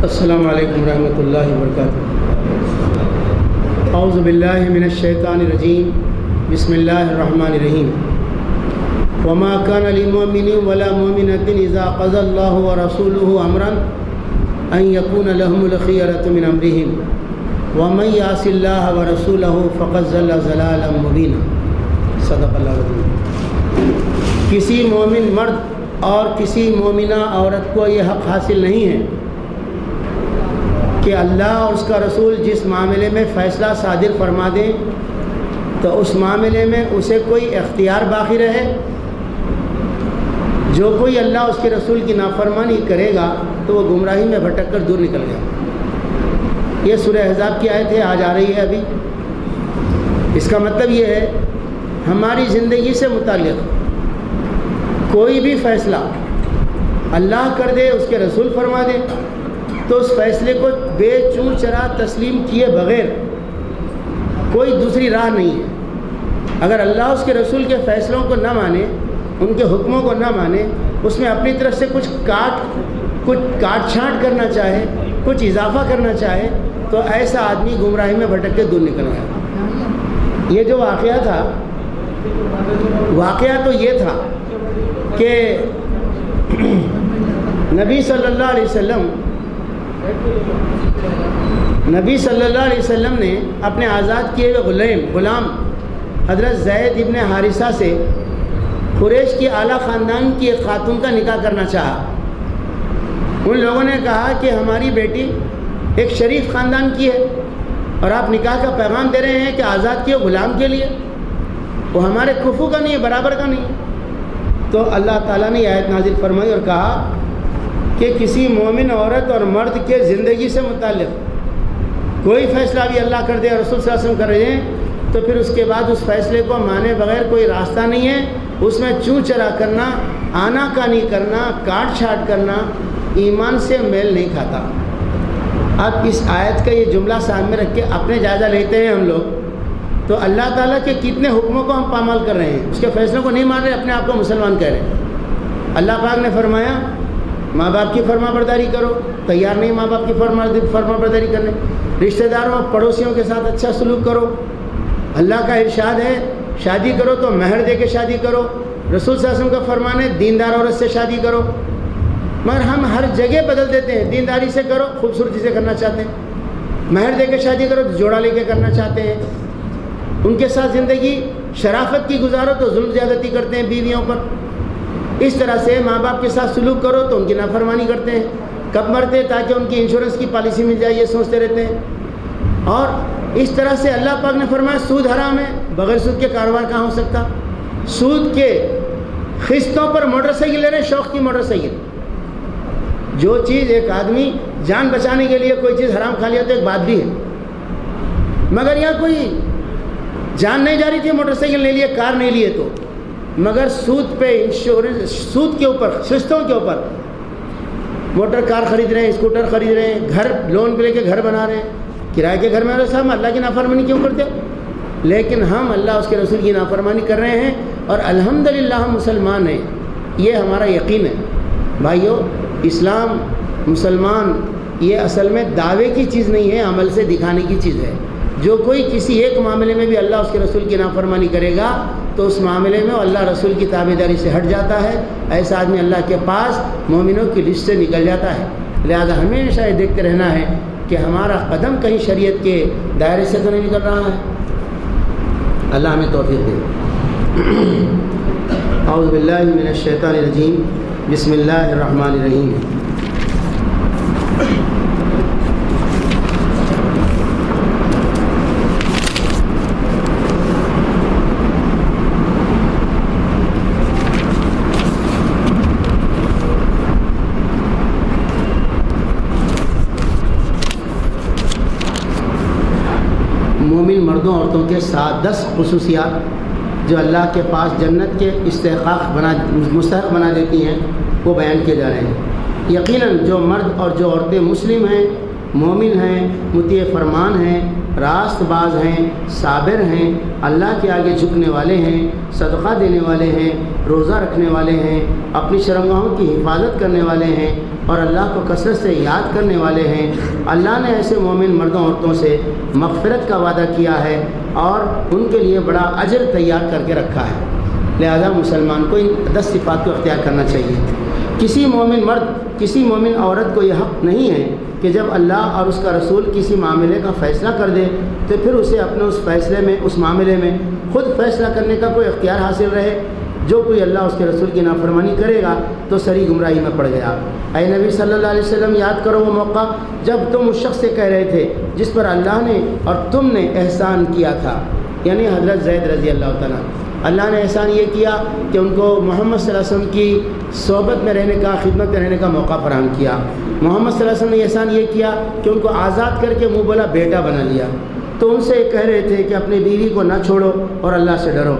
السلام علیکم ورحمۃ اللہ وبرکاتہ۔ اعوذ باللہ من الشیطان الرجیم، بسم اللہ الرحمن الرحیم۔ وما كان لمؤمن ولا مؤمنة اذا قضى الله ورسوله امرا ان يكون لهم الخيرة من امرهم ومن يعص الله ورسوله فقد ضل ضلالا مبينا۔ صدق اللہ العظیم۔ کسی مومن مرد اور کسی مومنہ عورت کو یہ حق حاصل نہیں ہے کہ اللہ اور اس کا رسول جس معاملے میں فیصلہ صادر فرما دیں تو اس معاملے میں اسے کوئی اختیار باقی رہے۔ جو کوئی اللہ اس کے رسول کی نافرمانی کرے گا تو وہ گمراہی میں بھٹک کر دور نکل گیا۔ یہ سورہ احزاب کی آیت ہے، آج آ رہی ہے ابھی۔ اس کا مطلب یہ ہے ہماری زندگی سے متعلق کوئی بھی فیصلہ اللہ کر دے، اس کے رسول فرما دے، تو اس فیصلے کو بے چوں چرا تسلیم کیے بغیر کوئی دوسری راہ نہیں ہے۔ اگر اللہ اس کے رسول کے فیصلوں کو نہ مانے، ان کے حکموں کو نہ مانے، اس میں اپنی طرف سے کچھ کاٹ چھانٹ کرنا چاہے، کچھ اضافہ کرنا چاہے، تو ایسا آدمی گمراہی میں بھٹک کے دور نکل گیا۔ یہ جو واقعہ تھا، واقعہ تو یہ تھا کہ نبی صلی اللہ علیہ وسلم نے اپنے آزاد کیے ہوئے غلام حضرت زید ابن حارثہ سے قریش کی اعلیٰ خاندان کی ایک خاتون کا نکاح کرنا چاہا۔ ان لوگوں نے کہا کہ ہماری بیٹی ایک شریف خاندان کی ہے اور آپ نکاح کا پیغام دے رہے ہیں کہ آزاد کیے غلام کے لیے، وہ ہمارے کفو کا نہیں ہے، برابر کا نہیں ہے۔ تو اللہ تعالیٰ نے آیت نازل فرمائی اور کہا کہ کسی مومن عورت اور مرد کے زندگی سے متعلق کوئی فیصلہ بھی اللہ کر دے اور رسول صلی اللہ علیہ وسلم کر رہے ہیں تو پھر اس کے بعد اس فیصلے کو مانے بغیر کوئی راستہ نہیں ہے۔ اس میں چوں چرا کرنا، آنا کانی کرنا، کاٹ چھاٹ کرنا ایمان سے میل نہیں کھاتا۔ اب اس آیت کا یہ جملہ سامنے رکھ کے اپنے جائزہ لیتے ہیں ہم لوگ، تو اللہ تعالیٰ کے کتنے حکموں کو ہم پامال کر رہے ہیں، اس کے فیصلوں کو نہیں مان رہے، اپنے آپ کو مسلمان کہہ رہے ہیں۔ اللہ پاک نے فرمایا ماں باپ کی فرما برداری کرو، تیار نہیں ماں باپ کی فرما برداری کرنے۔ رشتہ داروں اور پڑوسیوں کے ساتھ اچھا سلوک کرو۔ اللہ کا ارشاد ہے شادی کرو تو مہر دے کے شادی کرو۔ رسول صلی اللہ علیہ وسلم کا فرمان ہے دیندار عورت سے شادی کرو، مگر ہم ہر جگہ بدل دیتے ہیں۔ دینداری سے کرو، خوبصورتی سے کرنا چاہتے ہیں، مہر دے کے شادی کرو تو جوڑا لے کے کرنا چاہتے ہیں، ان کے ساتھ زندگی شرافت کی گزارو تو ظلم زیادتی کرتے ہیں بیویوں پر۔ اس طرح سے ماں باپ کے ساتھ سلوک کرو تو ان کی نافرمانی کرتے ہیں، کب مرتے تاکہ ان کی انشورنس کی پالیسی مل جائے یہ سوچتے رہتے ہیں۔ اور اس طرح سے اللہ پاک نے فرمایا سود حرام ہے، بغیر سود کے کاروبار کہاں ہو سکتا۔ سود کے قسطوں پر موٹر سائیکل لے رہے ہیں، شوق کی موٹر سائیکل۔ جو چیز ایک آدمی جان بچانے کے لیے کوئی چیز حرام کھا لیا تو ایک بات بھی ہے، مگر یہاں کوئی جان نہیں جا رہی تھی، موٹر سائیکل نہیں لیے، کار نہیں لیے، تو مگر سود پہ انشورنس، سود کے اوپر، قسطوں کے اوپر موٹر کار خرید رہے ہیں، اسکوٹر خرید رہے ہیں، گھر لون پہ لے کے گھر بنا رہے ہیں، کرائے کے گھر میں رہے۔ صاحب اللہ کی نافرمانی کیوں کرتے؟ لیکن ہم اللہ اس کے رسول کی نافرمانی کر رہے ہیں اور الحمدللہ ہم مسلمان ہیں، یہ ہمارا یقین ہے۔ بھائیو، اسلام، مسلمان یہ اصل میں دعوے کی چیز نہیں ہے، عمل سے دکھانے کی چیز ہے۔ جو کوئی کسی ایک معاملے میں بھی اللہ اس کے رسول کی نافرمانی کرے گا تو اس معاملے میں وہ اللہ رسول کی تابعداری سے ہٹ جاتا ہے، ایسا آدمی اللہ کے پاس مومنوں کی لسٹ سے نکل جاتا ہے۔ لہذا ہمیشہ یہ دیکھتے رہنا ہے کہ ہمارا قدم کہیں شریعت کے دائرے سے تو نہیں نکل رہا ہے۔ اللہ ہمیں توفیق دے۔ اعوذ باللہ من الشیطان الرجیم، بسم اللہ الرحمن الرحیم۔ مومن مردوں عورتوں کے ساتھ 10 خصوصیات جو اللہ کے پاس جنت کے مستحق بنا دیتی ہیں وہ بیان کیے جا رہے ہیں۔ یقیناً جو مرد اور جو عورتیں مسلم ہیں مومن ہیں، مطیع فرمان ہیں، راست باز ہیں، صابر ہیں، اللہ کے آگے جھکنے والے ہیں، صدقہ دینے والے ہیں، روزہ رکھنے والے ہیں، اپنی شرمگاہوں کی حفاظت کرنے والے ہیں اور اللہ کو کثرت سے یاد کرنے والے ہیں۔ اللہ نے ایسے مومن مردوں عورتوں سے مغفرت کا وعدہ کیا ہے اور ان کے لیے بڑا اجر تیار کر کے رکھا ہے۔ لہذا مسلمان کو ان 10 صفات کو اختیار کرنا چاہیے۔ کسی مومن مرد، کسی مومن عورت کو یہ حق نہیں ہے کہ جب اللہ اور اس کا رسول کسی معاملے کا فیصلہ کر دے تو پھر اسے اپنے اس فیصلے میں، اس معاملے میں خود فیصلہ کرنے کا کوئی اختیار حاصل رہے۔ جو کوئی اللہ اس کے رسول کی نافرمانی کرے گا تو سری گمراہی میں پڑ گیا۔ اے نبی صلی اللہ علیہ وسلم، یاد کرو وہ موقع جب تم اس شخص سے کہہ رہے تھے جس پر اللہ نے اور تم نے احسان کیا تھا، یعنی حضرت زید رضی اللہ تعالیٰ۔ اللہ نے احسان یہ کیا کہ ان کو محمد صلی اللہ علیہ وسلم کی صحبت میں رہنے کا، خدمت میں رہنے کا موقع فراہم کیا۔ محمد صلی اللہ علیہ وسلم نے احسان یہ کیا کہ ان کو آزاد کر کے منہ بولا بیٹا بنا لیا۔ تو ان سے کہہ رہے تھے کہ اپنی بیوی کو نہ چھوڑو اور اللہ سے ڈرو۔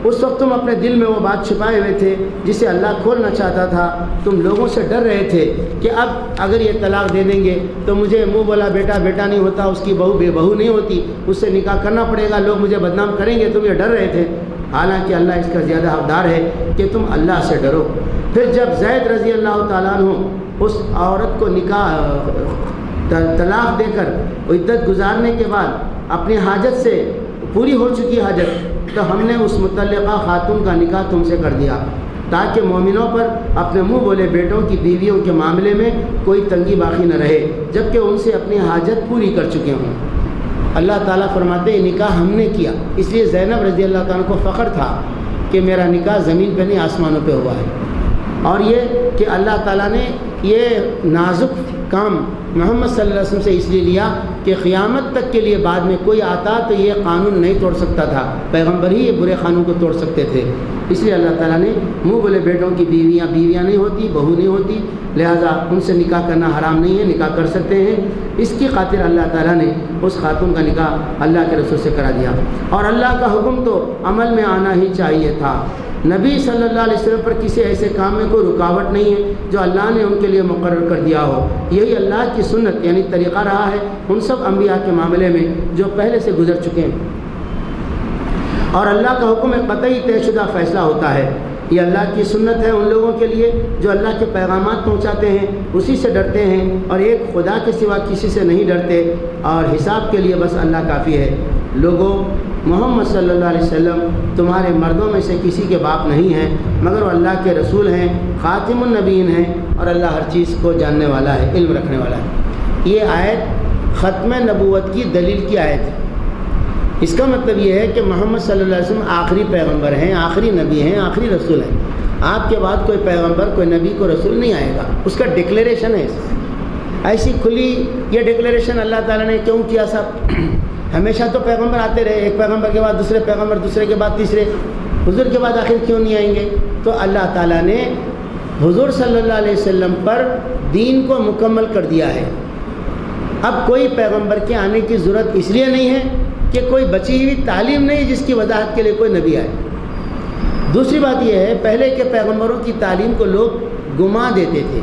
اس وقت تم اپنے دل میں وہ بات چھپائے ہوئے تھے جسے اللہ کھولنا چاہتا تھا۔ تم لوگوں سے ڈر رہے تھے کہ اب اگر یہ طلاق دے دیں گے تو مجھے منہ بولا بیٹا بیٹا نہیں ہوتا، اس کی بہو بے بہو نہیں ہوتی، اس سے نکاح کرنا پڑے گا، لوگ مجھے بدنام کریں گے، تم یہ ڈر رہے تھے۔ حالانکہ اللہ اس کا زیادہ حقدار ہے کہ تم اللہ سے ڈرو۔ پھر جب زید رضی اللہ تعالیٰ عنہ اس عورت کو نکاح طلاق دے کر عدت گزارنے کے بعد اپنی حاجت سے پوری ہو چکی حاجت، تو ہم نے اس متعلقہ خاتون کا نکاح تم سے کر دیا تاکہ مومنوں پر اپنے منہ بولے بیٹوں کی بیویوں کے معاملے میں کوئی تنگی باقی نہ رہے، جبکہ ان سے اپنی حاجت پوری کر چکے ہوں۔ اللہ تعالیٰ فرماتے ہیں نکاح ہم نے کیا، اس لیے زینب رضی اللہ تعالیٰ کو فخر تھا کہ میرا نکاح زمین پہ نہیں آسمانوں پہ ہوا ہے۔ اور یہ کہ اللہ تعالیٰ نے یہ نازک کام محمد صلی اللہ علیہ وسلم سے اس لیے لیا کہ قیامت تک کے لیے بعد میں کوئی آتا تو یہ قانون نہیں توڑ سکتا تھا، پیغمبر ہی یہ برے قانون کو توڑ سکتے تھے۔ اس لیے اللہ تعالیٰ نے منہ بولے بیٹوں کی بیویاں نہیں ہوتی، بہو نہیں ہوتی، لہٰذا ان سے نکاح کرنا حرام نہیں ہے، نکاح کر سکتے ہیں۔ اس کی خاطر اللہ تعالیٰ نے اس خاتون کا نکاح اللہ کے رسول سے کرا دیا۔ اور اللہ کا حکم تو عمل میں آنا ہی چاہیے تھا۔ نبی صلی اللہ علیہ وسلم پر کسی ایسے کام میں کوئی رکاوٹ نہیں ہے جو اللہ نے ان کے لیے مقرر کر دیا ہو۔ یہی اللہ کی سنت یعنی طریقہ رہا ہے ان سب انبیاء کے معاملے میں جو پہلے سے گزر چکے ہیں۔ اور اللہ کا حکم ایک قطعی طے شدہ فیصلہ ہوتا ہے۔ یہ اللہ کی سنت ہے ان لوگوں کے لیے جو اللہ کے پیغامات پہنچاتے ہیں، اسی سے ڈرتے ہیں اور ایک خدا کے سوا کسی سے نہیں ڈرتے، اور حساب کے لیے بس اللہ کافی ہے۔ لوگوں، محمد صلی اللہ علیہ وسلم تمہارے مردوں میں سے کسی کے باپ نہیں ہیں، مگر وہ اللہ کے رسول ہیں، خاتم النبیین ہیں، اور اللہ ہر چیز کو جاننے والا ہے، علم رکھنے والا ہے۔ یہ آیت ختم نبوت کی دلیل کی آیت ہے۔ اس کا مطلب یہ ہے کہ محمد صلی اللہ علیہ وسلم آخری پیغمبر ہیں، آخری نبی ہیں، آخری رسول ہیں۔ آپ کے بعد کوئی پیغمبر، کوئی نبی، کوئی رسول نہیں آئے گا، اس کا ڈکلیریشن ہے۔ ایسی کھلی یہ ڈکلیریشن اللہ تعالیٰ نے کیوں کیا صاحب؟ ہمیشہ تو پیغمبر آتے رہے، ایک پیغمبر کے بعد دوسرے پیغمبر، دوسرے کے بعد تیسرے، حضور کے بعد آخر کیوں نہیں آئیں گے؟ تو اللہ تعالیٰ نے حضور صلی اللہ علیہ وسلم پر دین کو مکمل کر دیا ہے۔ اب کوئی پیغمبر کے آنے کی ضرورت اس لیے نہیں ہے کہ کوئی بچی ہوئی تعلیم نہیں جس کی وضاحت کے لیے کوئی نبی آئے۔ دوسری بات یہ ہے، پہلے کے پیغمبروں کی تعلیم کو لوگ گما دیتے تھے،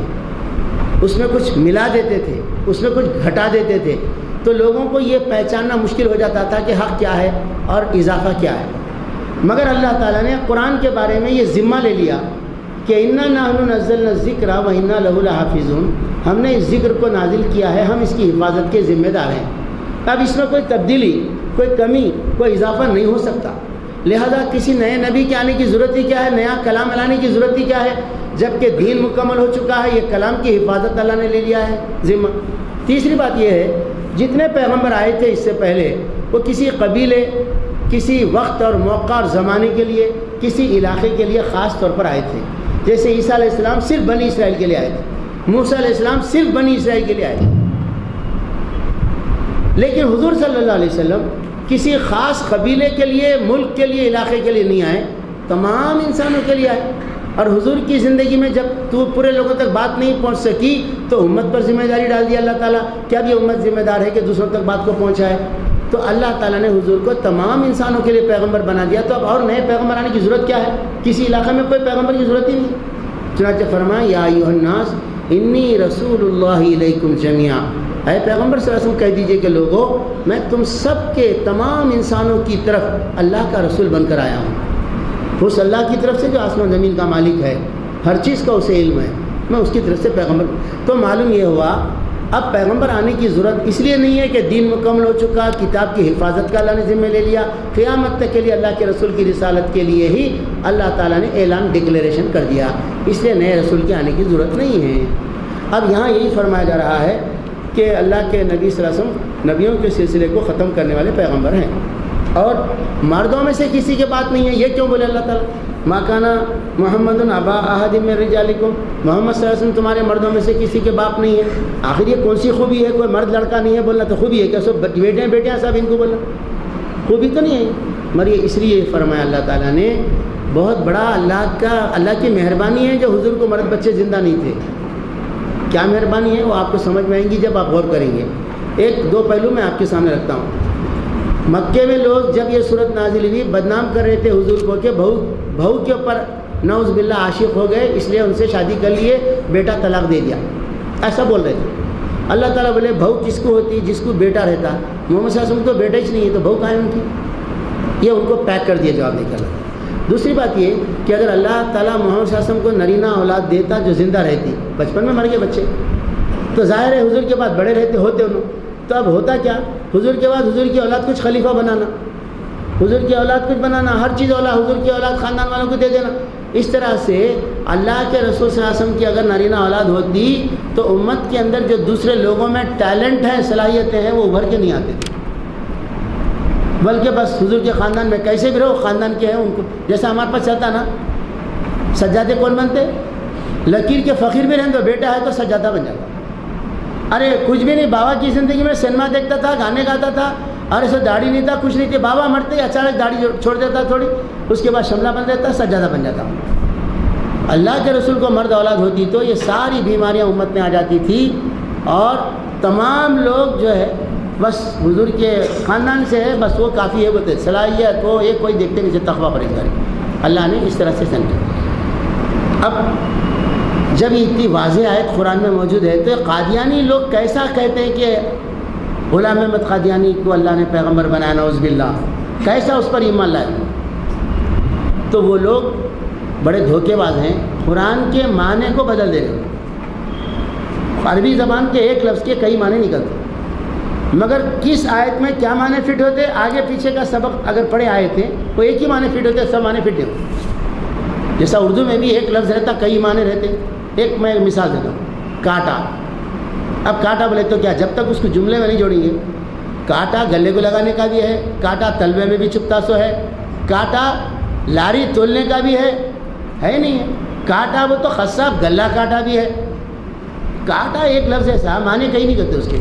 اس میں کچھ ملا دیتے تھے، اس میں کچھ گھٹا دیتے تھے، تو لوگوں کو یہ پہچاننا مشکل ہو جاتا تھا کہ حق کیا ہے اور اضافہ کیا ہے۔ مگر اللہ تعالیٰ نے قرآن کے بارے میں یہ ذمہ لے لیا کہ انا نحن نزلنا الذکر و انا لہ لحافظون، ہم نے اس ذکر کو نازل کیا ہے، ہم اس کی حفاظت کے ذمہ دار ہیں۔ اب اس میں کوئی تبدیلی، کوئی کمی، کوئی اضافہ نہیں ہو سکتا۔ لہذا کسی نئے نبی کے آنے کی ضرورت ہی کیا ہے، نیا کلام لانے کی ضرورت ہی کیا ہے، جب کہ دین مکمل ہو چکا ہے۔ یہ کلام کی حفاظت اللہ نے لے لیا ہے ذمہ۔ تیسری بات یہ ہے، جتنے پیغمبر آئے تھے اس سے پہلے وہ کسی قبیلے، کسی وقت اور موقع اور زمانے کے لیے، کسی علاقے کے لیے خاص طور پر آئے تھے۔ جیسے عیسیٰ علیہ السلام صرف بنی اسرائیل کے لیے آئے تھے، موسیٰ علیہ السلام صرف بنی اسرائیل کے لیے آئے تھے۔ لیکن حضور صلی اللہ علیہ وسلم کسی خاص قبیلے کے لیے، ملک کے لیے، علاقے کے لیے نہیں آئے، تمام انسانوں کے لیے آئے۔ اور حضور کی زندگی میں جب تو پورے لوگوں تک بات نہیں پہنچ سکی تو امت پر ذمہ داری ڈال دی اللہ تعالیٰ کہ اب یہ امت ذمہ دار ہے کہ دوسروں تک بات کو پہنچائے۔ تو اللہ تعالیٰ نے حضور کو تمام انسانوں کے لیے پیغمبر بنا دیا، تو اب اور نئے پیغمبر آنے کی ضرورت کیا ہے؟ کسی علاقے میں کوئی پیغمبر کی ضرورت ہی نہیں۔ چنانچہ فرمایا یا ایھا الناس انی رسول اللہ الیکم جمیعا، اے پیغمبر صلی اللہ علیہ وسلم کہہ دیجئے کہ لوگوں میں تم سب کے تمام انسانوں کی طرف اللہ کا رسول بن کر آیا ہوں، اس اللہ کی طرف سے جو آسمان زمین کا مالک ہے، ہر چیز کا اسے علم ہے، میں اس کی طرف سے پیغمبر. تو معلوم یہ ہوا اب پیغمبر آنے کی ضرورت اس لیے نہیں ہے کہ دین مکمل ہو چکا، کتاب کی حفاظت کا اللہ نے ذمہ لے لیا، قیامت تک کے لیے اللہ کے رسول کی رسالت کے لیے ہی اللہ تعالیٰ نے اعلان ڈکلیریشن کر دیا، اس لیے نئے رسول کے آنے کی ضرورت نہیں ہے. اب یہاں یہی فرمایا جا رہا ہے کہ اللہ کے نبی صلی اللہ علیہ وسلم نبیوں کے سلسلے کو ختم کرنے والے پیغمبر ہیں، اور مردوں میں سے کسی کے بات نہیں ہے. یہ کیوں بولے اللہ تعالیٰ ما کان محمد ابا احد من رجالکم، محمد صلی اللہ علیہ وسلم تمہارے مردوں میں سے کسی کے باپ نہیں ہے. آخر یہ کون سی خوبی ہے؟ کوئی مرد لڑکا نہیں ہے بولنا تو خوبی ہے کیا؟ سب بیٹیاں سب ان کو بولنا خوبی تو نہیں ہے. مگر یہ اس لیے فرمایا اللہ تعالیٰ نے، بہت بڑا اللہ کی مہربانی ہے جو حضور کو مرد بچے زندہ نہیں تھے. کیا مہربانی ہے وہ آپ کو سمجھ میں آئیں گی جب آپ غور کریں گے. ایک دو پہلو میں آپ کے سامنے رکھتا ہوں. مکے میں لوگ جب یہ صورت نازل ہوئی بدنام کر رہے تھے حضور کو کہ بہو کے اوپر نعوذ باللہ عاشق ہو گئے، اس لیے ان سے شادی کر لیے، بیٹا طلاق دے دیا، ایسا بول رہے تھے. اللہ تعالیٰ بولے بہو کس کو ہوتی جس کو بیٹا رہتا، محمد صلی اللہ علیہ وسلم تو بیٹا ہی نہیں ہے تو بہو کہاں ہے ان کی؟ یہ ان کو پیک کر دیا جواب دے کر. دوسری بات یہ کہ اگر اللہ تعالیٰ محمد صلی اللہ علیہ وسلم کو نرینہ اولاد دیتا جو زندہ رہتی، بچپن میں مر گئے بچے تو ظاہر ہے حضور کے بعد بڑے رہتے ہوتے انہوں، تو اب ہوتا کیا؟ حضور کے بعد حضور کی اولاد کچھ خلیفہ بنانا، حضور کی اولاد کچھ بنانا، ہر چیز اولاد حضور کی اولاد خاندان والوں کو دے دینا. اس طرح سے اللہ کے رسول صلی اللہ علیہ وسلم کی اگر نارینہ اولاد ہوتی تو امت کے اندر جو دوسرے لوگوں میں ٹیلنٹ ہیں، صلاحیتیں ہیں، وہ ابھر کے نہیں آتے تھے، بلکہ بس حضور کے خاندان میں کیسے بھی رہو خاندان کے ہیں ان کو. جیسا ہمارے پاس چلتا نا، سجادے کون بنتے؟ لکیر کے فقیر بھی رہیں تو بیٹا ہے تو سجادہ بن جاتا. ارے کچھ بھی نہیں، بابا کی زندگی میں سنیما دیکھتا تھا، گانے گاتا تھا، اور ایسے داڑھی نہیں تھا، کچھ نہیں تھی، بابا مرتے ہی اچانک داڑھی چھوڑ دیتا تھوڑی، اس کے بعد شملہ بن دیتا، سجادہ بن جاتا. اللہ کے رسول کو مرد اولاد ہوتی تو یہ ساری بیماریاں امت میں آ جاتی تھی، اور تمام لوگ جو ہے بس حضور کے خاندان سے ہے، بس وہ کافی ہے، بولتے صلاحیت وہ ایک کوئی دیکھتے نہیں، تقویٰ پرہیزگاری. اللہ نے اس طرح سے سمجھا. اب جب یہ اتنی واضح آیت قرآن میں موجود ہے تو قادیانی لوگ کیسا کہتے ہیں کہ غلام احمد قادیانی کو اللہ نے پیغمبر بنایا، نعوذ باللہ، کیسا اس پر ایمان لائے؟ تو وہ لوگ بڑے دھوکے باز ہیں، قرآن کے معنی کو بدل دے رہے ہیں. عربی زبان کے ایک لفظ کے کئی معنی نکلتے، مگر کس آیت میں کیا معنی فٹ ہوتے، آگے پیچھے کا سبق اگر پڑھے آئے تھے وہ ایک ہی معنی فٹ ہوتے، سب معنی فٹ نہیں ہوتے. جیسا اردو میں بھی ایک لفظ رہتا کئی معنی رہتے. ایک میں مثال دیتا ہوں، کانٹا. اب کانٹا بولے تو کیا، جب تک اس کو جملے میں نہیں جوڑیں گے، کانٹا گلے کو لگانے کا بھی ہے، کانٹا تلوے میں بھی چھپتا سو ہے، کانٹا لاری تولنے کا بھی ہے نہیں ہے، کانٹا وہ تو خصاب گلا کانٹا بھی ہے. کانٹا ایک لفظ ایسا معنی کہیں نہیں کرتے اس کے،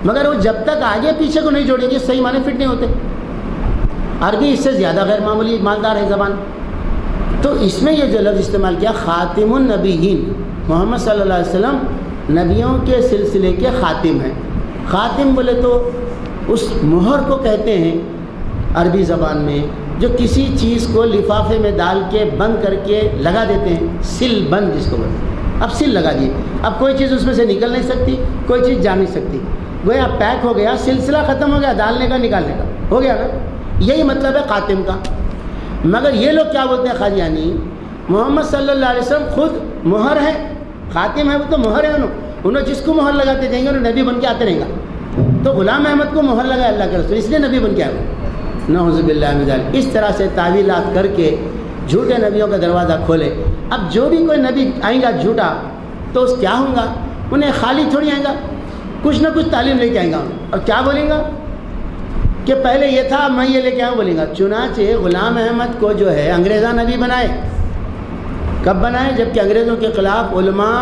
مگر وہ جب تک آگے پیچھے کو نہیں جوڑیں گے صحیح معنی فٹ نہیں ہوتے. عربی اس سے زیادہ غیر معمولی مالدار ہے زبان. تو اس میں یہ جو لفظ استعمال کیا، خاتم النبیین، محمد صلی اللہ علیہ وسلم نبیوں کے سلسلے کے خاتم ہیں. خاتم بولے تو اس مہر کو کہتے ہیں عربی زبان میں، جو کسی چیز کو لفافے میں ڈال کے بند کر کے لگا دیتے ہیں، سل بند جس کو بولتے ہیں. اب سل لگا دیے، اب کوئی چیز اس میں سے نکل نہیں سکتی، کوئی چیز جا نہیں سکتی، گویا پیک ہو گیا، سلسلہ ختم ہو گیا، ڈالنے کا نکالنے کا ہو گیا نا. یہی مطلب ہے خاتم کا. مگر یہ لوگ کیا بولتے ہیں قادیانی، محمد صلی اللہ علیہ وسلم خود مہر ہے، خاتم ہے، وہ تو مہر ہے. انہوں جس کو مہر لگاتے جائیں گے انہوں نبی بن کے آتے رہیں گا. تو غلام احمد کو مہر لگا اللہ کے رسول، اس لیے نبی بن کے آئے. نعوذ باللہ من ذلک. اس طرح سے تعویلات کر کے جھوٹے نبیوں کا دروازہ کھولے. اب جو بھی کوئی نبی آئیں گا جھوٹا تو اس کیا ہوں گا، انہیں خالی تھوڑی آئیں گا، کچھ نہ کچھ تعلیم لے کے آئیں گا. اور کیا بولیں گا کہ پہلے یہ تھا میں یہ لے کے آؤں، بولیں گا. چنانچہ غلام احمد کو جو ہے انگریزاں نبی بنائے. کب بنائے؟ جبکہ انگریزوں کے خلاف علماء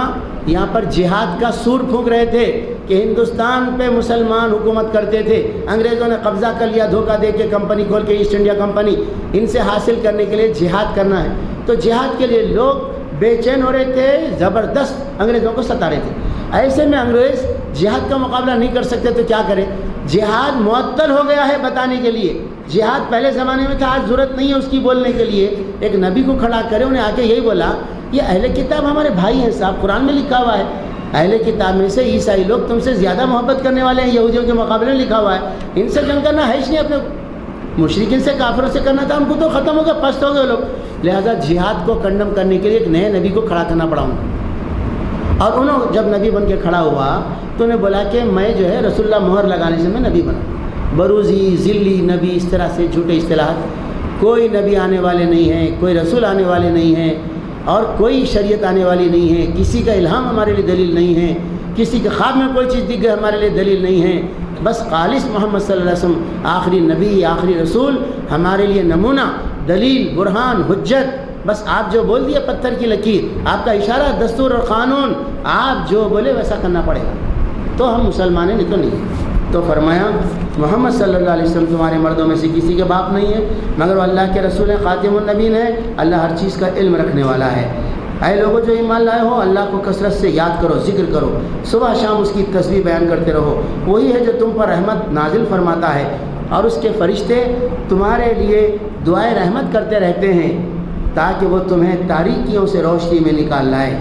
یہاں پر جہاد کا سور پھونک رہے تھے کہ ہندوستان پہ مسلمان حکومت کرتے تھے، انگریزوں نے قبضہ کر لیا دھوکہ دے کے، کمپنی کھول کے، ایسٹ انڈیا کمپنی، ان سے حاصل کرنے کے لیے جہاد کرنا ہے. تو جہاد کے لیے لوگ بے چین ہو رہے تھے، زبردست انگریزوں کو ستا رہے تھے. ایسے میں انگریز جہاد کا مقابلہ نہیں کر سکتے تو کیا کریں؟ جہاد معطل ہو گیا ہے بتانے کے لیے. جہاد پہلے زمانے میں تھا، آج ضرورت نہیں ہے اس کی بولنے کے لیے. ایک نبی کو کھڑا کرے، انہیں آ کے یہی بولا، یہ اہل کتاب ہمارے بھائی ہیں صاحب، قرآن میں لکھا ہوا ہے اہل کتاب میں سے عیسائی لوگ تم سے زیادہ محبت کرنے والے ہیں یہودیوں کے مقابلے میں، لکھا ہوا ہے۔ ان سے جنگ کرنا ہے ہی نہیں، اپنے مشرکین سے کافروں سے کرنا تھا، ان کو تو ختم ہو گیا، پست ہو گئے لوگ۔ لہذا جہاد کو کنڈم کرنے کے لیے ایک نئے نبی کو کھڑا کرنا پڑا ان، اور انہوں جب نبی بن کے کھڑا ہوا تو انہیں بولا کہ میں جو ہے رسول اللہ مہر لگانے سے میں نبی بنا، بروزی ذلی نبی، اس طرح سے جھوٹے اصطلاحات۔ کوئی نبی آنے والے نہیں ہیں، کوئی رسول آنے والے نہیں ہیں، اور کوئی شریعت آنے والی نہیں ہے، کسی کا الہام ہمارے لیے دلیل نہیں ہے، کسی کے خواب میں کوئی چیز دکھ گئی ہمارے لیے دلیل نہیں ہے، بس خالص محمد صلی اللہ علیہ وسلم آخری نبی آخری رسول ہمارے لیے نمونہ، دلیل، برہان، حجت۔ بس آپ جو بول دیے پتھر کی لکیر، آپ کا اشارہ، دستور اور قانون، آپ جو بولے ویسا کرنا پڑے گا، تو ہم مسلمان ہیں، نہیں تو نہیں۔ تو فرمایا محمد صلی اللہ علیہ وسلم تمہارے مردوں میں سے کسی کے باپ نہیں ہے، مگر وہ اللہ کے رسول ہیں، خاتم النبیین ہے، اللہ ہر چیز کا علم رکھنے والا ہے۔ اے لوگوں جو ایمان لائے ہو، اللہ کو کثرت سے یاد کرو، ذکر کرو، صبح شام اس کی تسبیح بیان کرتے رہو، وہی ہے جو تم پر رحمت نازل فرماتا ہے، اور اس کے فرشتے تمہارے لیے دعائیں رحمت کرتے رہتے ہیں تاکہ وہ تمہیں تاریکیوں سے روشنی میں نکال لائے۔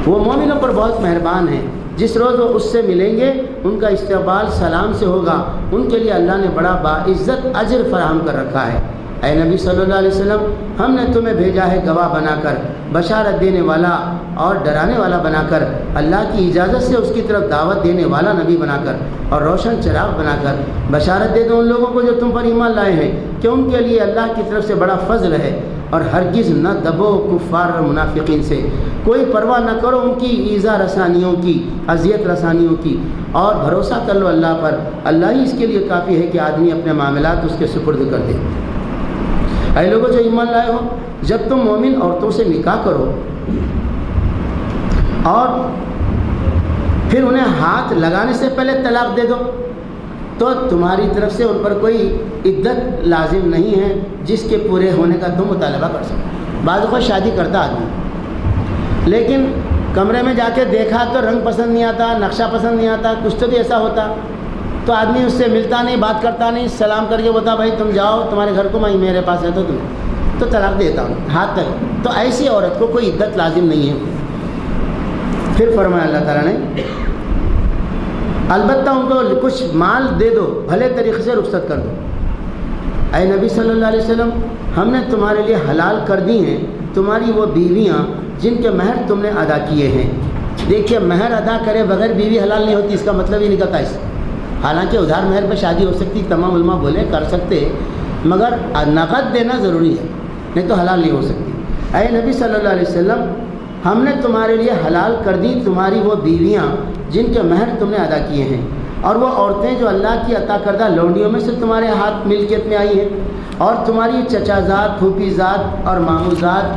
وہ مومنوں پر بہت مہربان ہیں، جس روز وہ اس سے ملیں گے ان کا استقبال سلام سے ہوگا، ان کے لیے اللہ نے بڑا باعزت اجر فراہم کر رکھا ہے۔ اے نبی صلی اللہ علیہ وسلم، ہم نے تمہیں بھیجا ہے گواہ بنا کر، بشارت دینے والا اور ڈرانے والا بنا کر، اللہ کی اجازت سے اس کی طرف دعوت دینے والا نبی بنا کر، اور روشن چراغ بنا کر بشارت دے دو ان لوگوں کو جو تم پر ایمان لائے ہیں کہ ان کے لیے اللہ کی طرف سے بڑا فضل ہے، اور ہرگز نہ دبو کفار اور منافقین سے، کوئی پرواہ نہ کرو ان کی ایذا رسانیوں کی، اذیت رسانیوں کی، اور بھروسہ کر لو اللہ پر، اللہ ہی اس کے لیے کافی ہے کہ آدمی اپنے معاملات اس کے سپرد کر دے۔ اے لوگوں جو ایمان لائے ہو، جب تم مومن عورتوں سے نکاح کرو اور پھر انہیں ہاتھ لگانے سے پہلے طلاق دے دو تو تمہاری طرف سے ان پر کوئی عدت لازم نہیں ہے جس کے پورے ہونے کا تم مطالبہ کر سکو۔ بعض اوقات شادی کرتا آدمی، لیکن کمرے میں جا کے دیکھا تو رنگ پسند نہیں آتا، نقشہ پسند نہیں آتا، کچھ تو بھی ایسا ہوتا، تو آدمی اس سے ملتا نہیں، بات کرتا نہیں، سلام کر کے بتا بھائی تم جاؤ تمہارے گھر کو، میں میرے پاس رہتا تم تو طلاق دیتا ہوں ہاتھ تک، تو ایسی عورت کو کوئی عدت لازم نہیں ہے۔ پھر فرمایا اللہ تعالیٰ نے البتہ ان کو کچھ مال دے دو، بھلے طریقے سے رخصت کر دو۔ اے نبی صلی اللہ علیہ وسلم، ہم نے تمہارے لیے حلال کر دی ہیں تمہاری وہ بیویاں جن کے مہر تم نے ادا کیے ہیں۔ دیکھیے مہر ادا کرے بغیر بیوی حلال نہیں ہوتی، اس کا مطلب ہی نکلتا اس، حالانکہ ادھار مہر پہ شادی ہو سکتی، تمام علماء بولے کر سکتے، مگر نقد دینا ضروری ہے، نہیں تو حلال نہیں ہو سکتی۔ اے نبی صلی اللہ علیہ وسلم، ہم نے تمہارے لیے حلال کر دی تمہاری وہ بیویاں جن کے مہر تم نے ادا کیے ہیں، اور وہ عورتیں جو اللہ کی عطا کردہ لونڈیوں میں سے تمہارے ہاتھ ملکیت میں آئی ہیں، اور تمہاری چچا زاد، پھوپھی زاد اور ماموں زاد،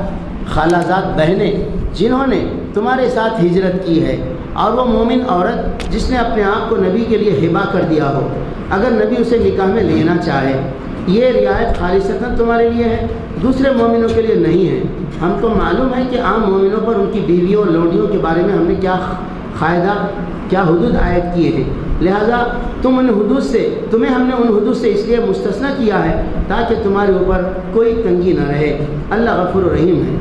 خالہ زاد بہنیں جنہوں نے تمہارے ساتھ ہجرت کی ہے، اور وہ مومن عورت جس نے اپنے آپ کو نبی کے لیے ہبہ کر دیا ہو، اگر نبی اسے نکاح میں لینا چاہے، یہ رعایت خالصتاً تمہارے لیے ہے، دوسرے مومنوں کے لیے نہیں ہے۔ ہم کو معلوم ہے کہ عام مومنوں پر ان کی بیویوں اور لونڈیوں کے بارے میں ہم نے کیا قاعدہ، کیا حدود عائد کیے ہیں، لہذا تمہیں ہم نے ان حدود سے اس لیے مستثنیٰ کیا ہے تاکہ تمہارے اوپر کوئی تنگی نہ رہے۔ اللہ غفور و رحیم ہے۔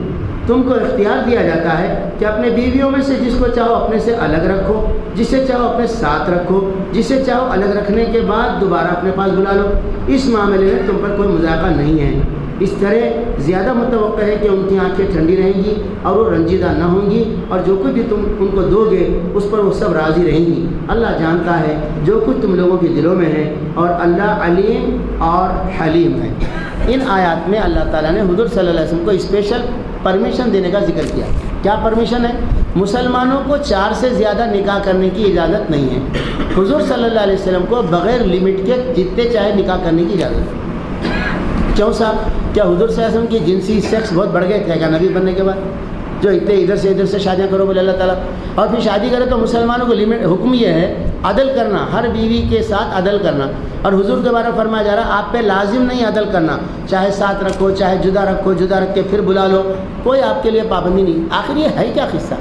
تم کو اختیار دیا جاتا ہے کہ اپنے بیویوں میں سے جس کو چاہو اپنے سے الگ رکھو، جسے چاہو اپنے ساتھ رکھو، جسے چاہو الگ رکھنے کے بعد دوبارہ اپنے پاس بلا لو، اس معاملے میں تم پر کوئی مذاکرہ نہیں ہے۔ اس طرح زیادہ متوقع ہے کہ ان کی آنکھیں ٹھنڈی رہیں گی اور وہ رنجیدہ نہ ہوں گی، اور جو کچھ بھی تم ان کو دو گے اس پر وہ سب راضی رہیں گی۔ اللہ جانتا ہے جو کچھ تم لوگوں کے دلوں میں ہے، اور اللہ علیم اور حلیم ہے۔ ان آیات میں اللہ تعالیٰ نے حضور صلی اللہ علیہ وسلم کو اسپیشل پرمیشن دینے کا ذکر کیا۔ کیا پرمیشن ہے؟ مسلمانوں کو 4 سے زیادہ نکاح کرنے کی اجازت نہیں ہے۔ حضور صلی اللہ علیہ وسلم کو بغیر لمٹ کے جتنے چاہے نکاح کرنے کی اجازت ہے۔ کیوں صاحب؟ کیا حضور صلی اللہ علیہ وسلم کی جنسی سیکس بہت بڑھ گئے تھے کیا نبی بننے کے بعد؟ جو ادھر سے شادیاں کرو بولے اللہ تعالیٰ، اور پھر شادی کرے تو مسلمانوں کو حکم یہ ہے عدل کرنا، ہر بیوی کے ساتھ عدل کرنا، اور حضور کے بارے میں فرمایا جا رہا آپ پہ لازم نہیں عدل کرنا، چاہے ساتھ رکھو چاہے جدا رکھو، جدا رکھ کے پھر بلا لو، کوئی آپ کے لیے پابندی نہیں۔ آخر یہ ہے کیا قصہ؟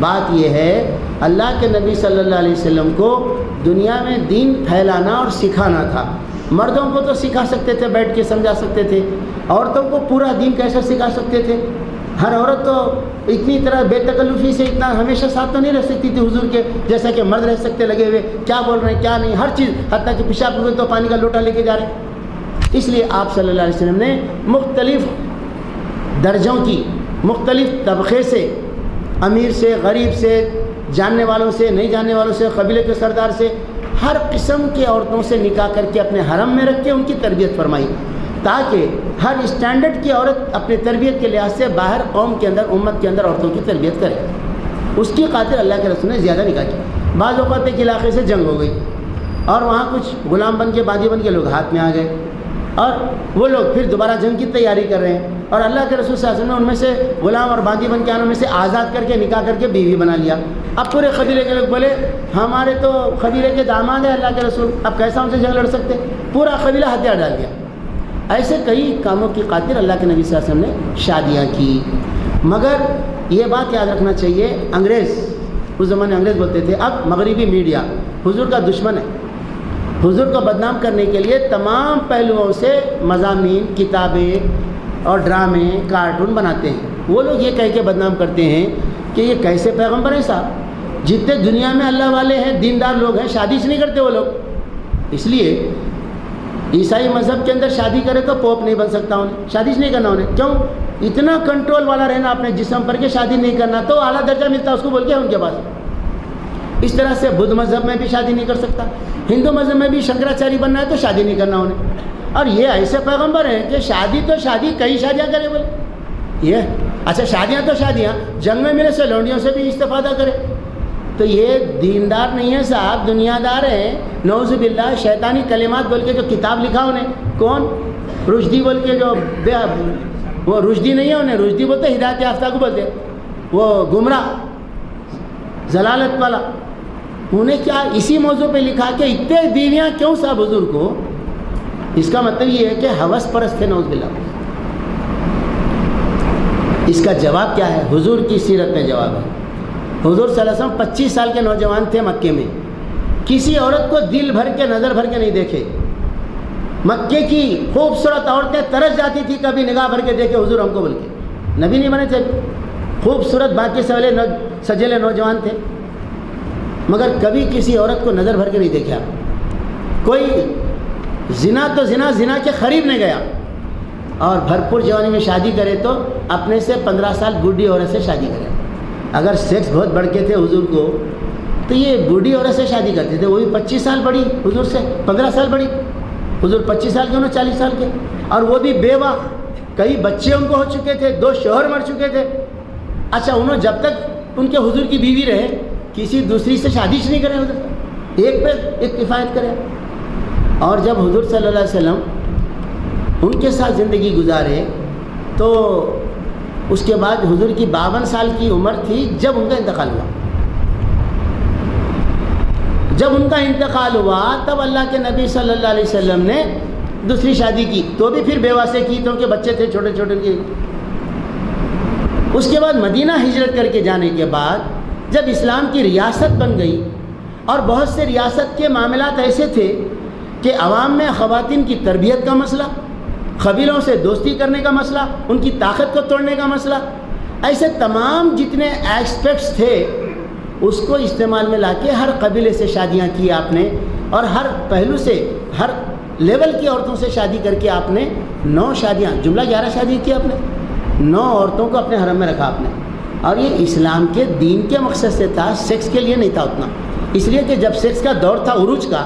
بات یہ ہے اللہ کے نبی صلی اللہ علیہ وسلم کو دنیا میں دین پھیلانا اور سکھانا تھا۔ مردوں کو تو سکھا سکتے تھے، بیٹھ کے سمجھا سکتے تھے، عورتوں کو پورا دین کیسے سکھا سکتے تھے؟ ہر عورت تو اتنی طرح بے تکلفی سے اتنا ہمیشہ ساتھ تو نہیں رہ سکتی تھی حضور کے، جیسا کہ مرد رہ سکتے لگے ہوئے، کیا بول رہے ہیں کیا نہیں، ہر چیز، حتیٰ کہ پیشاب ہوئے تو پانی کا لوٹا لے کے جا رہے ہیں۔ اس لیے آپ صلی اللہ علیہ وسلم نے مختلف درجوں کی، مختلف طبقے سے، امیر سے، غریب سے، جاننے والوں سے، نہیں جاننے والوں سے، قبیلے کے سردار سے، ہر قسم کے عورتوں سے نکاح کر کے اپنے حرم میں رکھ کے ان کی تربیت فرمائی، تاکہ ہر اسٹینڈرڈ کی عورت اپنے تربیت کے لحاظ سے باہر قوم کے اندر، امت کے اندر عورتوں کی تربیت کرے۔ اس کی خاطر اللہ کے رسول نے زیادہ نکاح کی۔ بعض اوقات ایک علاقے سے جنگ ہو گئی اور وہاں کچھ غلام بن کے، باندی بن کے لوگ ہاتھ میں آ گئے، اور وہ لوگ پھر دوبارہ جنگ کی تیاری کر رہے ہیں، اور اللہ کے رسول صلی اللہ علیہ وسلم نے ان میں سے غلام اور باندی بن کے آنے میں سے آزاد کر کے نکاح کر کے بیوی بنا لیا۔ اب پورے قبیلے کے لوگ بولے ہمارے تو قبیلے کے داماد ہیں اللہ کے رسول، اب کیسا ان سے جنگ لڑ سکتے؟ پورا قبیلہ ہتھیار ڈال دیا۔ ایسے کئی کاموں کی خاطر اللہ کے نبی صلی اللہ علیہ وسلم نے شادیاں کی۔ مگر یہ بات یاد رکھنا چاہیے، انگریز، اس زمانے میں انگریز بولتے تھے، اب مغربی میڈیا حضور کا دشمن ہے، حضور کو بدنام کرنے کے لیے تمام پہلوؤں سے مضامین، کتابیں اور ڈرامے، کارٹون بناتے ہیں۔ وہ لوگ یہ کہہ کے بدنام کرتے ہیں کہ یہ کیسے پیغمبر ہیں صاحب، جتنے دنیا میں اللہ والے ہیں، دیندار لوگ ہیں، شادی نہیں کرتے وہ لوگ۔ اس لیے عیسائی مذہب کے اندر شادی کرے تو پوپ نہیں بن سکتا انہیں، شادی نہیں کرنا انہیں، کیوں؟ اتنا کنٹرول والا رہنا اپنے جسم پر کہ شادی نہیں کرنا، تو اعلیٰ درجہ ملتا اس کو بول کے ان کے پاس۔ اس طرح سے بدھ مذہب میں بھی شادی نہیں کر سکتا، ہندو مذہب میں بھی شنکراچاری بننا ہے تو شادی نہیں کرنا انہیں۔ اور یہ ایسے پیغمبر ہیں کہ شادی تو شادی، کئی شادیاں کرے بولے یہ، اچھا شادیاں تو شادیاں، جنگ میں ملے سے لونڈیوں سے بھی استفادہ کرے، تو یہ دیندار نہیں ہے صاحب، دنیا دار ہیں، نعوذ باللہ، شیطانی کلمات بول کے جو کتاب لکھا انہیں، کون؟ رشدی بول کے، جو وہ رشدی نہیں ہے، انہیں رشدی بولتے، ہدایت یافتہ کو بولتے، وہ گمراہ ضلالت والا، انہیں کیا اسی موضوع پہ لکھا کہ اتنے بیویاں کیوں صاحب حضور کو؟ اس کا مطلب یہ ہے کہ ہوس پرست تھے، نعوذ باللہ۔ اس کا جواب کیا ہے؟ حضور کی سیرت میں جواب ہے۔ حضور صلی اللہ علیہ وسلم 25 سال کے نوجوان تھے مکے میں، کسی عورت کو دل بھر کے، نظر بھر کے نہیں دیکھے۔ مکے کی خوبصورت عورتیں ترس جاتی تھی کبھی نگاہ بھر کے دیکھے حضور ہم کو بول کے، نبی نہیں بنے تھے، خوبصورت باقی سوالے سجلے نوجوان تھے، مگر کبھی کسی عورت کو نظر بھر کے نہیں دیکھا۔ کوئی زنا تو زنا کے قریب نہیں گیا، اور بھرپور جوانی میں شادی کرے تو اپنے سے 15 سال بوڑھی عورت سے شادی کرے۔ اگر سیکس بہت بڑھ کے تھے حضور کو تو یہ بوڑھی عورت سے شادی کرتے تھے، وہ بھی 25 سال بڑی حضور سے، 15 سال بڑی، حضور 25 سال کے، انہوں 40 سال کے، اور وہ بھی بیوہ، کئی بچے ان کو ہو چکے تھے، 2 شوہر مر چکے تھے۔ اچھا انہوں جب تک ان کے حضور کی بیوی رہے کسی دوسری سے شادی نہیں کرے، حضور ایک پہ ایک کفایت کرے۔ اور جب حضور صلی اللہ علیہ وسلم ان کے ساتھ زندگی گزارے تو اس کے بعد حضور کی 52 سال کی عمر تھی جب ان کا انتقال ہوا۔ جب ان کا انتقال ہوا تب اللہ کے نبی صلی اللہ علیہ وسلم نے دوسری شادی کی، تو بھی پھر بیوہ سے کی، تو ان کے بچے تھے چھوٹے چھوٹے کے۔ اس کے بعد مدینہ ہجرت کر کے جانے کے بعد جب اسلام کی ریاست بن گئی، اور بہت سے ریاست کے معاملات ایسے تھے کہ عوام میں خواتین کی تربیت کا مسئلہ، قبیلوں سے دوستی کرنے کا مسئلہ، ان کی طاقت کو توڑنے کا مسئلہ، ایسے تمام جتنے ایسپیکٹس تھے اس کو استعمال میں لا کے ہر قبیلے سے شادیاں کی آپ نے، اور ہر پہلو سے، ہر لیول کی عورتوں سے شادی کر کے آپ نے 9 شادیاں، جملہ 11 شادی کی آپ نے، 9 عورتوں کو اپنے حرم میں رکھا آپ نے۔ اور یہ اسلام کے دین کے مقصد سے تھا، سیکس کے لیے نہیں تھا اتنا، اس لیے کہ جب سیکس کا دور تھا عروج کا،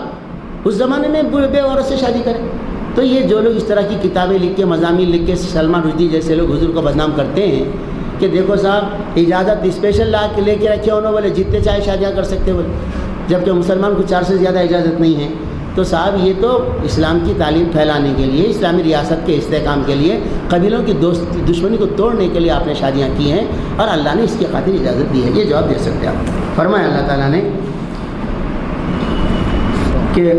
اس زمانے میں بے عورت سے شادی کریں۔ تو یہ جو لوگ اس طرح کی کتابیں لکھ کے، مضامین لکھ کے، سلمان رشدی جیسے لوگ حضور کو بدنام کرتے ہیں کہ دیکھو صاحب اجازت اسپیشل لا کے لے کے رکھے انہوں، بولے جتنے چاہے شادیاں کر سکتے بولے، جبکہ مسلمان کو 4 سے زیادہ اجازت نہیں ہے۔ تو صاحب یہ تو اسلام کی تعلیم پھیلانے کے لیے، اسلامی ریاست کے استحکام کے لیے، قبیلوں کی دشمنی کو توڑنے کے لیے آپ نے شادیاں کی ہیں، اور اللہ نے اس کی خاطر اجازت دی ہے۔ یہ جواب دے سکتے ہیں آپ۔ فرمایا اللہ تعالیٰ نے کہ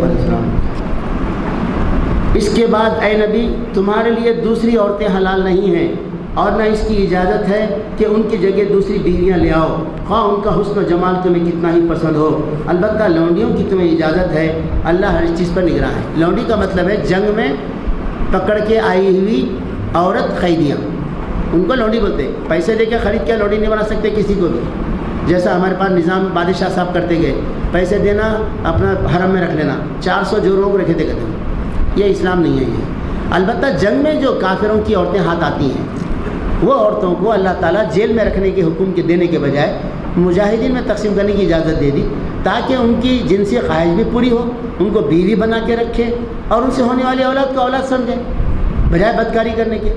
اس کے بعد اے نبی تمہارے لیے دوسری عورتیں حلال نہیں ہیں، اور نہ اس کی اجازت ہے کہ ان کی جگہ دوسری بیویاں لے آؤ، خواہ ان کا حسن و جمال تمہیں کتنا ہی پسند ہو۔ البتہ لونڈیوں کی تمہیں اجازت ہے، اللہ ہر چیز پر نگراں ہے۔ لونڈی کا مطلب ہے جنگ میں پکڑ کے آئی ہوئی عورت، قیدیاں، ان کو لونڈی بولتے ہیں. پیسے دے کے خرید کے لونڈی نہیں بنا سکتے کسی کو بھی. جیسا ہمارے پاس نظام بادشاہ صاحب کرتے گئے, پیسے دینا اپنا حرم میں رکھ لینا, 400 جوروں کو رکھے تھے کہتے ہیں. یہ اسلام نہیں ہے. یہ البتہ جنگ میں جو کافروں کی عورتیں ہاتھ آتی ہیں, وہ عورتوں کو اللہ تعالیٰ جیل میں رکھنے کے حکم کے دینے کے بجائے مجاہدین میں تقسیم کرنے کی اجازت دے دی, تاکہ ان کی جنسی خواہش بھی پوری ہو, ان کو بیوی بنا کے رکھے اور ان سے ہونے والی اولاد کو اولاد سمجھے بجائے بدکاری کرنے کے.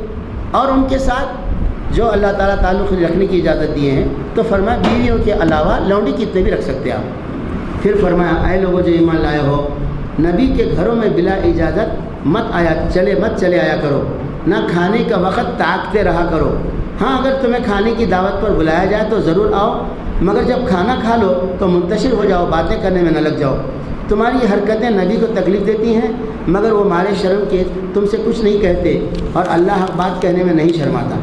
اور ان کے ساتھ جو اللہ تعالیٰ تعلق رکھنے کی اجازت دیے ہیں, تو فرمایا بیویوں کے علاوہ لونڈی کتنے بھی رکھ سکتے ہیں آپ. پھر فرمایا اے لوگوں جو ایمان لائے ہو, نبی کے گھروں میں بلا اجازت مت چلے آیا کرو, نہ کھانے کا وقت تاکتے رہا کرو. ہاں اگر تمہیں کھانے کی دعوت پر بلایا جائے تو ضرور آؤ, مگر جب کھانا کھا لو تو منتشر ہو جاؤ, باتیں کرنے میں نہ لگ جاؤ. تمہاری حرکتیں نبی کو تکلیف دیتی ہیں, مگر وہ مارے شرم کے تم سے کچھ نہیں کہتے, اور اللہ حق بات کہنے میں نہیں شرماتا.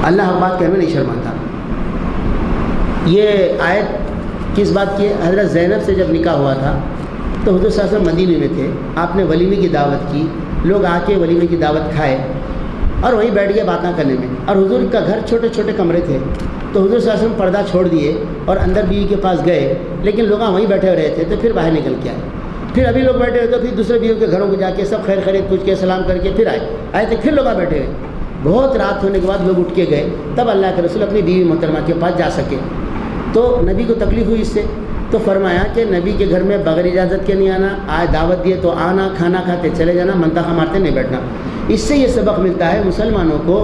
اللہ حق بات کہنے میں نہیں شرماتا. یہ آیت کس بات کی ہے؟ حضرت زینب سے جب نکاح ہوا تھا تو حضور صلی اللہ علیہ وسلم مدینے میں تھے. آپ نے ولیمے کی دعوت کی, لوگ آ کے ولیمے کی دعوت کھائے اور وہیں بیٹھ گئے باتیں کرنے میں. اور حضور کا گھر چھوٹے چھوٹے کمرے تھے, تو حضور صلی اللہ علیہ وسلم پردہ چھوڑ دیے اور اندر بیوی کے پاس گئے, لیکن لوگ وہیں بیٹھے ہوئے رہے تھے. تو پھر باہر نکل کے آئے, پھر ابھی لوگ بیٹھے ہوئے تو پھر دوسرے بیوی کے گھروں کو جا کے سب خیر خیریت پوچھ کے سلام کر کے پھر آئے تھے. پھر لوگ بیٹھے ہوئے, بہت رات ہونے کے بعد لوگ اٹھ کے گئے, تب اللہ کے رسول اپنی بیوی محترمہ کے پاس جا سکے. تو نبی کو تکلیف ہوئی اس سے, تو فرمایا کہ نبی کے گھر میں بغیر اجازت کے نہیں آنا, آئے دعوت دیے تو آنا, کھانا کھاتے چلے جانا, منتخا مارتے نہیں بیٹھنا. اس سے یہ سبق ملتا ہے مسلمانوں کو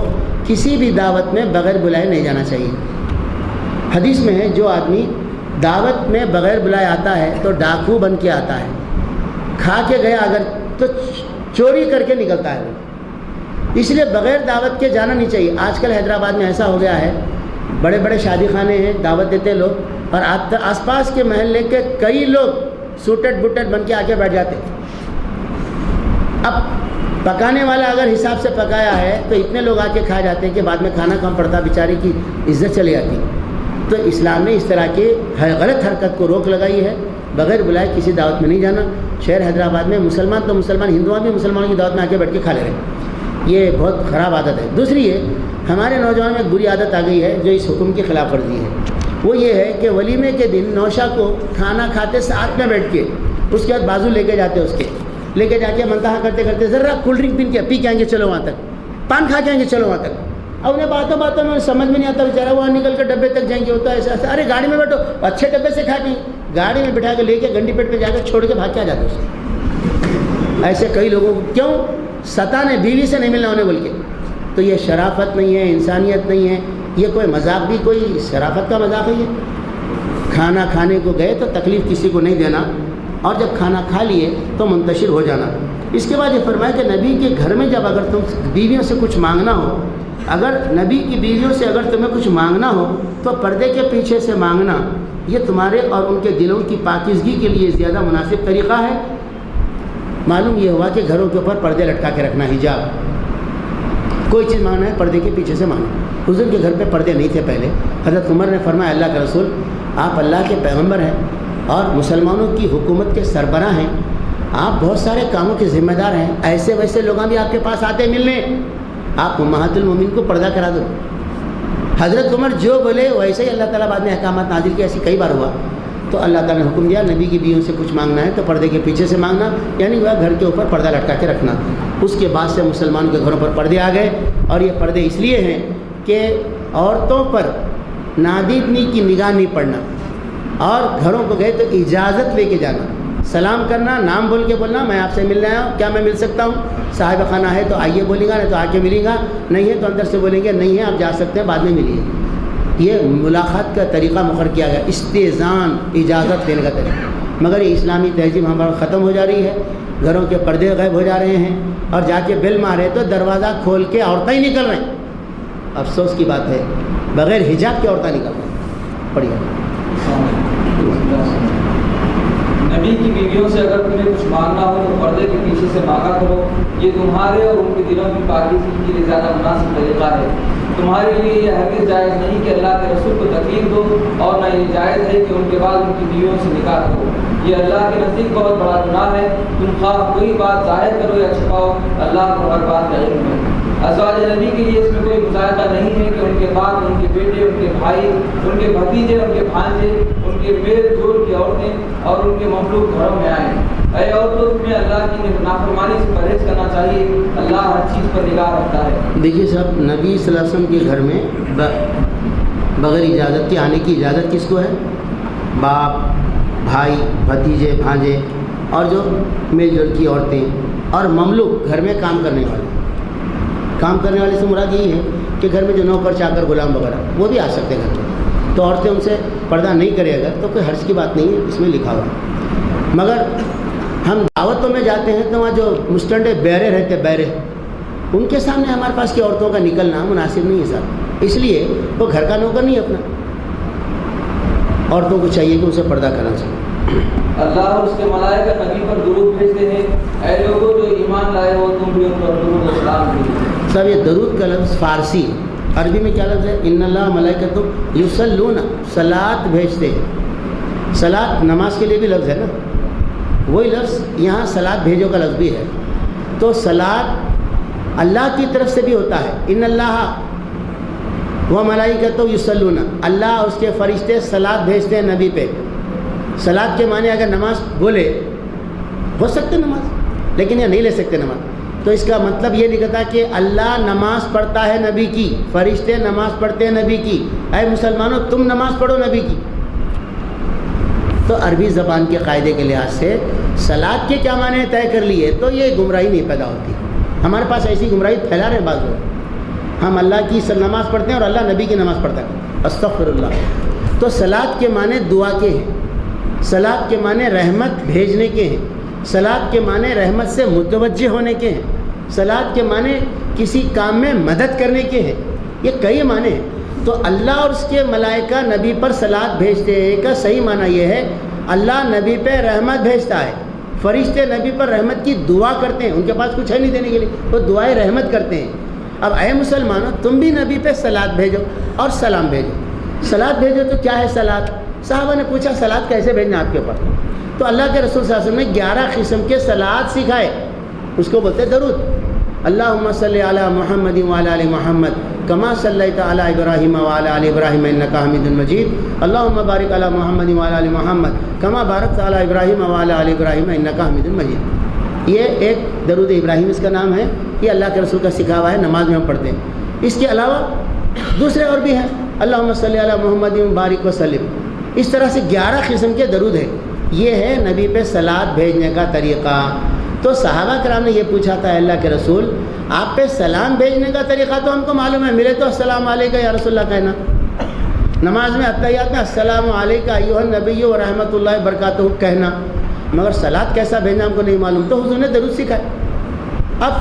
کسی بھی دعوت میں بغیر بلائے نہیں جانا چاہیے. حدیث میں ہے جو آدمی دعوت میں بغیر بلائے آتا ہے تو ڈاکو بن کے آتا ہے, کھا کے گیا اگر تو چوری کر کے نکلتا ہے. اس لیے بغیر دعوت کے جانا نہیں چاہیے. آج کل حیدرآباد میں ایسا ہو گیا ہے, بڑے بڑے شادی خانے ہیں, دعوت دیتے لوگ, اور آس پاس کے محلے کے کئی لوگ سوٹڈ بٹڈ بن کے آ کے بیٹھ جاتے. اب پکانے والا اگر حساب سے پکایا ہے تو اتنے لوگ آ کے کھا جاتے ہیں کہ بعد میں کھانا کم پڑتا, بیچارے کی عزت چلی جاتی. تو اسلام نے اس طرح کے غلط حرکت کو روک لگائی ہے. بغیر بلائے کسی دعوت میں نہیں جانا. شہر حیدرآباد میں مسلمان تو مسلمان, ہندوؤں بھی مسلمانوں کی دعوت میں آ کے بیٹھ کے کھا لے رہے ہیں. یہ بہت خراب عادت ہے. دوسری ہے, ہمارے نوجوان میں ایک بری عادت آ گئی ہے جو اس حکم کی خلاف ورزی ہے. وہ یہ ہے کہ ولیمے کے دن نوشا کو کھانا کھاتے ساتھ میں بیٹھ کے اس کے بعد بازو لے کے جاتے, اس کے لے کے جا کے منتہا کرتے کرتے ذرا کولڈ ڈرنک پی کے آئیں گے, چلو وہاں تک, پان کھا کے آئیں گے, چلو وہاں تک. اب انہیں باتوں میں سمجھ میں نہیں آتا, بیچارہ وہاں نکل کے ڈبے تک جائیں گے, ہوتا ہے ایسا. ارے گاڑی میں بیٹھو, اچھے ڈبے سے کھا کے گاڑی میں بٹھا کے لے کے گنڈی پیٹ پہ جا کے چھوڑ کے بھاگ کے آ جاتے اسے. ایسے کئی لوگوں کو کیوں ستانے بیوی سے نہیں ملنا انہیں بول کے. تو یہ شرافت نہیں ہے, انسانیت نہیں ہے, یہ کوئی مذاق بھی کوئی شرافت کا مذاق ہے. یہ کھانا کھانے کو گئے تو تکلیف کسی کو نہیں دینا, اور جب کھانا کھا لیے تو منتشر ہو جانا. اس کے بعد یہ فرمایا کہ نبی کے گھر میں جب اگر تم بیویوں سے کچھ مانگنا ہو, اگر نبی کی بیویوں سے اگر تمہیں کچھ مانگنا ہو تو پردے کے پیچھے سے مانگنا. یہ تمہارے اور ان کے دلوں کی پاکیزگی کے لیے زیادہ مناسب طریقہ ہے. معلوم یہ ہوا کہ گھروں کے اوپر پردے لٹکا کے رکھنا, حجاب, کوئی چیز مانگنا ہے پردے کے پیچھے سے مانگنا. حضور کے گھر پہ پردے نہیں تھے پہلے. حضرت عمر نے فرمایا اللہ کا رسول, آپ اللہ کے پیغمبر ہیں اور مسلمانوں کی حکومت کے سربراہ ہیں, آپ بہت سارے کاموں کے ذمہ دار ہیں, ایسے ویسے لوگ بھی آپ کے پاس آتے ملنے, آپ امہات المومنین کو پردہ کرا دو. حضرت عمر جو بولے ویسے ہی اللہ تعالیٰ بعد میں احکامات نازل کیا. ایسی کئی بار ہوا تو اللہ تعالیٰ نے حکم دیا نبی کی بیویوں سے کچھ مانگنا ہے تو پردے کے پیچھے سے مانگنا, یعنی وہ گھر کے اوپر پردہ لٹکا کے رکھنا. اس کے بعد سے مسلمانوں کے گھروں پر پردے آ گئے, اور یہ پردے اس لیے ہیں کہ عورتوں پر نادیدنی کی نگاہ نہیں پڑنا, اور گھروں کو گئے تو اجازت لے کے جانا, سلام کرنا, نام بول کے بولنا میں آپ سے ملنے آیا ہوں, کیا میں مل سکتا ہوں, صاحب خانہ ہے تو آئیے بولے گا, نہیں تو آ کے ملے گا, نہیں ہے تو اندر سے بولیں گے نہیں ہے آپ جا سکتے ہیں بعد میں ملیے. یہ ملاقات کا طریقہ مقرر کیا گیا, استئذان, اجازت دینے کا طریقہ. مگر یہ اسلامی تہذیب ہمارا ختم ہو جا رہی ہے, گھروں کے پردے غائب ہو جا رہے ہیں, اور جا کے بل مارے تو دروازہ کھول کے عورتیں ہی نکل رہے ہیں. افسوس کی بات ہے, بغیر حجاب کی عورتیں نکل رہی ہیں. پڑھیے. نبی کی بیویوں سے اگر تمہیں کچھ مانگنا ہو تو پردے کے پیچھے سے مانگا کرو, یہ تمہارے اور ان کے دلوں کی پاکیزگی کے لیے زیادہ مناسب طریقہ ہے. تمہارے لیے یہ ہرگز جائز نہیں کہ اللہ کے رسول کو تکلیف دو، اور نہ یہ جائز ہے کہ ان کے بعد ان کی بیویوں سے نکاح کرو، یہ اللہ کے نزدیک بہت بڑا گناہ ہے۔ تم خواہ کوئی بات ظاہر کرو یا چھپاؤ، اللہ کو ہر بات کا علم ہے۔ ازواج نبی کے لیے اس میں کوئی مذائقہ نہیں ہے کہ ان کے بعد ان کے بیٹے، ان کے بھائی، ان کے بھتیجے، ان کے بھانجے، ان کے میل جول کی عورتیں اور ان کے مملوک گھروں میں آئیں۔ اے عورتوں، تمہیں اللہ کی نافرمانی سے پرہیز کرنا چاہیے، اللہ ہر چیز پر نگاہ رکھتا ہے۔ دیکھیے صاحب، نبی صلی اللہ علیہ وسلم کے گھر میں بغیر اجازت کے آنے کی اجازت کس کو ہے؟ باپ، بھائی، بھتیجے، بھانجے اور جو میل جول کی عورتیں اور مملوک، گھر میں کام کرنے والے۔ کام کرنے والے سے مراد یہی ہے کہ گھر میں جو نوکر چاکر غلام وغیرہ وہ بھی آ سکتے ہیں گھر میں، تو عورتیں ان سے پردہ نہیں کرے اگر تو کوئی حرج کی بات نہیں ہے، اس میں لکھا ہوا ہے۔ مگر ہم دعوتوں میں جاتے ہیں تو وہاں جو مستنڈے بیرے رہتے، بیرے، ان کے سامنے ہمارے پاس کی عورتوں کا نکلنا مناسب نہیں ہے صاحب، اس لیے وہ گھر کا نوکر نہیں اپنا، عورتوں کو چاہیے کہ اسے پردہ کرنا چاہیے۔ اللہ اور اس کے ملائکہ نبی پر درود بھیجتے ہیں، اے لوگوں جو ایمان لائے ہو تم بھی ان پر درود و سلام بھیجو۔ صاحب یہ درود کا لفظ فارسی، عربی میں کیا لفظ ہے؟ ان اللہ ملائکۃ یصلون، صلاۃ بھیجتے ہیں۔ صلاۃ نماز کے لیے بھی لفظ ہے نا، وہی لفظ یہاں صلاۃ بھیجو کا لفظ بھی ہے، تو صلاۃ اللہ کی طرف سے بھی ہوتا ہے۔ ان اللہ و ملائکۃ یصلون، اللہ اور اس کے فرشتے صلاۃ بھیجتے ہیں نبی پہ۔ صلاۃ کے معنی اگر نماز بولے ہو سکتے نماز، لیکن یہ نہیں لے سکتے نماز، تو اس کا مطلب یہ نکلتا کہ اللہ نماز پڑھتا ہے نبی کی، فرشتے نماز پڑھتے ہیں نبی کی، اے مسلمانوں تم نماز پڑھو نبی کی۔ تو عربی زبان کے قاعدے کے لحاظ سے صلاۃ کے کیا معنی طے کر لیے تو یہ گمراہی نہیں پیدا ہوتی۔ ہمارے پاس ایسی گمراہی پھیلا رہے ہیں بعض لوگ، ہم اللہ کی نماز پڑھتے ہیں اور اللہ نبی کی نماز پڑھتا ہے، استغفر اللہ۔ تو صلاۃ کے معنی دعا کے ہیں، صلاۃ کے معنی رحمت بھیجنے کے ہیں، صلاۃ کے معنی رحمت سے متوجہ ہونے کے ہیں، صلاۃ کے معنی کسی کام میں مدد کرنے کے ہیں، یہ کئی معنی ہیں۔ تو اللہ اور اس کے ملائکہ نبی پر صلاۃ بھیجتے ہیں کا صحیح معنی یہ ہے اللہ نبی پہ رحمت بھیجتا ہے، فرشتے نبی پر رحمت کی دعا کرتے ہیں، ان کے پاس کچھ ہے نہیں دینے کے لیے، وہ دعائیں رحمت کرتے ہیں۔ اب اے مسلمانوں تم بھی نبی پہ صلاۃ بھیجو اور سلام بھیجو۔ صلاۃ بھیجو تو کیا ہے صلاۃ؟ صحابہ نے پوچھا صلاۃ کیسے بھیجنا آپ کے اوپر؟ تو اللہ کے رسول صلی اللہ علیہ وسلم نے 11 قسم کے صلاۃ سکھائے، اس کو بولتے درود۔ اللہم صلی علی محمد وعلی آل محمد کما صلیت علی ابراہیم وعلی آل ابراہیم انک حمید مجید، اللہم بارک علی محمد وعلی آل محمد کما بارکت علی ابراہیم وعلی آل ابراہیم انک حمید مجید۔ یہ ایک درود ابراہیم اس کا نام ہے، یہ اللہ کے رسول کا سکھا ہوا ہے، نماز میں ہم پڑھتے ہیں۔ اس کے علاوہ دوسرے اور بھی ہیں، اللہم صلی علی محمد بارک وسلم، اس طرح سے 11 قسم کے درود ہیں۔ یہ ہے نبی پہ صلاۃ بھیجنے کا طریقہ۔ تو صحابہ کرام نے یہ پوچھا تھا اللہ کے رسول آپ پہ سلام بھیجنے کا طریقہ تو ہم کو معلوم ہے، ملے تو السلام علیکم یا رسول اللہ کہنا، نماز میں اتحیات میں السلام علیکم ایھا النبی و رحمۃ اللہ وبرکاتہ کہنا، مگر صلاۃ کیسا بھیجنا ہم کو نہیں معلوم، تو حضور نے درود سکھائے۔ اب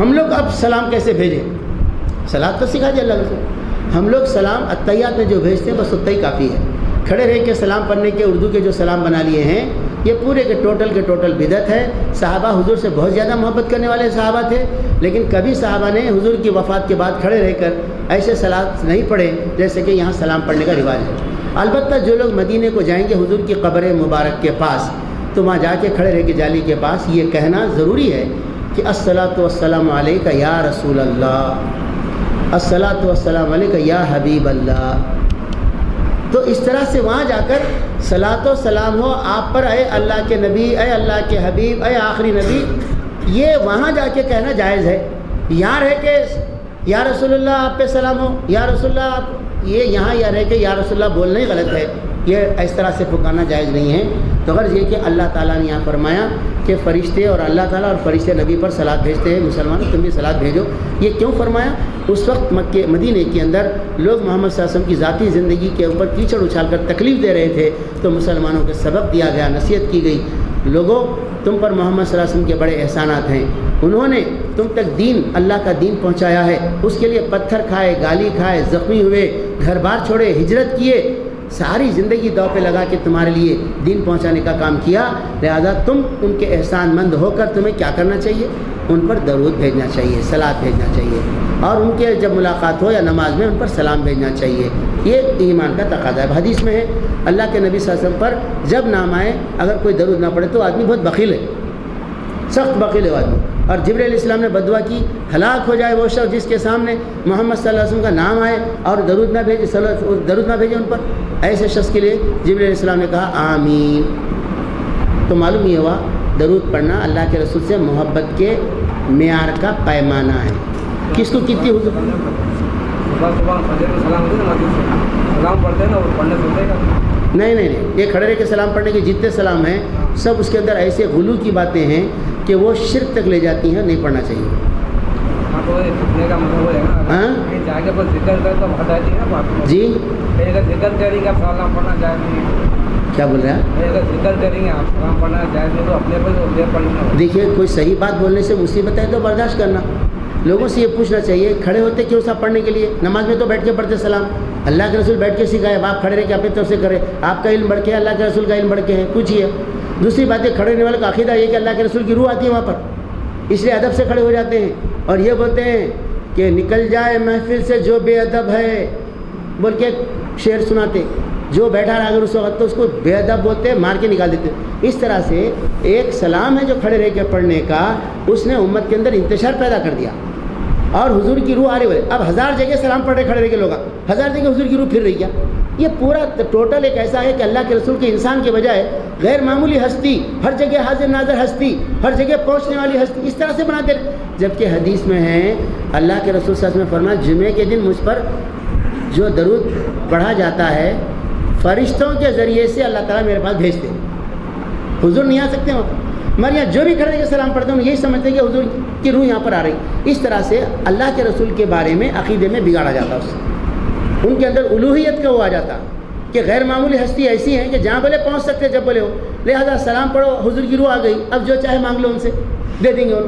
ہم لوگ اب سلام کیسے بھیجیں؟ صلاۃ تو سکھا دیا اللہ کے رسول، ہم لوگ سلام اتحیات میں جو بھیجتے ہیں بس اتنا ہی کافی ہے۔ کھڑے رہ کے سلام پڑھنے کے اردو کے جو سلام بنا لیے ہیں یہ پورے کے ٹوٹل بدعت ہے۔ صحابہ حضور سے بہت زیادہ محبت کرنے والے صحابہ تھے، لیکن کبھی صحابہ نے حضور کی وفات کے بعد کھڑے رہ کر ایسے صلاۃ نہیں پڑھے جیسے کہ یہاں سلام پڑھنے کا رواج ہے۔ البتہ جو لوگ مدینے کو جائیں گے حضور کی قبر مبارک کے پاس، تو وہاں جا کے کھڑے رہ کے جالی کے پاس یہ کہنا ضروری ہے کہ الصلاۃ والسلام علیک یا رسول اللہ، الصلاۃ والسلام علیک یا حبیب اللہ۔ تو اس طرح سے وہاں جا کر صلاۃ و سلام ہو آپ پر، اے اللہ کے نبی، اے اللہ کے حبیب، اے آخری نبی، یہ وہاں جا کے کہنا جائز ہے۔ یہاں رہ کے یا رسول اللہ آپ پہ سلام ہو، یا رسول اللہ آپ، یہ یہاں یا رہ کے یا رسول اللہ بولنا ہی غلط ہے، یہ اس طرح سے پکارنا جائز نہیں ہے۔ تو غرض یہ کہ اللہ تعالیٰ نے یہاں فرمایا کہ فرشتے اور اللہ تعالیٰ اور فرشتے نبی پر صلاۃ بھیجتے ہیں، مسلمانوں تم بھی صلاۃ بھیجو۔ یہ کیوں فرمایا؟ اس وقت مکے مدینے کے اندر لوگ محمد صلی اللہ علیہ وسلم کی ذاتی زندگی کے اوپر کیچڑ اچھال کر تکلیف دے رہے تھے، تو مسلمانوں کے سبق دیا گیا، نصیحت کی گئی، لوگوں تم پر محمد صلی اللہ علیہ وسلم کے بڑے احسانات ہیں، انہوں نے تم تک دین، اللہ کا دین پہنچایا ہے، اس کے لیے پتھر کھائے، گالی کھائے، زخمی ہوئے، گھر بار چھوڑے، ہجرت کیے، ساری زندگی داؤ پہ لگا کے تمہارے لیے دین پہنچانے کا کام کیا، لہذا تم ان کے احسان مند ہو کر تمہیں کیا کرنا چاہیے؟ ان پر درود بھیجنا چاہیے، صلات بھیجنا چاہیے، اور ان کے جب ملاقات ہو یا نماز میں ان پر سلام بھیجنا چاہیے۔ یہ ایمان کا تقاضا ہے۔ حدیث میں ہے اللہ کے نبی صلی اللہ علیہ وسلم پر جب نام آئے اگر کوئی درود نہ پڑھے تو آدمی بہت بخیل ہے، سخت بخیل ہے وہ آدمی۔ اور جبرائیل علیہ السلام نے بددعا کی، ہلاک ہو جائے وہ شخص جس کے سامنے محمد صلی اللہ علیہ وسلم کا نام آئے اور درود نہ بھیجے ان پر۔ ایسے شخص کے لیے جبرائیل علیہ السلام نے کہا آمین۔ تو معلوم یہ ہوا درود پڑھنا اللہ کے رسول سے محبت کے معیار کا پیمانہ ہے۔ کس کو کتنی حضور نہیں، یہ کھڑے رہ کے سلام پڑھنے کے جتنے سلام ہیں سب اس کے اندر ایسے غلو کی باتیں ہیں کہ وہ شرک تک لے جاتی ہیں، نہیں پڑھنا چاہیے۔ جی کیا بول رہے ہیں؟ دیکھیے کوئی صحیح بات بولنے سے مصیبت ہے تو برداشت کرنا۔ لوگوں سے یہ پوچھنا چاہیے کھڑے ہوتے کیوں صاحب پڑھنے کے لیے؟ نماز میں تو بیٹھ کے پڑھتے سلام، اللہ کے رسول بیٹھ کے سکھائے، اب آپ کھڑے رہ کے اپنی طرف سے کرے، آپ کا علم بڑھ کے اللہ کے رسول کا علم بڑھ کے ہے، پوچھیے۔ دوسری بات ہے کھڑے ہونے والے کا عقیدہ یہ کہ اللہ کے رسول کی روح آتی ہے وہاں پر، اس لیے ادب سے کھڑے ہو جاتے ہیں اور یہ بولتے ہیں کہ نکل جائے محفل سے جو بے ادب ہے، بول کے شعر سناتے، جو بیٹھا رہا اگر اس وقت تو اس کو بے ادب بولتے، مار کے نکال دیتے۔ اس طرح سے ایک سلام ہے جو کھڑے رہ کے پڑھنے کا، اس نے امت کے اندر انتشار پیدا کر دیا اور حضور کی روح آ رہی ہے۔ اب 1000 جگہ سلام پڑھ رہے کھڑے رہ کے لوگ، 1000 جگہ حضور کی روح پھر رہی ہے۔ یہ پورا ٹوٹل ایک ایسا ہے کہ اللہ کے رسول کے انسان کے بجائے غیر معمولی ہستی، ہر جگہ حاضر ناظر ہستی، ہر جگہ پہنچنے والی ہستی، اس طرح سے بناتے رہے۔ جبکہ حدیث میں ہے اللہ کے رسول صلی اللہ علیہ وسلم نے فرمایا جمعے کے دن مجھ پر جو درود پڑھا جاتا ہے فرشتوں کے ذریعے سے اللہ تعالیٰ میرے پاس بھیجتے ہیں۔ حضور نہیں آ سکتے وہاں پر، مگر یہاں جو بھی کھڑے کے سلام پڑھتے ہیں یہی سمجھتے ہیں کہ حضور کی روح یہاں پر آ رہی۔ اس طرح سے اللہ کے رسول کے بارے میں عقیدے میں بگاڑا جاتا، اس سے ان کے اندر الوہیت کا وہ آ جاتا کہ غیر معمولی ہستی ایسی ہیں کہ جہاں بولے پہنچ سکتے جب بولے ہو، لہذا سلام پڑھو حضور کی روح آ گئی، اب جو چاہے مانگ لو ان سے دے دیں گے ان۔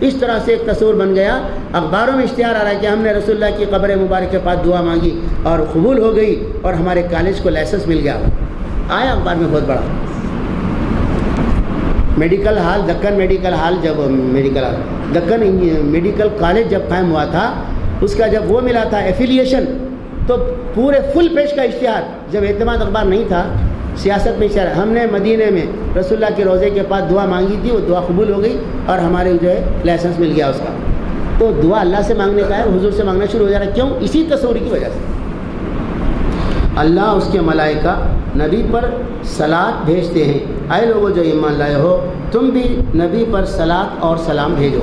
اس طرح سے ایک تصور بن گیا۔ اخباروں میں اشتہار آ رہا ہے کہ ہم نے رسول اللہ کی قبر مبارک کے پاس دعا مانگی اور قبول ہو گئی اور ہمارے کالج کو لائسنس مل گیا۔ آیا اخبار میں بہت بڑا medical hall, Deccan medical hall, جب دکن میڈیکل کالج جب قائم ہوا تھا، اس کا جب وہ ملا تھا ایفیلیشن، تو پورے فل پیج کا اشتہار، جب اعتماد اخبار نہیں تھا سیاست میں اشتہار، ہم نے مدینے میں رسول اللہ کے روضے کے پاس دعا مانگی تھی، وہ دعا قبول ہو گئی اور ہمارے جو ہے لائسنس مل گیا اس کا۔ تو دعا اللہ سے مانگنے کا ہے، حضور سے مانگنا شروع ہو جا رہا ہے۔ کیوں؟ اسی تصور کی وجہ سے اللہ اس کے ملائکہ نبی پر صلات بھیجتے ہیں۔ اے لوگوں جو ایمان لائے ہو، تم بھی نبی پر صلات اور سلام بھیجو۔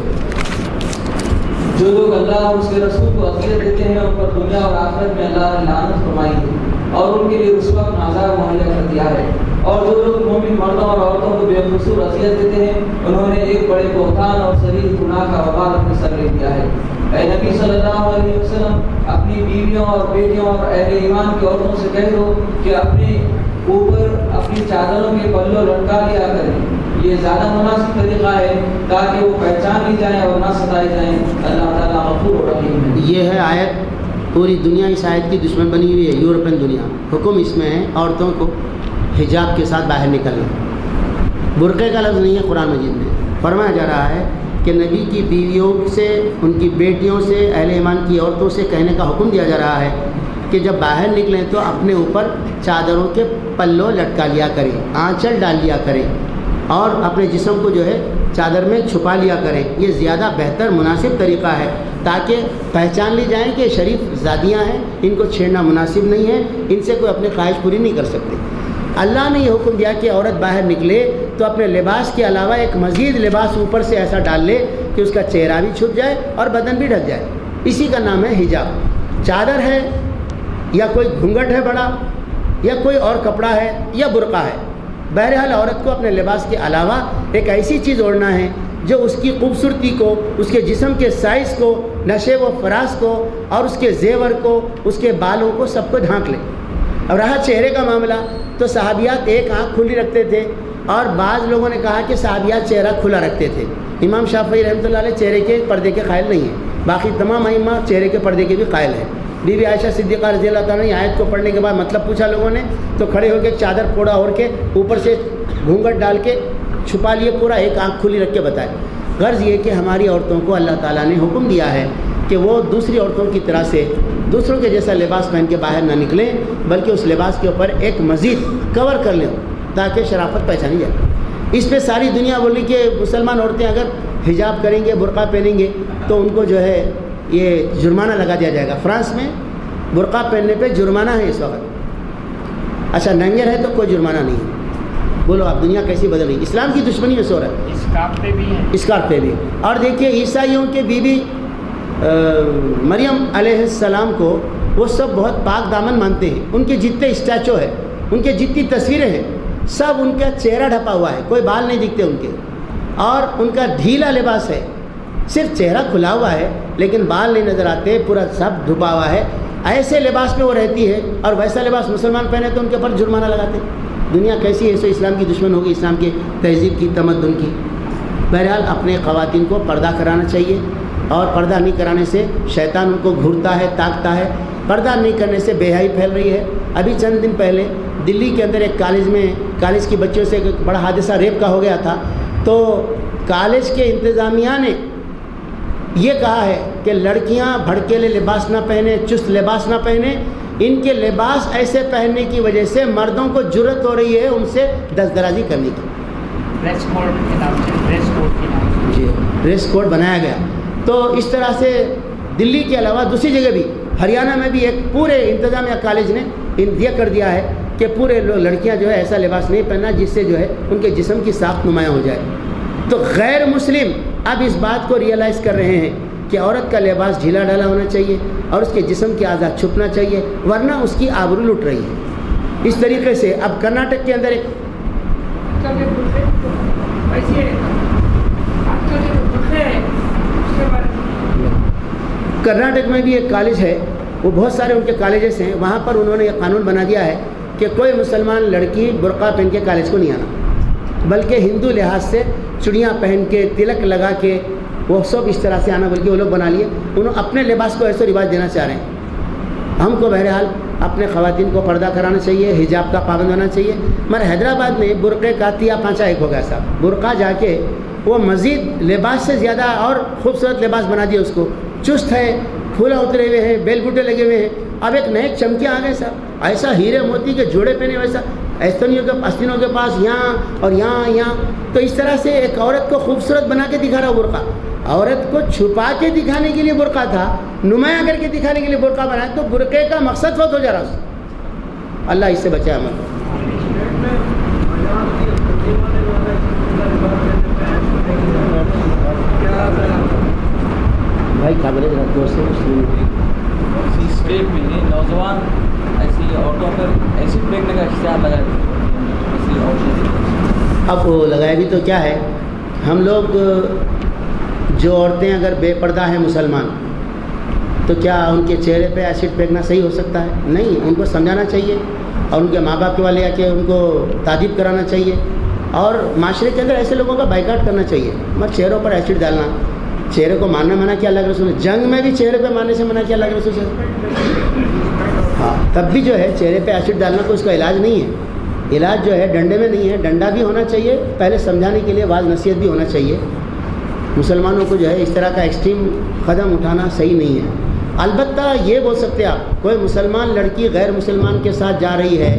جو لوگ اللہ اور اس کے رسول کو اذیت دیتے ہیں ان پر دنیا اور آخرت میں اللہ نے لعنت فرمائی ہے اور ان کے لیے رسوا عذاب مہیا کر دیا ہے۔ اور جو لوگ مومن مردوں اور عورتوں کو بے قصور اذیت دیتے ہیں انہوں نے ایک بڑے بہتان اور شدید گناہ کا وبال اپنے سر لے لیا ہے۔ اے نبی صلی اللہ علیہ وسلم، اپنی بیویوں اور بیٹیوں اور اہل ایمان کی عورتوں سے کہہ دو کہ اپنے اوپر اپنی چادروں کے پلوں لٹکا لیا کریں، یہ زیادہ مناسب طریقہ ہے تاکہ وہ پہچان لی جائیں اور نہ ستائی جائیں۔ اللہ تعالیٰ غفور و رحیم ہے۔ یہ ہے آیت، پوری دنیا اس آیت کی دشمن بنی ہوئی ہے، یورپین دنیا۔ حکم اس میں ہے عورتوں کو حجاب کے ساتھ باہر نکلنا، برقعے کا لفظ نہیں ہے قرآن مجید میں۔ فرمایا جا رہا ہے کہ نبی کی بیویوں سے، ان کی بیٹیوں سے، اہل ایمان کی عورتوں سے کہنے کا حکم دیا جا رہا ہے کہ جب باہر نکلیں تو اپنے اوپر چادروں کے پلوں لٹکا لیا کریں، آنچل ڈال لیا کریں اور اپنے جسم کو جو ہے چادر میں چھپا لیا کریں۔ یہ زیادہ بہتر مناسب طریقہ ہے تاکہ پہچان لی جائیں کہ شریف زادیاں ہیں، ان کو چھیڑنا مناسب نہیں ہے، ان سے کوئی اپنی خواہش پوری نہیں کر سکتے۔ اللہ نے یہ حکم دیا کہ عورت باہر نکلے تو اپنے لباس کے علاوہ ایک مزید لباس اوپر سے ایسا ڈال لے کہ اس کا چہرہ بھی چھپ جائے اور بدن بھی ڈھک جائے، اسی کا نام ہے حجاب۔ چادر ہے یا کوئی گھونگھٹ ہے بڑا یا کوئی اور کپڑا ہے یا برقع ہے، بہرحال عورت کو اپنے لباس کے علاوہ ایک ایسی چیز اوڑھنا ہے جو اس کی خوبصورتی کو، اس کے جسم کے سائز کو، نشے و فراز کو اور اس کے زیور کو، اس کے بالوں کو، سب کو ڈھانک لے۔ اور رہا چہرے کا معاملہ تو صحابیات ایک آنکھ کھلی رکھتے تھے اور بعض لوگوں نے کہا کہ صحابیات چہرہ کھلا رکھتے تھے۔ امام شافعی رحمۃ اللہ علیہ چہرے کے پردے کے قائل نہیں ہیں، باقی تمام ائمہ چہرے کے پردے کے بھی قائل ہیں۔ بی بی عائشہ صدیقہ رضی اللہ تعالیٰ نے آیت کو پڑھنے کے بعد مطلب پوچھا لوگوں نے، تو کھڑے ہو کے چادر پھوڑا اوڑھ کے اوپر سے گھونگھٹ ڈال کے چھپا لیے، پورا ایک آنکھ کھلی رکھ کے بتائے۔ غرض یہ کہ ہماری عورتوں کو اللہ تعالیٰ نے حکم دیا ہے کہ وہ دوسری عورتوں کی طرح سے دوسروں کے جیسا لباس پہن کے باہر نہ نکلیں، بلکہ اس لباس کے اوپر ایک مزید کور کر لیں تاکہ شرافت پہچانی جائے۔ اس پہ ساری دنیا بولی کہ مسلمان عورتیں اگر حجاب کریں گے، برقع پہنیں گے تو ان کو جو ہے یہ جرمانہ لگا دیا جائے گا۔ فرانس میں برقع پہننے پہ جرمانہ ہے اس وقت۔ اچھا ننگے رہے تو کوئی جرمانہ نہیں ہے۔ بولو آپ دنیا کیسی بدل رہی ہے؟ اسلام کی دشمنی میں سو رہا ہے۔ اسکارف پہ بھی ہے، اسکارف پہ بھی۔ اور دیکھیے عیسائیوں کے بیوی مریم علیہ السلام کو وہ سب بہت پاک دامن مانتے ہیں۔ ان کے جتنے اسٹیچو ہے، ان کے جتنی تصویریں ہیں، سب ان کا چہرہ ڈھپا ہوا ہے، کوئی بال نہیں دکھتے ان کے، اور ان کا ڈھیلا لباس ہے، صرف چہرہ کھلا ہوا ہے لیکن بال نہیں نظر آتے، پورا سب ڈھپا ہوا ہے۔ ایسے لباس میں وہ رہتی ہے اور ویسا لباس مسلمان پہنے تو ان کے اوپر جرمانہ لگاتے۔ دنیا کیسی ہے؟ سو اسلام کی دشمن ہوگی، اسلام کے تہذیب کی، تمدن کی۔ بہرحال اپنے خواتین کو پردہ کرانا چاہیے، اور پردہ نہیں کرانے سے شیطان ان کو گھورتا ہے، تاکتا ہے۔ پردہ نہیں کرنے سے بے حیائی پھیل رہی ہے۔ ابھی چند دن پہلے دلی کے اندر ایک کالج کی بچیوں سے ایک بڑا حادثہ ریپ کا ہو گیا تھا، تو کالج کے انتظامیہ نے یہ کہا ہے کہ لڑکیاں بھڑکیلے لباس نہ پہنیں، چست لباس نہ پہنیں۔ ان کے لباس ایسے پہننے کی وجہ سے مردوں کو جرأت ہو رہی ہے ان سے دست درازی کرنے کی۔ ڈریس کوڈ کے نام سے، ڈریس کوڈ کے نام سے جی ڈریس کوڈ بنایا گیا۔ تو اس طرح سے دلی کے علاوہ دوسری جگہ بھی، ہریانہ میں بھی ایک پورے انتظامیہ کالج نے یہ کر دیا ہے کہ پورے لڑکیاں جو ہے ایسا لباس نہیں پہننا جس سے جو ہے ان کے جسم کی ساخت نمایاں ہو جائے۔ تو غیر مسلم اب اس بات کو ریئلائز کر رہے ہیں کہ عورت کا لباس ڈھیلا ڈھالا ہونا چاہیے اور اس کے جسم کے اعضاء چھپنا چاہیے، ورنہ اس کی آبرو لٹ رہی ہے۔ اس طریقے سے اب کرناٹک کے اندر ایک کرناٹک میں بھی ایک کالج ہے، وہ بہت سارے ان کے کالجز ہیں، وہاں پر انہوں نے یہ قانون بنا دیا ہے کہ کوئی مسلمان لڑکی برقع پہن کے کالج کو نہیں آنا، بلکہ ہندو لحاظ سے چڑیاں پہن کے، تلک لگا کے، وہ سب اس طرح سے آنا، بلکہ وہ لوگ بنا لیے، انہوں اپنے لباس کو ایسے رواج دینا چاہ رہے ہیں۔ ہم کو بہرحال اپنے خواتین کو پردہ کرانا چاہیے، حجاب کا پابند ہونا چاہیے۔ مگر حیدرآباد میں برقعے کا تیا پانچا ایک ہو گیا صاحب، برقع جا کے وہ مزید لباس سے زیادہ اور خوبصورت لباس بنا دیا اس کو، چست ہے، پھولا اترے ہوئے ہیں، بیل بوٹے لگے ہوئے ہیں۔ اب ایک نئے چمکے آ گئے صاحب، ایسا ہیرے موتی کے جوڑے پہنے، ویسا آستینوں کے پاس یہاں اور یہاں۔ تو اس طرح سے ایک عورت کو خوبصورت بنا کے دکھا رہا برقع، عورت کو چھپا کے دکھانے کے لیے برقع تھا، نمایاں کر کے دکھانے کے لیے برقع بنایا، تو برقعے کا مقصد فوت ہو جا رہا ہے۔ اللہ اس سے بچائے ہمیں۔ بھائی قابل اسٹیٹ میں نوجوان ایسی عورتوں پر ایسڈ پھینکنے کا اشتہار لگا اب وہ لگائے بھی تو کیا ہے، ہم لوگ جو عورتیں اگر بے پردہ ہیں مسلمان، تو کیا ان کے چہرے پہ ایسڈ پھینکنا صحیح ہو سکتا ہے؟ نہیں، ان کو سمجھانا چاہیے اور ان کے ماں باپ کے والے آ کے ان کو تادیب کرانا چاہیے، اور معاشرے کے اندر ایسے لوگوں کا بائیکاٹ کرنا چاہیے۔ مگر چہروں پر ایسڈ ڈالنا، چہرے کو مارنا منع کیا اللہ کے رسول نے، جنگ میں بھی چہرے پہ مارنے سے منع کیا اللہ کے رسول سے۔ ہاں تب بھی جو ہے چہرے پہ ایسڈ ڈالنا تو اس کا علاج نہیں ہے، علاج جو ہے ڈنڈے میں نہیں ہے، ڈنڈا بھی ہونا چاہیے، پہلے سمجھانے کے لیے واعظ نصیحت بھی ہونا چاہیے۔ مسلمانوں کو جو ہے اس طرح کا ایکسٹریم قدم اٹھانا صحیح نہیں ہے۔ البتہ یہ بول سکتے آپ، کوئی مسلمان لڑکی غیر مسلمان کے ساتھ جا رہی ہے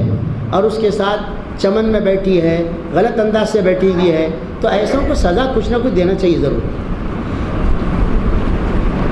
اور اس کے ساتھ چمن میں بیٹھی ہے، غلط انداز سے بیٹھی ہوئی ہے، تو ایسوں کو سزا کچھ نہ کچھ دینا چاہیے ضرور۔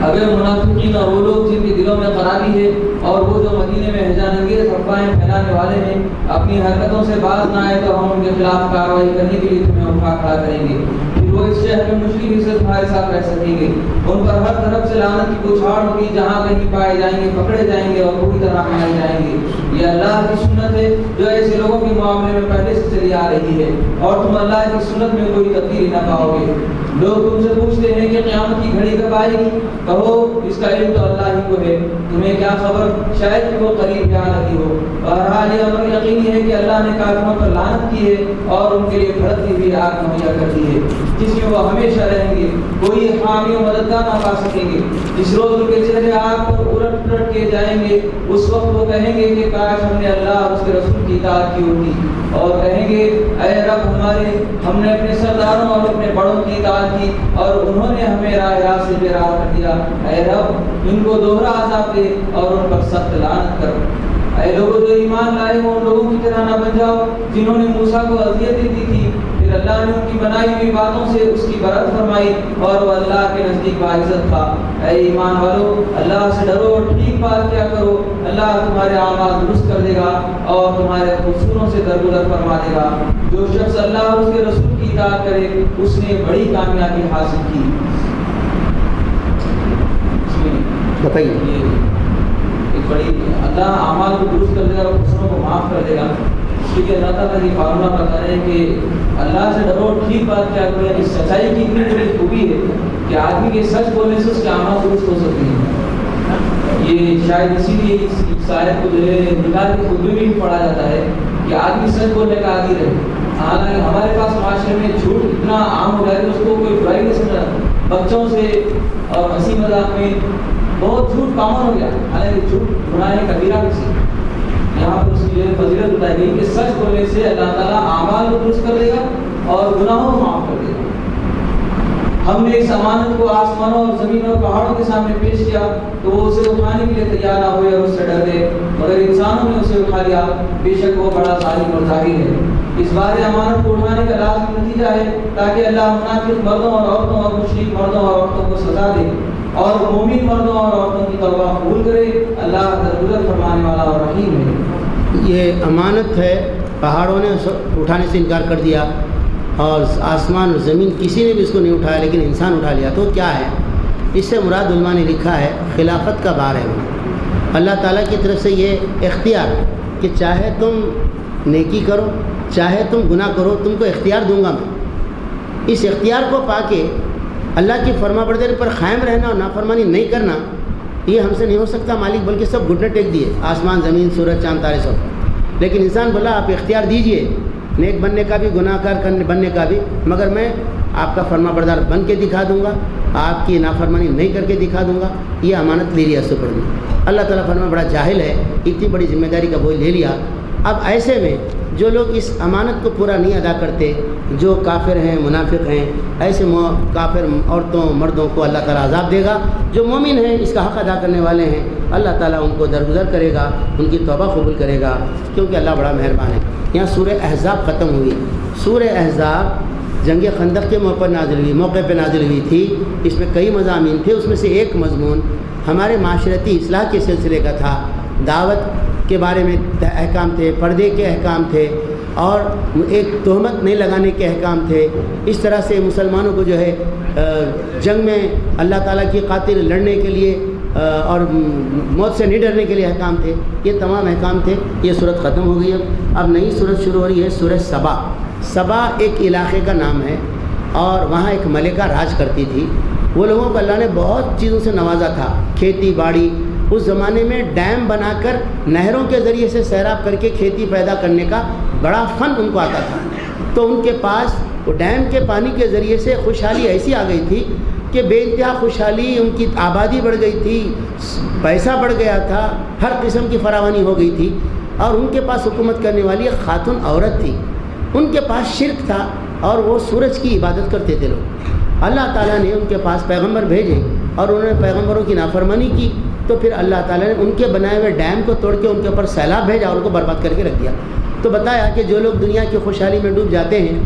اگر منافقین اور وہ لوگ جن کے دلوں میں خرابی ہے اور وہ جو مدینے میں ہیجان انگیز افواہیں پھیلانے والے ہیں اپنی حرکتوں سے باز نہ آئے تو ہم ان کے خلاف کارروائی کرنے کے لیے تمہیں اٹھا کھڑا کریں گے، پھر وہ اس شہر میں مشکل سے تمہارے ساتھ رہ سکیں گے۔ ان پر ہر طرف سے لعنت کی بچھاڑ ہوگی، جہاں کہیں پائے جائیں گے پکڑے جائیں گے اور پوری طرح مارے جائیں گے۔ یہ اللہ کی سنت ہے جو ایسے لوگوں کے معاملے میں پہلے سے چلی آ رہی ہے، اور تم اللہ کی سنت میں کوئی تبدیلی نہ پاؤ گے۔ لوگ تم سے پوچھتے ہیں کہ قیامت کی گھڑی کب آئے گی؟ کہو اس کا علم تو اللہ ہی کو ہے، تمہیں کیا خبر، شاید کہ وہ قریب آ رہی ہو۔ بہرحال یہ امر یقینی ہے کہ اللہ نے کافروں پر لعنت کی ہے اور ان کے لیے بھڑکتی ہوئی آگ مہیا کر دی ہے جس میں وہ ہمیشہ رہیں گے، کوئی حامی و مددگار نہ پا سکیں گے۔ جس روز ان کے چہرے آگ پر الٹ پلٹ کیے جائیں گے، اس وقت وہ کہیں گے کہ کاش ہم نے اللہ اور اس کے رسول کی اطاعت کی ہوتی، اور کہیں گے اے رب ہمارے، ہم نے اپنے سرداروں اور اپنے بڑوں کی اطاعت کی اور انہوں نے ہمیں راہ راست سے بے راہ کر دیا۔ اے رب ان کو دوہرا عذاب دے اور ان پر سخت لعنت کر۔ اے لوگوں جو ایمان لائے ہو ان لوگوں کی طرح نہ بن جاؤ جنہوں نے موسیٰ کو اذیتیں دی تھی، پھر اللہ نے ان کی بنائی ہوئی باتوں سے اس کی برت فرمائی اور وہ اللہ کے نزدیک باعزت تھا۔ اے ایمان والو، اللہ سے ڈرو اور ٹھیک بات کیا کرو، اللہ تمہارے اعمال درست کر دے گا اور تمہارے قصوروں سے درگزر فرما دے گا۔ جو شخص اللہ اور اس کے رسول کی اطاعت کرے اس نے بڑی کامیابی حاصل کی۔ بتائیے بڑی اللہ اعمال کو درست کر دے گا اور قصوروں کو معاف کر دے گا۔ اس لیے اللہ تعالیٰ یہ فارمولہ بتا رہے ہیں کہ اللہ سے ڈرو ٹھیک بات کیا کرو، یعنی سچائی کی اتنی بڑی خوبی ہے کہ آدمی کے سچ بولنے سے اس کے اعمال درست ہو سکتے ہیں۔ یہ شاید اسی لیے اس آیت کو جو ہے نکال کے خطبے میں بھی پڑھا جاتا ہے کہ آدمی سچ بولنے کا عادی رہے۔ حالانکہ ہمارے پاس معاشرے میں جھوٹ اتنا عام ہو گیا کہ اس کو کوئی برائی نہیں سمجھا، بچوں سے اور ہنسی مذاق میں بہت جھوٹ کامن ہو گیا، حالانکہ جھوٹ گناہ کبیرہ بھی سے۔ یہاں پر اس کی فضیلت بتائی گئی کہ سچ بولنے سے اللہ تعالیٰ اعمال کو درست کر دے گا اور گناہوں کو معاف کر دے گا۔ ہم نے اس امانت کو آسمانوں اور زمین اور پہاڑوں کے سامنے پیش کیا تو وہ اسے اٹھانے کے لیے تیار نہ ہوئے اور اس سے ڈر گئے، مگر انسانوں نے اسے اٹھا لیا، بے شک وہ بڑا ظالم اور ظاہر ہے۔ اس بار امانت کو اٹھانے کا لازمی نتیجہ ہے تاکہ اللہ منافق مردوں اور عورتوں اور مشرک مردوں اور عورتوں کو سزا دے اور مومن مردوں اور عورتوں کی توبہ قبول کرے۔ اللہ درگزر فرمانے والا اور رحیم ہے۔ یہ امانت ہے، پہاڑوں نے اٹھانے سے انکار کر دیا اور آسمان اور زمین کسی نے بھی اس کو نہیں اٹھایا لیکن انسان اٹھا لیا، تو کیا ہے اس سے مراد؟ علماء نے لکھا ہے خلافت کا بار ہے۔ اللہ تعالیٰ کی طرف سے یہ اختیار کہ چاہے تم نیکی کرو چاہے تم گناہ کرو، تم کو اختیار دوں گا میں۔ اس اختیار کو پا کے اللہ کی فرما برداری پر قائم رہنا اور نافرمانی نہیں کرنا یہ ہم سے نہیں ہو سکتا مالک، بلکہ سب گھٹنے ٹیک دیے، آسمان زمین سورج چاند تارے سب۔ لیکن انسان بولا آپ اختیار دیجئے نیک بننے کا بھی گناہ کار بننے کا بھی، مگر میں آپ کا فرما بردار بن کے دکھا دوں گا، آپ کی نافرمانی نہیں کر کے دکھا دوں گا۔ یہ امانت لے لیا سپر میں۔ اللہ تعالیٰ فرما بڑا جاہل ہے، اتنی بڑی ذمہ داری کا بوجھ لے لیا۔ اب ایسے میں جو لوگ اس امانت کو پورا نہیں ادا کرتے، جو کافر ہیں منافق ہیں، ایسے کافر عورتوں مردوں کو اللہ تعالیٰ عذاب دے گا۔ جو مومن ہیں اس کا حق ادا کرنے والے ہیں، اللہ تعالیٰ ان کو درگزر کرے گا، ان کی توبہ قبول کرے گا، کیونکہ اللہ بڑا مہربان ہے۔ یہاں سورہ احزاب ختم ہوئی۔ سورہ احزاب جنگ خندق کے موقع پہ نازل ہوئی تھی۔ اس میں کئی مضامین تھے، اس میں سے ایک مضمون ہمارے معاشرتی اصلاح کے سلسلے کا تھا۔ دعوت کے بارے میں احکام تھے، پردے کے احکام تھے اور ایک تہمت نہیں لگانے کے احکام تھے۔ اس طرح سے مسلمانوں کو جو ہے جنگ میں اللہ تعالیٰ کی خاطر لڑنے کے لیے اور موت سے نہیں ڈرنے کے لیے احکام تھے۔ یہ تمام احکام تھے۔ یہ صورت ختم ہو گئی۔ اب نئی صورت شروع ہو رہی ہے، سورہ سبا۔ سبا ایک علاقے کا نام ہے اور وہاں ایک ملکہ راج کرتی تھی۔ وہ لوگوں کو اللہ نے بہت چیزوں سے نوازا تھا، کھیتی باڑی۔ اس زمانے میں ڈیم بنا کر نہروں کے ذریعے سے سیراب کر کے کھیتی پیدا کرنے کا بڑا فن ان کو آتا تھا۔ تو ان کے پاس وہ ڈیم کے پانی کے ذریعے سے خوشحالی ایسی آ گئی تھی کہ بے انتہا خوشحالی، ان کی آبادی بڑھ گئی تھی، پیسہ بڑھ گیا تھا، ہر قسم کی فراوانی ہو گئی تھی۔ اور ان کے پاس حکومت کرنے والی ایک خاتون عورت تھی۔ ان کے پاس شرک تھا اور وہ سورج کی عبادت کرتے تھے لوگ۔ اللہ تعالیٰ نے ان کے پاس پیغمبر بھیجے اور انہوں نے پیغمبروں کی نافرمانی کی، تو پھر اللہ تعالیٰ نے ان کے بنائے ہوئے ڈیم کو توڑ کے ان کے اوپر سیلاب بھیجا اور ان کو برباد کر کے رکھ دیا۔ تو بتایا کہ جو لوگ دنیا کی خوشحالی میں ڈوب جاتے ہیں،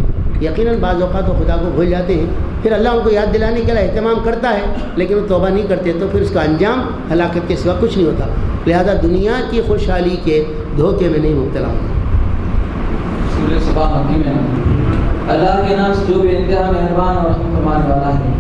یقیناً بعض اوقات وہ خدا کو بھول جاتے ہیں، پھر اللہ ان کو یاد دلانے کے لیے اہتمام کرتا ہے لیکن وہ توبہ نہیں کرتے، تو پھر اس کا انجام ہلاکت کے سوا کچھ نہیں ہوتا۔ لہذا دنیا کی خوشحالی کے دھوکے میں نہیں مبتلا ہوتا۔ سورہ سبا مکی میں اللہ کے نام سے جو بے انتہا مہربان اور رحم فرمانے والا ہے۔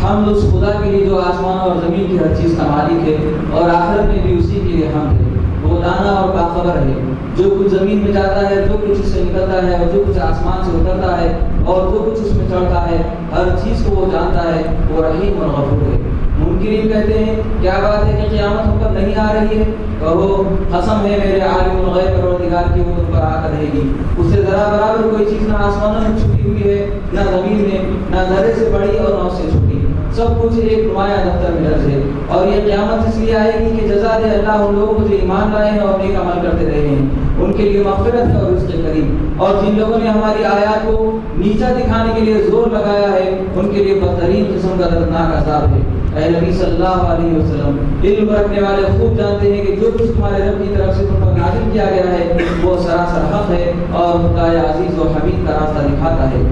حمد اس خدا کے لیے جو آسمانوں اور زمین کی ہر چیز کا مالک ہے اور آخرت میں بھی اسی کے لیے حمد ہے۔ وہ دانا اور باخبر ہے، جو کچھ زمین میں جاتا ہے، جو کچھ اس سے نکلتا ہے اور جو کچھ آسمان سے اترتا ہے، اور جو کچھ اس میں چڑھتا ہے ہر چیز کو وہ جانتا ہے، وہ رحیم اور غفور ہے۔ منکرین کہتے ہیں کیا بات ہے کہ قیامت ہم پر نہیں آ رہی ہے؟ کہو قسم ہے میرے عالم الغیب پروردگار کی، وہ تم پر آ کر رہے گی۔ اس سے ذرا برابر کوئی چیز نہ آسمانوں میں چھپی ہوئی ہے، نہ زمین میں، نہ ذرے سے بڑی اور نہ اس سے چھوٹی، سب کچھ ایک نمایاں دفتر میں درج ہے۔ اور یہ قیامت اس لیے آئے گی کہ جزا دے اللہ ان لوگوں کو جو ایمان لائے ہیں اور نیک عمل کرتے رہے ہیں، ان کے لیے مغفرت ہے اور رزق کریم۔ اور جن لوگوں نے ہماری آیات کو نیچا دکھانے کے لیے زور لگایا ہے، ان کے لیے بدترین قسم کا دردناک عذاب ہے۔ اے نبی صلی اللہ علیہ وسلم، علم رکھنے والے خوب جانتے ہیں کہ جو کچھ تمہارے رب کی طرف سے تم پر نازل کیا گیا ہے وہ سراسر حق ہے اور خدا عزیز و حمید کا راستہ دکھاتا ہے۔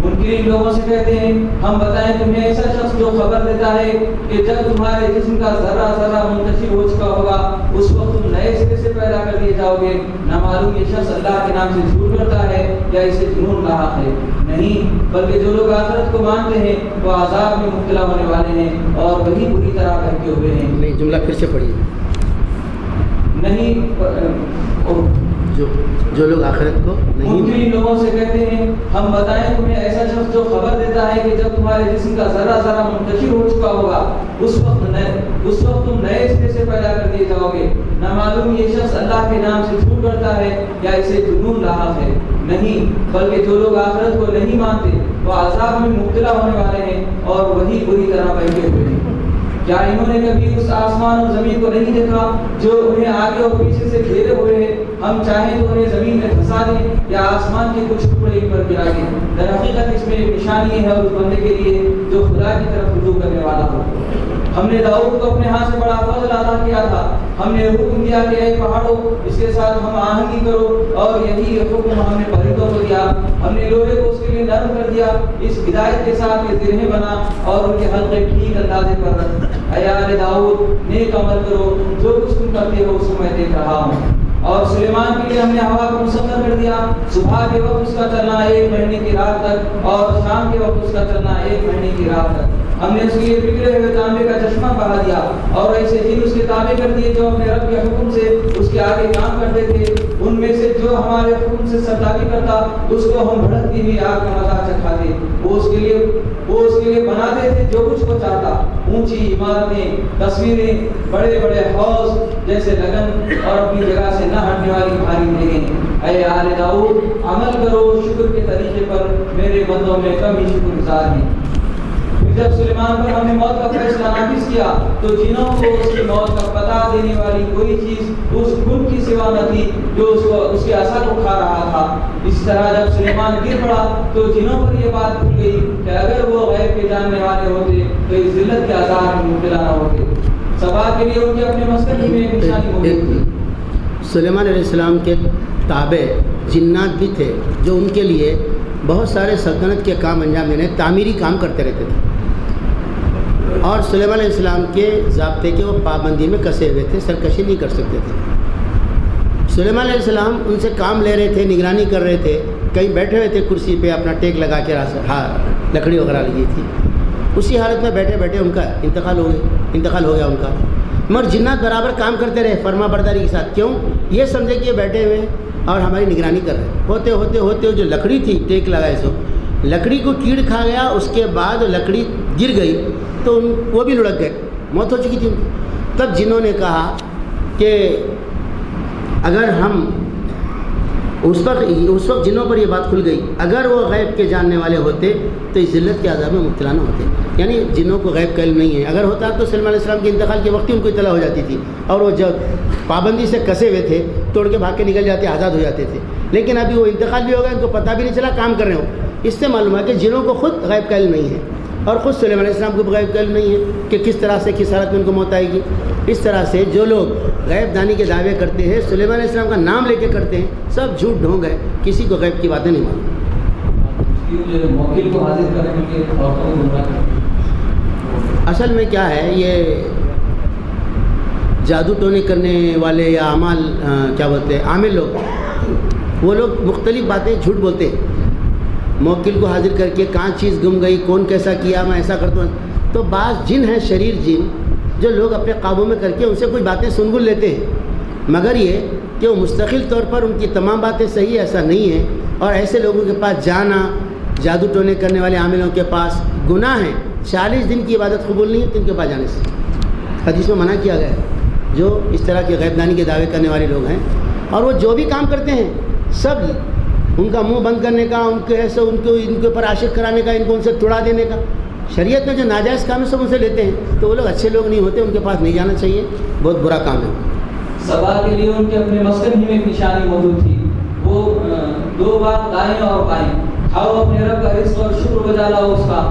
منکرین لوگوں سے کہتے ہیں ہم بتائیں تمہیں ایسا شخص جو خبر دیتا ہے کہ جب تمہارے جسم کا ذرہ ذرہ منتشر ہو چکا ہوگا اس وقت تم نئے سرے سے پیدا کر دیے جاؤ گے۔ نہ معلوم یہ شخص اللہ کے نام سے جھوٹ کرتا ہے یا اسے جنون لاحق ہے، نہیں بلکہ جو لوگ آخرت کو مانتے ہیں وہ عذاب میں مبتلا ہونے والے ہیں اور وہی بری طرح بہکے ہوئے ہیں۔ نہیں، جملہ پھر سے پڑھیے۔ نہیں جو لوگ آخرت کو نہیں، منکرین لوگوں سے کہتے ہیں ہم بتائیں تمہیں ایسا شخص جو خبر دیتا ہے کہ جب تمہارے جسم کا ذرہ ذرہ منتشر ہو چکا ہوگا اس وقت تم نئے سرے سے پیدا کر دیے جاؤ گے۔ نہ معلوم یہ شخص اللہ کے نام سے جھوٹ کرتا ہے یا اسے جنون لاحق ہے، نہیں بلکہ جو لوگ آخرت کو نہیں مانتے وہ عذاب میں مبتلا ہونے والے ہیں اور وہی بری طرح بہکے ہوئے ہیں۔ کیا انہوں نے کبھی اس آسمان اور زمین کو نہیں دیکھا جو انہیں آگے اور پیچھے سے گھیرے ہوئے ہیں؟ ہم چاہیں تو انہیں زمین میں پھنسا دیں یا آسمان کے کچھ ٹکڑے پر گرا دیں۔ در حقیقت اس میں ایک نشانی ہے اس بندے کے لیے جو خدا کی طرف رجوع کرنے والا ہو۔ ہم نے داؤد کو اپنے ہاتھ سے بڑا فضل عطا کیا تھا، ہم نے حکم دیا کہ اے پہاڑوں اس کے ساتھ ہم آہنگی کرو، اور یہی حکم ہم نے پرندوں کو دیا۔ ہم نے لوہے کو اس کے لیے نرم کر دیا اس ہدایت کے ساتھ کہ زرہیں بنا اور ان کے حلقے ٹھیک اندازے پر رکھ۔ اے آل داؤد نیک عمل کرو، جو کچھ تم کرتے ہو اس کو میں دیکھ رہا ہوں۔ اور سلیمان کے لیے ہم نے ہوا کو مسخر کر دیا، صبح کے وقت اس کا چلنا 1 مہینے کی رات تک اور شام کے وقت اس کا چلنا 1 مہینے کی رات تک۔ ہم نے اس کے لیے بگڑے ہوئے تانبے کا چشمہ بہا دیا اور ایسے جن اس کے تابع کر دیے جو اپنے رب کے حکم سے اس کے آگے کام کرتے تھے۔ ان میں سے جو ہمارے حکم سے سرداری کرتا اس کو ہم بھڑکتی ہوئی آگ کا مزہ چکھاتے۔ وہ اس کے لیے بناتے تھے جو کچھ وہ چاہتا، اونچی عمارتیں، تصویریں، بڑے بڑے حوض جیسے لگن اور اپنی جگہ سے نہ ہٹنے والی بھاری نیکیں۔ اے آل داؤد عمل کرو شکر کے طریقے پر، میرے بندوں میں کم ہی شکر گزار ہیں۔ جب سلیمان پر ہم نے موت کا فیصلہ نافذ کیا تو جنوں کو اس کی موت کا پتہ دینے والی کوئی چیز اس گن کی سوا نہ تھی جو اس کے عصا کو کھا رہا تھا۔ اس طرح جب سلیمان گر پڑا تو جنوں پر یہ بات کھل گئی کہ اگر وہ غیب کے جاننے والے ہوتے تو اس ذلت کے عذاب میں مبتلا نہ ہوتے۔ سبا کے لیے ان کے اپنے مسکن میں ایک نشانی موجود تھی۔ سلیمان علیہ السلام کے تابع جنات بھی تھے جو ان کے لیے بہت سارے سلطنت کے کام انجام دینے، تعمیری کام کرتے رہتے تھے، اور سلیمان علیہ السلام کے ضابطے کے وہ پابندی میں کسے ہوئے تھے، سرکشی نہیں کر سکتے تھے۔ سلیمان علیہ السلام ان سے کام لے رہے تھے، نگرانی کر رہے تھے، کہیں بیٹھے ہوئے تھے کرسی پہ اپنا ٹیک لگا کے لکڑی وغیرہ لگی تھی، اسی حالت میں بیٹھے بیٹھے ان کا انتقال ہو گیا ان کا، مگر جنات برابر کام کرتے رہے فرما برداری کے ساتھ۔ کیوں؟ یہ سمجھے کہ یہ بیٹھے ہوئے اور ہماری نگرانی کر رہے ہوتے ہوتے ہوتے جو لکڑی تھی ٹیک لگائے سو لکڑی کو کیڑ کھا گیا، اس کے بعد لکڑی گر گئی تو وہ بھی لڑک گئے، موت ہو چکی تھی ان کی۔ تب جنہوں نے کہا کہ اگر ہم اس وقت جنوں پر یہ بات کھل گئی، اگر وہ غیب کے جاننے والے ہوتے تو اس ذلت کے عذاب میں مبتلا نہ ہوتے۔ یعنی جنوں کو غیب کا علم نہیں ہے، اگر ہوتا تو سلیمان علیہ السلام کے انتقال کے وقت ہی ان کو اطلاع ہو جاتی تھی اور وہ جب پابندی سے کسے ہوئے تھے توڑ کے بھاگ کے نکل جاتے، آزاد ہو جاتے تھے۔ لیکن ابھی وہ انتقال بھی ہو گیا، ان کو پتہ بھی نہیں چلا کام کر رہے ہو۔ اس سے معلوم ہے کہ جنوں کو خود غیب کا علم نہیں ہے اور خود سلیمان علیہ السلام کو غیب کا علم نہیں ہے کہ کس طرح سے کس حالت میں ان کو موت آئے گی۔ اس طرح سے جو لوگ غیب دانی کے دعوے کرتے ہیں، سلیمان علیہ السلام کا نام لے کے کرتے ہیں، سب جھوٹ ڈھونگ ہے، کسی کو غیب کی باتیں نہیں معلوم۔ موکل کو حاضر کرنے کے عورتوں کو گمراہ کرتے۔ اصل میں کیا ہے، یہ جادو ٹونے کرنے والے یا عامل لوگ، وہ لوگ مختلف باتیں جھوٹ بولتے ہیں۔ موکل کو حاضر کر کے کہاں چیز گم گئی، کون کیسا کیا، میں ایسا کرتا ہوں، تو بعض جن ہیں شریر جن جو لوگ اپنے قابو میں کر کے ان سے کچھ باتیں سن گل لیتے ہیں، مگر یہ کہ وہ مستقل طور پر ان کی تمام باتیں صحیح ایسا نہیں ہے، اور ایسے لوگوں کے پاس جانا جادو ٹونے کرنے والے عاملوں کے پاس گناہ ہیں، 40 دن کی عبادت قبول نہیں ہوتی ان کے پاس جانے سے۔ حدیث میں منع کیا گیا ہے۔ جو اس طرح کے غیب دانی کے دعوے کرنے والے لوگ ہیں اور وہ جو بھی کام کرتے ہیں سب ان کا منہ بند کرنے کا، ان کے ایسے ان کے اوپر عاشق کرانے کا، ان کو ان سے توڑا دینے کا، شریعت میں جو ناجائز کام ہے سب ان سے لیتے ہیں، تو وہ لوگ اچھے لوگ نہیں ہوتے، ان کے پاس نہیں جانا چاہیے، بہت برا کام ہے۔ سبا کے لیے ان کے اپنے مسکن ہی میں ایک نشانی موجود تھی، وہ 2 بار دائیں اور بائیں، کھاؤ اپنے رب کا رزق اور شکر بجا لاؤ اس کا،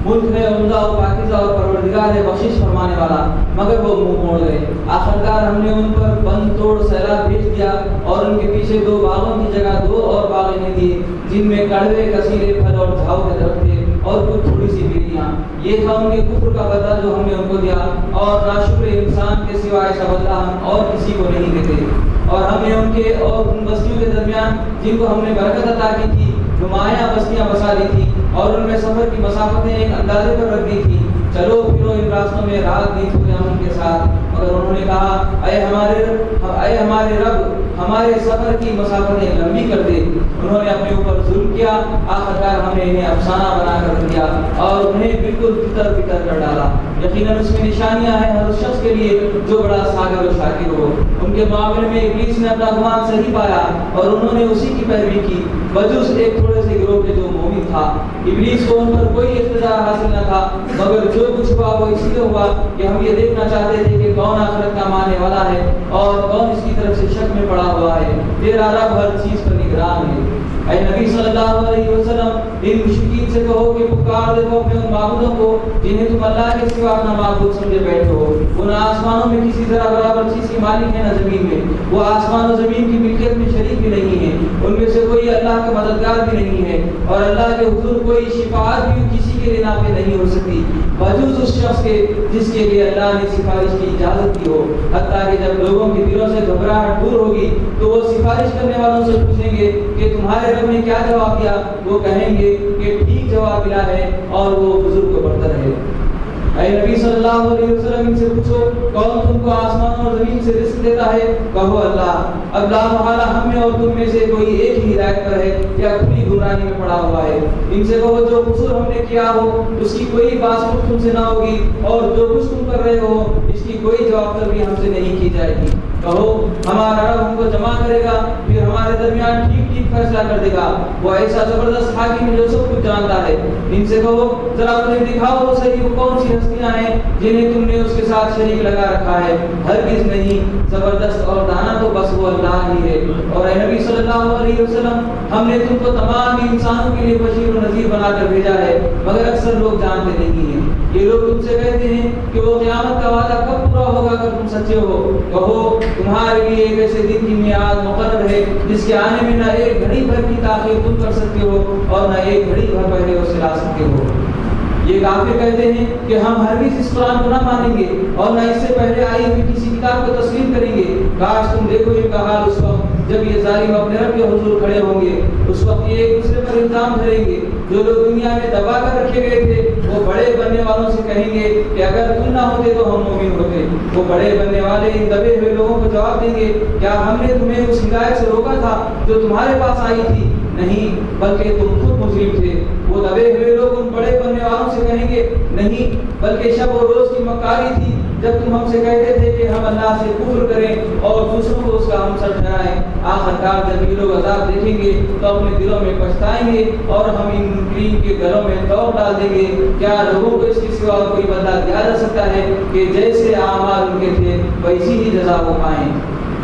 ملک ہے عمدہ و پاکیزہ اور پروردگار ہے بخشش فرمانے والا، مگر وہ منہ موڑ گئے۔ آخرکار ہم نے ان پر بند توڑ سیلاب بھیج دیا اور ان کے پیچھے 2 باغوں کی جگہ 2 اور باغ انہیں دیے، جن میں کڑوے کثیرے پھل اور جھاؤ کے درخت تھے اور کچھ تھوڑی سی بیریاں۔ یہ تھا ان کے کفر کا بدلہ جو ہم نے ان کو دیا، اور ناشکر انسان کے سوا ایسا بدلہ ہم اور کسی کو نہیں دیتے۔ اور ہم نے ان کے اور ان بستیوں کے درمیان جن کو ہم نے برکت عطا کی تھی نمایاں بستیاں بسا دی تھی، اور ان میں سفر کی مسافتیں ایک اندازے پر رکھ دی تھی۔ چلو پھرو ان راستوں میں، رات نہیں چھوڑے ہم ان کے ساتھ، مگر انہوں نے کہا اے ہمارے رب ہمارے سفر کی مسافتیں لمبی کر دے۔ انہوں نے اپنے اوپر ظلم کیا، آخرکار ہم نے انہیں افسانہ بنا کر دیا اور انہیں بالکل تتر بتر کر ڈالا۔ یقیناً اس میں نشانیاں ہیں ہر اس شخص کے لیے جو بڑا صابر و شاکر ہو۔ ان کے معاملے میں ابلیس نے اپنا گمان صحیح پایا اور انہوں نے اسی کی پیروی کی، بجز ایک تھوڑے سے گروہ کے جو مومن تھا۔ ابلیس کو ان پر کوئی اقتدار حاصل نہ تھا، مگر جو کچھ ہوا وہ اس لیے ہوا کہ ہم یہ دیکھنا چاہتے تھے کہ کون آخرت کا ماننے والا ہے اور کون اس کی طرف سے شک میں پڑا ہوا ہے۔ تیرا رب ہر چیز پر نگران ہے۔ اے نبی صلی اللہ علیہ وسلم، ان مشرکین سے کہو کہ پکار دو اپنے ان معبودوں کو جنہیں تم اللہ کے سوا اپنا معبود سمجھے بیٹھے ہو۔ وہ نہ آسمانوں میں کسی ذرا برابر چیز کی مالک ہے نہ زمین میں، وہ آسمان و زمین کی ملکیت میں شریک بھی نہیں ہے، ان میں سے کوئی اللہ کے مددگار بھی نہیں ہے، اور اللہ کے حضور کوئی شفاعت بھی کسی کے لیے نافع نہیں ہو سکتی بجز اس شخص کے جس کے لیے اللہ نے سفارش کی اجازت دی ہو۔ حتیٰ کہ جب لوگوں کے دلوں سے گھبراہٹ دور ہوگی تو وہ سفارش کرنے والوں سے پوچھیں گے کہ تمہارے رب نے کیا جواب دیا؟ وہ کہیں گے کہ ٹھیک جواب ملا ہے اور وہ بزرگ و برتر ہے۔ اے نبی صلی اللہ علیہ وسلم، ان سے پوچھو کون تم کو آسمان اور زمین سے رزق دیتا ہے؟ کہو اللہ۔ اب لا محالہ ہم میں اور تم میں سے کوئی ایک ہی ہدایت پر ہے یا کھلی گمراہی میں پڑا ہوا ہے۔ ان سے کہو جو قصور ہم نے کیا ہو اس کی کوئی بات تم سے نہ ہوگی، اور جو کچھ تم کر رہے ہو اس کی کوئی جواب طلبی ہم سے نہیں کی جائے گی۔ کہو ہمارا رب ہم کو جمع کرے گا، پھر ہمارے درمیان ٹھیک فیصلہ کر دے گا۔ وہ ایسا زبردست حاکم ہے جو سب کچھ جانتا ہے۔ ان سے کہو ذرا مجھے دکھاؤ تو صحیح وہ کون سی ہستیاں ہیں جنہیں تم نے اس کے ساتھ شریک لگا رکھا ہے؟ ہرگز نہیں، زبردست اور دانا تو بس وہ اللہ ہی ہے۔ اور اے نبی صلی اللہ علیہ وسلم، ہم نے تم کو تمام انسانوں کے لیے بشیر و نذیر بنا کر بھیجا ہے، مگر اکثر لوگ جانتے نہیں ہیں۔ یہ لوگ تم سے کہتے ہیں کہ وہ قیامت کا وعدہ کب پورا ہوگا اگر تم سچے ہو؟ کہو تمہارے لیے ایک ایسے دن کی میعاد مقرر ہے جس کے آنے میں نہ ایک گھڑی بھر کی تاخیر تم کر سکتے ہو اور نہ ایک گھڑی بھر پہلے اسے لا سکتے ہو۔ یہ کافر کہتے ہیں کہ ہم ہرگز اس قرآن کو نہ مانیں گے اور نہ اس سے پہلے آئی ہوئی کسی کتاب کو تسلیم کریں گے۔ کاش تم دیکھو ان کا حال اس وقت جب یہ ظالم اپنے رب کے حضور کھڑے ہوں گے، اس وقت یہ ایک دوسرے پر الزام دھریں گے۔ جو لوگ دنیا میں دبا کر رکھے گئے تھے وہ بڑے بننے والوں سے کہیں گے کہ اگر تم نہ ہوتے تو ہم مومن ہوتے۔ وہ بڑے بننے والے ان دبے ہوئے لوگوں کو جواب دیں گے کیا ہم نے تمہیں اس ہدایت سے روکا تھا جو تمہارے پاس آئی تھی؟ نہیں، بلکہ تم خود مجرم تھے۔ وہ دبے ہوئے لوگ ان بڑے بننے والوں سے کہیں گے نہیں، بلکہ شب و روز کی مکاری تھی جب تم ہم سے کہتے تھے کہ ہم اللہ سے کفر کریں اور دوسروں کو اس کا ہمسر ٹھہرائیں۔ آخرکار جب یہ لوگ عذاب دیکھیں گے تو اپنے دلوں میں پچھتائیں گے اور ہم ان منکرین کے گھروں میں دوڑ ڈال دیں گے۔ کیا لوگوں کو اس کے سوا کوئی بدلہ دیا جا سکتا ہے کہ جیسے اعمال ان کے تھے ویسی ہی جزا وہ پائیں؟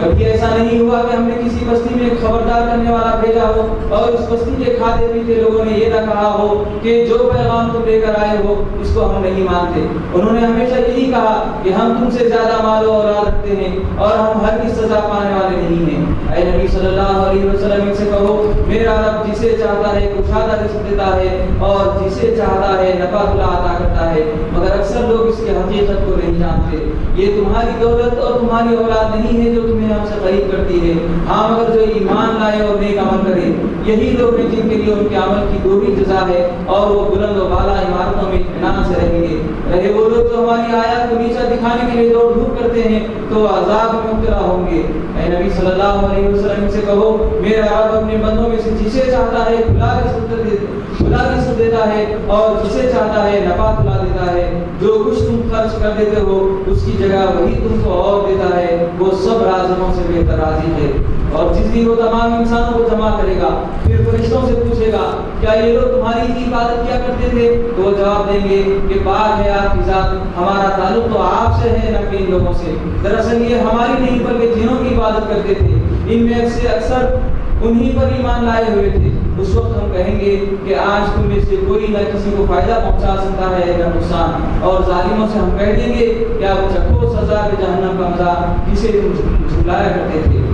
کبھی ایسا نہیں ہوا کہ ہم نے کسی بستی میں ایک خبردار کرنے والا بھیجا ہو اور اس بستی کے کھاتے پیتے لوگوں نے یہ نہ کہا ہو کہ جو پیغام تم لے کر آئے ہو اس کو ہم نہیں مانتے۔ انہوں نے ہمیشہ یہی کہا کہ ہم تم سے زیادہ مال و اولاد رکھتے ہیں اور ہم ہرگز سزا پانے والے نہیں ہیں۔ اے نبی صلی اللہ علیہ وسلم، ان سے کہو میرا رب جسے چاہتا ہے کشادہ رزق دیتا ہے اور جسے چاہتا ہے نفع عطا کرتا ہے، مگر اکثر لوگ اس کی حقیقت کو نہیں جانتے۔ یہ تمہاری دولت اور تمہاری اولاد نہیں ہے جو تمہیں ہم سے قریب کرتی ہے، ہاں مگر جو ایمان لائے اور نیک عمل کرے، یہی لوگ ہیں جن کے لیے ان کے عمل کی دوہری جزا ہے اور وہ بلند و بالا عمارتوں میں اطمینان سے رہیں گے۔ رہے وہ لوگ جو ہماری آیات کو نیچا دکھانے کے لیے دوڑ دھوپ کرتے ہیں تو عذاب میں مبتلا ہوں گے۔ اے نبی صلی اللہ علیہ وسلم سے کہو میرا رب اپنے بندوں میں سے جسے چاہتا ہے کھلا رزق دیتا ہے اور جسے چاہتا ہے نفع کھلا دیتا ہے. جو کچھ تم خرچ کر دیتے ہو اس کی جگہ وہی تم کو اور دیتا ہے. وہ سب رازقوں سے بہتر راضی ہے. اور جس دن وہ تمام انسانوں کو جمع کرے گا پھر فرشتوں سے پوچھے گا کیا یہ لوگ تمہاری ہی عبادت کیا کرتے تھے؟ تو وہ جواب دیں گے کہ پاک ہے آپ کی ذات، ہمارا تعلق تو آپ سے ہے نہ کہ ان لوگوں سے. دراصل یہ ہماری نہیں بلکہ جنوں کی عبادت کرتے تھے، ان میں سے اکثر انہی پر ایمان لائے ہوئے تھے. اس وقت ہم کہیں گے کہ آج تم میں سے کوئی نہ کسی کو فائدہ پہنچا سکتا ہے نہ نقصان. اور ظالموں سے ہم کہہ دیں گے کہ آپ چکھو سزا کے جہنم کا مزہ جسے تم جھلایا کرتے تھے.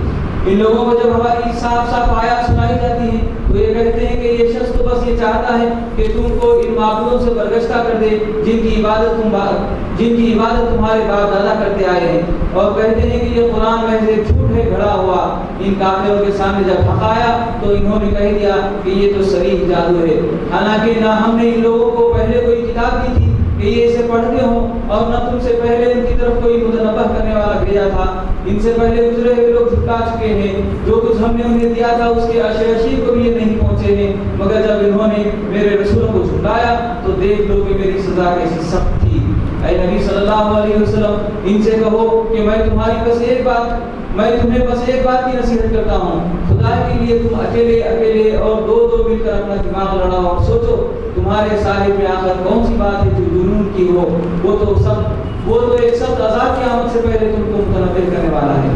ان لوگوں کو جب ہماری صاف صاف آیات سنائی جاتی ہیں تو یہ کہتے ہیں کہ یہ شخص تو بس یہ چاہتا ہے کہ تم کو ان معبودوں سے برگشتہ کر دے جن کی عبادت تمہارے باپ دادا کرتے آئے ہیں. اور کہتے ہیں کہ یہ قرآن محض ایک جھوٹ ہے گھڑا ہوا. ان کافروں کے سامنے جب حق آیا تو انہوں نے کہہ دیا کہ یہ تو صریح جادو ہے. حالانکہ نہ ہم نے ان لوگوں کو پہلے کوئی کتاب دی تھی کہ یہ اسے پڑھتے ہوں اور نہ تم سے پہلے ان کی طرف کوئی متنبہ کرنے والا بھیجا تھا. ان سے پہلے گزرے ہوئے لوگ جھٹلا چکے ہیں. جو کچھ ہم نے انہیں دیا تھا اس کے اشیر کو بھی یہ نہیں پہنچے ہیں. مگر جب انہوں نے میرے رسولوں کو جھٹلایا تو دیکھ لو کہ میری سزا کیسی سخت تھی. اے نبی صلی اللہ علیہ وسلم ان سے کہو کہ میں تمہیں بس ایک بات کی نصیحت کرتا ہوں. خدا کے لیے تم اکیلے اور دو مل کر اپنا دماغ لڑاؤ اور سوچو تمہارے صاحب میں آخر کون سی بات ہے جو جنون کی ہو. وہ تو ایک سخت عذاب کی آمد سے پہلے تم کو متنبہ کرنے والا ہے.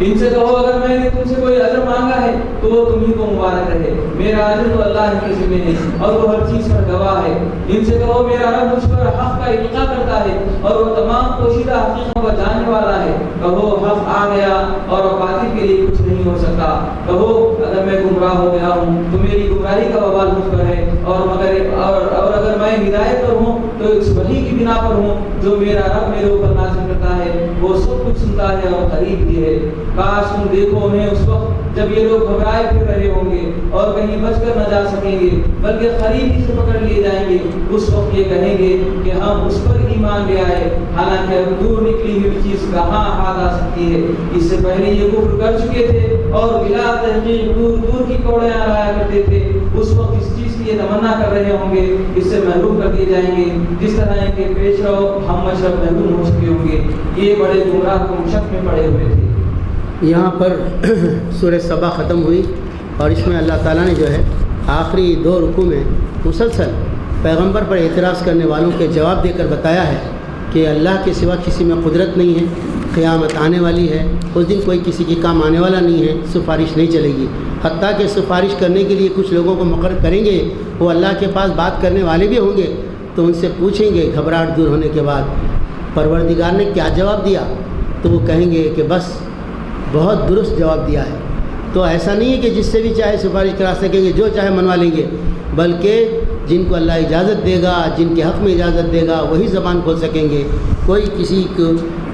ان سے کہو اگر میں نے تم سے کوئی اجر مانگا ہے تو وہ تمہیں کو مبارک رہے. میرا اجر تو اللہ کے ذمہ ہے اور وہ ہر چیز پر گواہ ہے. ان سے کہو میرا رب مجھ پر حق کا القاء کرتا ہے اور وہ تمام پوشیدہ حقیقتوں کو جاننے والا ہے. کہو حق آ گیا اور باطل کے لیے کچھ نہیں ہو سکتا. کہو اگر میں گمراہ ہو گیا ہوں تو میری گمراہی کا وبال مجھ پر ہے اور اگر میں ہدایت پر ہوں تو اس وحی کی بنا پر ہوں جو میرا رب میرے اوپر نازل کرتا ہے. وہ سب کچھ سنتا ہے اور قریب بھی ہے. کاش تم دیکھو انہیں اس وقت جب یہ لوگ گھبرائے پھر رہے ہوں گے اور کہیں بچ کر نہ جا سکیں گے بلکہ قریب ہی سے پکڑ لیے جائیں گے. اس وقت یہ کہیں گے کہ ہم اس پر ایمان لے آئے حالانکہ اب دور نکلی ہوئی چیز کہاں ہاتھ آ سکتی ہے. اس سے پہلے یہ کفر کر چکے تھے اور بلا تحقیق دور کی کوڑیاں لایا کرتے تھے. اس وقت اس چیز کی یہ تمنا کر رہے ہوں گے اس سے محروم کر دیے جائیں گے جس طرح کے پیش رو ہم مشرب محروم ہو چکے ہوں گے. یہ بڑے گمراہ کو شک میں پڑے ہوئے تھے. یہاں پر سورہ سبا ختم ہوئی اور اس میں اللہ تعالیٰ نے جو ہے آخری 2 رکوع میں مسلسل پیغمبر پر اعتراض کرنے والوں کے جواب دے کر بتایا ہے کہ اللہ کے سوا کسی میں قدرت نہیں ہے. قیامت آنے والی ہے، اس دن کوئی کسی کے کام آنے والا نہیں ہے، سفارش نہیں چلے گی. حتیٰ کہ سفارش کرنے کے لیے کچھ لوگوں کو مقرر کریں گے، وہ اللہ کے پاس بات کرنے والے بھی ہوں گے تو ان سے پوچھیں گے گھبراہٹ دور ہونے کے بعد پروردگار نے کیا جواب دیا، تو وہ کہیں گے کہ بس بہت درست جواب دیا ہے. تو ایسا نہیں ہے کہ جس سے بھی چاہے سفارش کرا سکیں گے، جو چاہے منوا لیں گے، بلکہ جن کو اللہ اجازت دے گا، جن کے حق میں اجازت دے گا وہی زبان کھول سکیں گے. کوئی کسی کو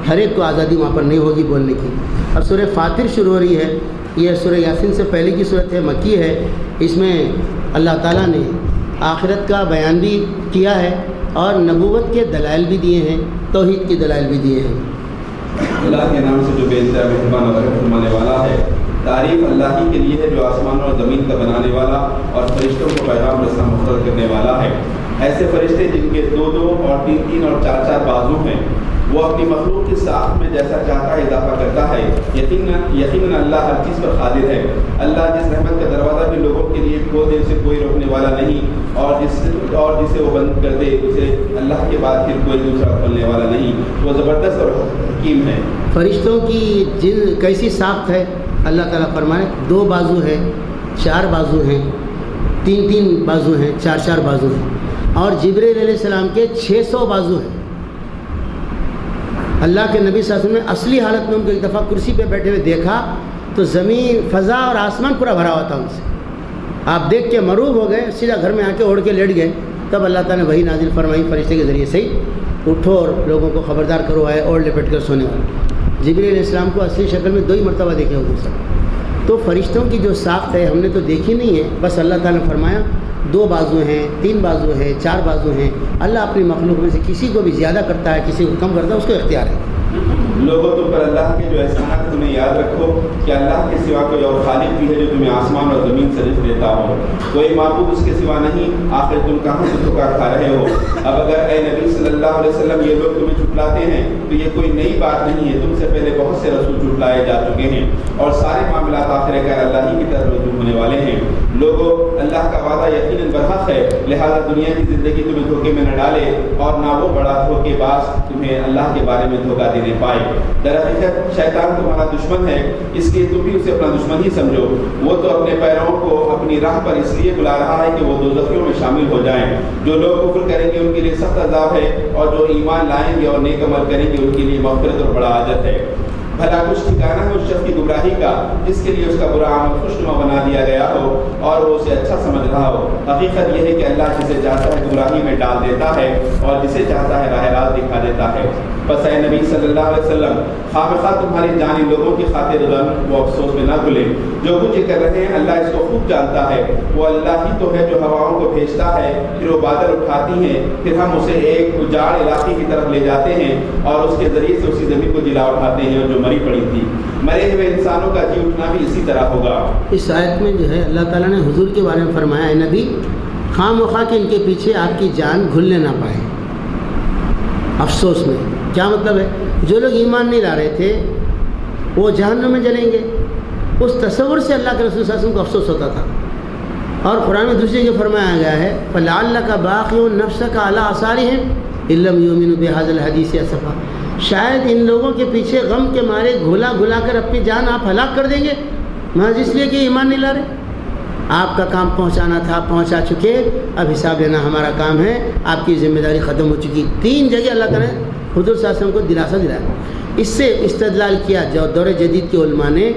ہر ایک کو آزادی وہاں پر نہیں ہوگی بولنے کی. اب سورہ فاطر شروع ہو رہی ہے. یہ سورہ یاسین سے پہلے کی صورت ہے، مکی ہے. اس میں اللہ تعالیٰ نے آخرت کا بیان بھی کیا ہے اور نبوت کے دلائل بھی دیے ہیں، توحید کے دلائل بھی دیے ہیں. اللہ کے نام سے جو بے انتہا مہربان اور رحم فرمانے والا ہے. تعریف اللہ ہی کے لیے ہے جو آسمان اور زمین کا بنانے والا اور فرشتوں کو پیغام رساں مقرر کرنے والا ہے. ایسے فرشتے جن کے 2 اور 3 اور 4 بازو ہیں، وہ اپنی مخلوق کی ساخت میں جیسا چاہتا ہے اضافہ کرتا ہے. یقیناً اللہ ہر چیز پر قادر ہے. اللہ جس رحمت کا دروازہ بھی لوگوں کے لیے کھول دے اسے کوئی روکنے والا نہیں، اور جسے وہ بند کر دے اسے اللہ کے بعد پھر کوئی دوسرا کھولنے والا نہیں. وہ زبردست اور حکیم ہے. فرشتوں کی کیسی ساخت ہے اللہ تعالیٰ فرمائے 2 بازو ہیں، 4 بازو ہیں، 3 بازو ہیں، 4 بازو ہیں. اور جبریل علیہ السلام کے 600 بازو ہیں. اللہ کے نبی صلی اللہ علیہ وسلم نے اصلی حالت میں ان کو ایک دفعہ کرسی پہ بیٹھے ہوئے دیکھا تو زمین فضا اور آسمان پورا بھرا ہوا تھا ان سے. آپ دیکھ کے مروب ہو گئے، سیدھا گھر میں آ کے اوڑھ کے لیٹ گئے. تب اللہ تعالیٰ نے وحی نازل فرمائی فرشتے کے ذریعے سے ہی، اٹھو اور لوگوں کو خبردار کرو آئے اور لپٹ کر سونے والے. جبریل علیہ السلام کو اصلی شکل میں 2 ہی مرتبہ دیکھے حضور صاحب. تو فرشتوں کی جو ساخت ہے ہم نے تو دیکھی نہیں ہے، بس اللہ تعالیٰ نے فرمایا 2 بازو ہیں، 3 بازو ہیں، 4 بازو ہیں. اللہ اپنی مخلوق میں سے کسی کو بھی زیادہ کرتا ہے، کسی کو کم کرتا ہے، اس کو اختیار ہے. لوگوں تم پر اللہ کے جو احسانات تمہیں یاد رکھو کہ اللہ کے سوا کوئی اور خالق بھی ہے جو تمہیں آسمان اور زمین سے رزق دیتا ہو، کوئی معبود اس کے سوا نہیں، آخر تم کہاں سے دھوکا کھا رہے ہو؟ اب اگر اے نبی صلی اللہ علیہ وسلم یہ لوگ تمہیں جھٹلاتے ہیں تو یہ کوئی نئی بات نہیں ہے، تم سے پہلے بہت سے رسول جھٹلائے جا چکے ہیں اور سارے معاملات آخر کار اللہ ہی کی طرف رجوع ہونے والے ہیں۔ لوگوں، اللہ کا وعدہ یقیناً برحق ہے، لہذا دنیا کی زندگی تمہیں دھوکے میں نہ ڈالے اور نہ وہ بڑا دھوکے باز تمہیں اللہ کے بارے میں دھوکہ دینے پائے۔ در حقیقت شیطان تمہارا دشمن ہے، اس لیے تم بھی اسے اپنا دشمن ہی سمجھو۔ وہ تو اپنے پیروں کو اپنی راہ پر اس لیے بلا رہا ہے کہ وہ دوزخیوں میں شامل ہو جائیں۔ جو لوگ کفر کریں گے ان کے لیے سخت عذاب ہے، اور جو ایمان لائیں گے اور نیک عمل کریں گے ان کے لیے مغفرت اور بڑا اجر ہے۔ بھلا کچھ ٹھکانہ ہے اس شخص کی گمراہی کا جس کے لیے اس کا برا عمل خوشنما بنا دیا گیا ہو اور وہ اسے اچھا سمجھ رہا ہو۔ حقیقت یہ ہے کہ اللہ جسے چاہتا ہے گمراہی میں ڈال دیتا ہے اور جسے چاہتا ہے راہ راست دکھا دیتا ہے۔ بس اے نبی صلی اللہ علیہ وسلم، خواہ تمہاری جانی لوگوں کی خاطر غم و افسوس میں نہ بھولے۔ جو کچھ یہ کر رہے ہیں اللہ اس کو خوب جانتا ہے، وہ اللہ ہی تو ہے جو ہواؤں کو بھیجتا ہے، پھر وہ بادل اٹھاتی ہیں، پھر ہم اسے ایک اجاڑ علاقے کی طرف لے جاتے ہیں اور اس کے ذریعے سے اسی زمین کو جلا اٹھاتے ہیں اور جو مری پڑی تھی۔ مرے ہوئے انسانوں کا جی اٹھنا بھی اسی طرح ہوگا۔ اس آیت میں جو ہے اللہ تعالیٰ نے حضور کے بارے میں فرمایا ہے نبی، خواہ مخواہ کہ ان کے پیچھے آپ کی جان گھلنے نہ پائے افسوس میں۔ کیا مطلب ہے؟ جو لوگ ایمان نہیں لا رہے تھے وہ جہنم میں جلیں گے، اس تصور سے اللہ کے رسول صلی اللہ علیہ وسلم کو افسوس ہوتا تھا۔ اور قرآن میں دوسری جگہ فرمایا گیا ہے فَلَعَلَّكَ بَاخِعٌ نَفْسَكَ عَلَىٰ آثَارِهِمْ إِن لَّمْ يُؤْمِنُوا بِهَٰذَا الْحَدِيثِ أَسَفًا، شاید ان لوگوں کے پیچھے غم کے مارے گھولا گھلا کر اپنی جان آپ ہلاک کر دیں گے محض اس لیے کہ ایمان نہیں لا رہے۔ آپ کا کام پہنچانا تھا، پہنچا چکے، اب حساب لینا ہمارا کام ہے، آپ کی ذمہ داری ختم ہو چکی۔ 3 جگہ اللہ تعالیٰ نے حضور صلی اللہ علیہ وسلم کو دلاسا دلایا۔ اس سے استدلال کیا جو دور جدید کے علماء نے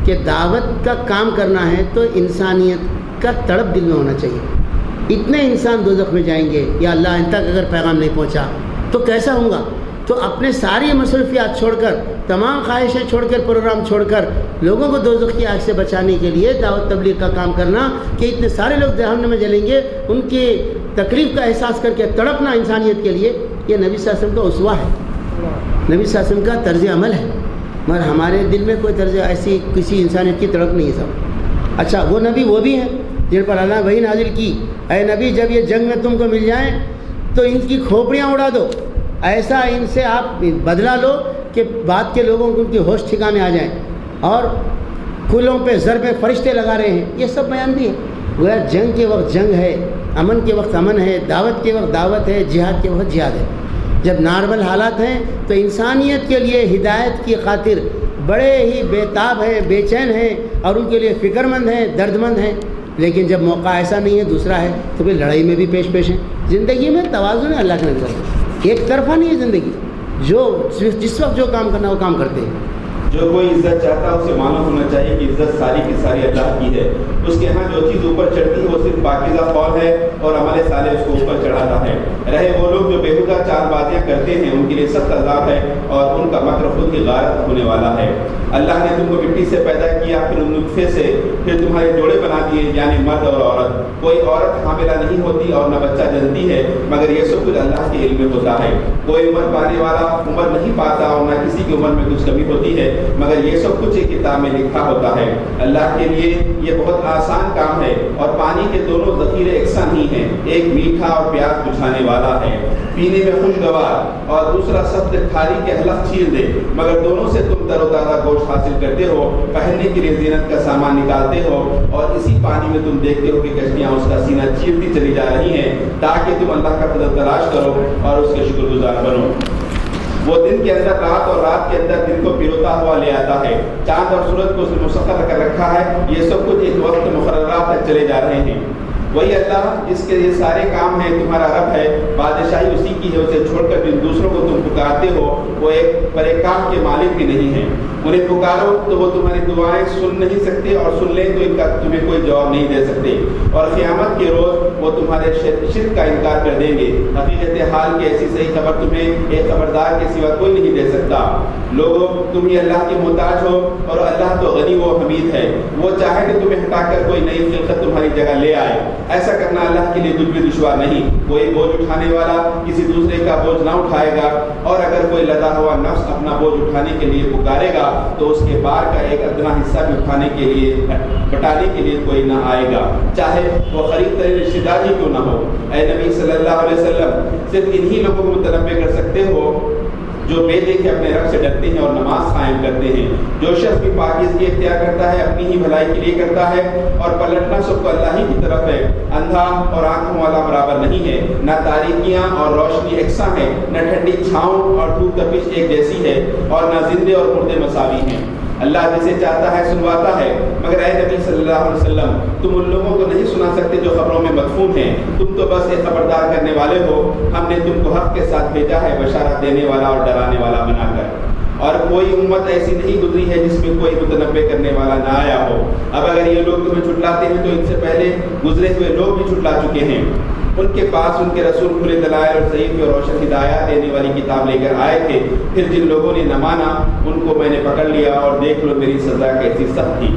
کہ دعوت کا کام کرنا ہے تو انسانیت کا تڑپ دل میں ہونا چاہیے۔ اتنے انسان دوزخ میں جائیں گے یا اللہ ان تک اگر پیغام نہیں پہنچا تو کیسا ہوگا؟ تو اپنے ساری مصروفیات چھوڑ کر، تمام خواہشیں چھوڑ کر، پروگرام چھوڑ کر لوگوں کو دوزخ کی آگ سے بچانے کے لیے دعوت تبلیغ کا کام کرنا کہ اتنے سارے لوگ جہنم میں جلیں گے، ان کی تکلیف کا احساس کر کے تڑپنا انسانیت کے لیے، یہ نبی صلی اللہ علیہ وسلم کا اسوہ ہے، نبی صلی اللہ علیہ وسلم کا طرز عمل ہے۔ مگر ہمارے دل میں کوئی طرز ایسی کسی انسانیت کی تڑپ نہیں ہے سب۔ اچھا وہ نبی وہ بھی ہیں جن پر اللہ وحی نازل کی، اے نبی جب یہ جنگ میں تم کو مل جائیں تو ان کی کھوپڑیاں اڑا دو، ایسا ان سے آپ بدلہ لو کہ بعد کے لوگوں کو ان کی ہوش ٹھکانے آ جائیں، اور کھلوں پہ ضرب فرشتے لگا رہے ہیں، یہ سب بیان بھی ہے۔ گویا جنگ کے وقت جنگ ہے، امن کے وقت امن ہے، دعوت کے وقت دعوت ہے، جہاد کے وقت جہاد ہے۔ جب نارمل حالات ہیں تو انسانیت کے لیے ہدایت کی خاطر بڑے ہی بےتاب ہیں، بے چین ہیں اور ان کے لیے فکر مند ہیں، درد مند ہیں، لیکن جب موقع ایسا نہیں ہے، دوسرا ہے، تو پھر لڑائی میں بھی پیش ہیں۔ زندگی میں توازن ہے، اللہ کے نظر ایک طرفہ نہیں ہے زندگی، جو جس وقت جو کام کرنا وہ کام کرتے ہیں۔ جو کوئی عزت چاہتا ہے اسے معلوم ہونا چاہیے کہ عزت ساری کی ساری اللہ کی ہے۔ اس کے ہاں جو چیز اوپر چڑھتی ہے وہ صرف پاکیزہ قول ہے اور عمل صالح اس کو اوپر چڑھاتا ہے۔ رہے وہ لوگ جو بےہودہ چال بازیاں کرتے ہیں ان کے لیے سخت عذاب ہے اور ان کا مکر خود ہی غارت ہونے والا ہے۔ اللہ نے تم کو مٹی سے پیدا کیا، پھر ان نطفے سے، پھر تمہارے جوڑے بنا دیے، یعنی مرد اور عورت۔ کوئی عورت حاملہ نہیں ہوتی اور نہ بچہ جنتی ہے، مگر یہ سب کچھ اللہ کے علم میں ہوتا ہے۔ کوئی عمر پانے والا عمر نہیں پاتا اور نہ کسی کی عمر میں کچھ کمی ہوتی ہے، مگر یہ سب کچھ ایک کتاب میں لکھا ہوتا ہے۔ اللہ کے لیے یہ بہت آسان کام ہے، اور پانی کے دونوں ذخیرے یکساں ہی ہیں، ایک میٹھا اور پیاس بجھانے والا ہے، پینے میں خوشگوار، اور دوسرا سخت کھاری کے حلق چھیل دے، مگر دونوں سے تم تر و تازہ گوشت حاصل کرتے ہو، پہننے کے لیے زینت کا سامان نکالتے ہو، اور اسی پانی میں تم دیکھتے ہو کہ کشتیاں اس کا سینہ چیرتی چلی جا رہی ہیں، تاکہ تم اللہ کا فضل تلاش کرو اور اس کے شکر گزار بنو۔ وہ دن کے اندر رات اور رات کے اندر دن کو پیروتا ہوا لے آتا ہے، چاند اور سورج کو اس نے مسخر کر رکھا ہے، یہ سب کچھ ایک وقت مقررہ تک چلے جا رہے ہیں۔ وہی اللہ جس کے یہ سارے کام ہیں تمہارا رب ہے، بادشاہی اسی کی ہے، اسے چھوڑ کر جن دوسروں کو تم پکارتے ہو وہ ایک کام کے مالک بھی نہیں ہیں۔ انہیں پکارو تو وہ تمہاری دعائیں سن نہیں سکتے، اور سن لیں تو ان کا تمہیں کوئی جواب نہیں دے سکتے، اور قیامت کے روز وہ تمہارے شرک کا انکار کر دیں گے۔ حقیقت حال کی ایسی صحیح خبر تمہیں ایک خبردار کے سوا کوئی نہیں دے سکتا۔ لوگوں، تم ہی اللہ کے محتاج ہو، اور اللہ تو غنی و حمید ہے، وہ چاہے کہ تمہیں ہٹا کر کوئی نئی خلقت تمہاری جگہ لے آئے۔ ایسا کرنا اللہ کے لیے کچھ بھی دشوار نہیں۔ کوئی بوجھ اٹھانے والا کسی دوسرے کا بوجھ نہ اٹھائے گا، اور اگر کوئی لدا ہوا نفس اپنا بوجھ اٹھانے کے لیے پکارے گا تو اس کے بار کا ایک ادنا حصہ بھی اٹھانے کے لیے بٹانے کے لیے کوئی نہ آئے گا، چاہے وہ قریب ترین رشتہ دار ہی کیوں نہ ہو۔ اے نبی صلی اللہ علیہ وسلم، صرف انہی لوگوں کو متنبہ کر سکتے ہو جو بے دیکھے اپنے رب سے ڈرتے ہیں اور نماز قائم کرتے ہیں۔ جو شخص بھی پاکیزگی اختیار کرتا ہے اپنی ہی بھلائی کے لیے کرتا ہے، اور پلٹنا سب کو اللہ ہی کی طرف ہے۔ اندھا اور آنکھوں والا برابر نہیں ہے، نہ تاریکیاں اور روشنی یکساں ہے، نہ ٹھنڈی چھاؤں اور دھوپ تپش ایک جیسی ہے، اور نہ زندے اور مردے مساوی ہیں۔ اللہ جسے چاہتا ہے سنواتا ہے، مگر اے نبی صلی اللہ علیہ وسلم، تم ان لوگوں کو نہیں سنا سکتے جو خبروں میں مدفون ہیں، تم تو بس ایک خبردار کرنے والے ہو۔ ہم نے تم کو حق کے ساتھ بھیجا ہے، بشارت دینے والا اور ڈرانے والا بنا کر، اور کوئی امت ایسی نہیں گزری ہے جس میں کوئی متنبہ کرنے والا نہ آیا ہو۔ اب اگر یہ لوگ تمہیں جھٹلاتے ہیں تو ان سے پہلے گزرے ہوئے لوگ بھی جھٹلا چکے ہیں۔ ان کے پاس ان کے رسول کھلے دلائل اور صحیح اور روشن ہدایات دینے والی کتاب لے کر آئے تھے، پھر جن لوگوں نے نہ مانا ان کو میں نے پکڑ لیا، اور دیکھ لو میری سزا کیسی سخت تھی۔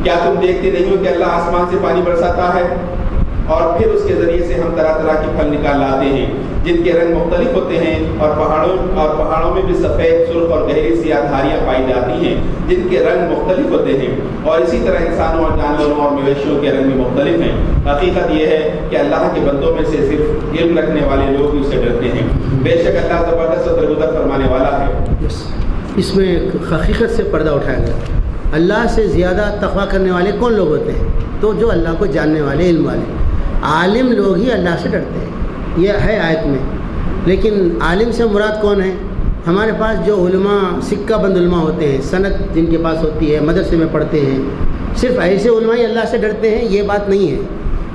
کیا تم دیکھتے نہیں ہو کہ اللہ آسمان سے پانی برساتا ہے، اور پھر اس کے ذریعے سے ہم طرح طرح کے پھل نکال لاتے ہیں جن کے رنگ مختلف ہوتے ہیں، اور پہاڑوں میں بھی سفید، سرخ اور گہری سیاہ دھاریاں پائی جاتی ہیں جن کے رنگ مختلف ہوتے ہیں، اور اسی طرح انسانوں اور جانوروں اور مویشیوں کے رنگ بھی مختلف ہیں۔ حقیقت یہ ہے کہ اللہ کے بندوں میں سے صرف علم رکھنے والے لوگ ہی اسے ڈرتے ہیں۔ بے شک اللہ زبردست و درگزر فرمانے والا ہے۔ اس میں حقیقت سے پردہ اٹھایا گیا۔ اللہ سے زیادہ تقویٰ کرنے والے کون لوگ ہوتے ہیں؟ تو جو اللہ کو جاننے والے، علم والے، عالم لوگ ہی اللہ سے ڈرتے ہیں، یہ ہے آیت میں۔ لیکن عالم سے مراد کون ہے؟ ہمارے پاس جو علماء، سکہ بند علماء ہوتے ہیں، سند جن کے پاس ہوتی ہے، مدرسے میں پڑھتے ہیں، صرف ایسے علماء ہی اللہ سے ڈرتے ہیں، یہ بات نہیں ہے،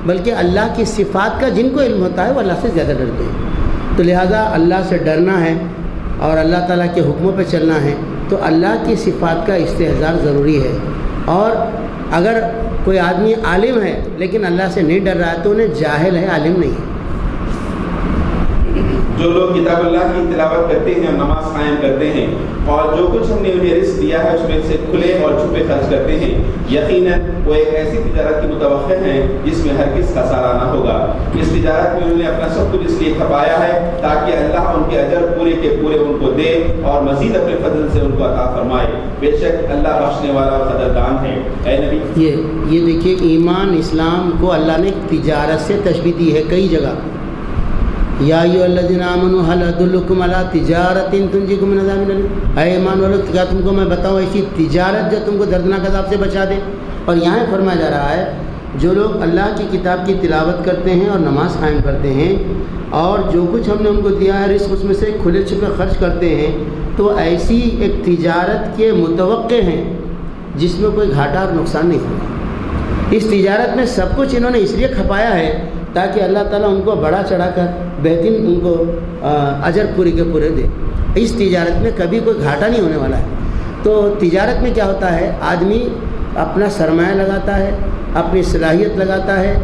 بلکہ اللہ کی صفات کا جن کو علم ہوتا ہے وہ اللہ سے زیادہ ڈرتے ہیں۔ تو لہٰذا اللہ سے ڈرنا ہے اور اللہ تعالیٰ کے حکموں پہ چلنا ہے، تو اللہ کی صفات کا استحضار ضروری ہے۔ اور اگر کوئی آدمی عالم ہے لیکن اللہ سے نہیں ڈر رہا ہے تو انہیں جاہل ہے، عالم نہیں ہے۔ جو لوگ کتاب اللہ کی تلاوت کرتے ہیں اور نماز قائم کرتے ہیں، اور جو کچھ ہم نے انہیں رزق دیا ہے اس میں سے کھلے اور چھپے خرچ کرتے ہیں، یقیناً وہ ایک ایسی تجارت کی متوقع ہیں جس میں ہرگز خسارہ نہ ہوگا۔ اس تجارت میں انہوں نے اپنا سب کچھ اس لیے کھپایا ہے تاکہ اللہ ان کے اجر پورے کے پورے ان کو دے اور مزید اپنے فضل سے ان کو عطا فرمائے۔ بے شک اللہ بخشنے والا اور قدردان ہے۔ اے نبی، یہ دیکھیے، ایمان اسلام کو اللہ نے تجارت سے تشبیہ دی ہے کئی جگہ۔ یا ایھا الذین آمنوا هل ادلکم علی تجارۃ تنجیکم من عذاب الیم، اے ایمان والو کیا تم کو میں بتاؤں ایسی تجارت جو تم کو دردناک عذاب سے بچا دے؟ اور یہاں فرمایا جا رہا ہے جو لوگ اللہ کی کتاب کی تلاوت کرتے ہیں اور نماز قائم کرتے ہیں، اور جو کچھ ہم نے ان کو دیا ہے رزق اس میں سے کھلے چھپے خرچ کرتے ہیں، تو ایسی ایک تجارت کے متوقع ہیں جس میں کوئی گھاٹا اور نقصان نہیں ہوگا۔ اس تجارت میں سب کچھ انہوں نے اس لیے کھپایا ہے تاکہ اللہ تعالیٰ ان کو بڑا چڑھا کر بہترین ان کو اجر پورے کے پورے دے۔ اس تجارت میں کبھی کوئی گھاٹا نہیں ہونے والا ہے۔ تو تجارت میں کیا ہوتا ہے، آدمی اپنا سرمایہ لگاتا ہے، اپنی صلاحیت لگاتا ہے،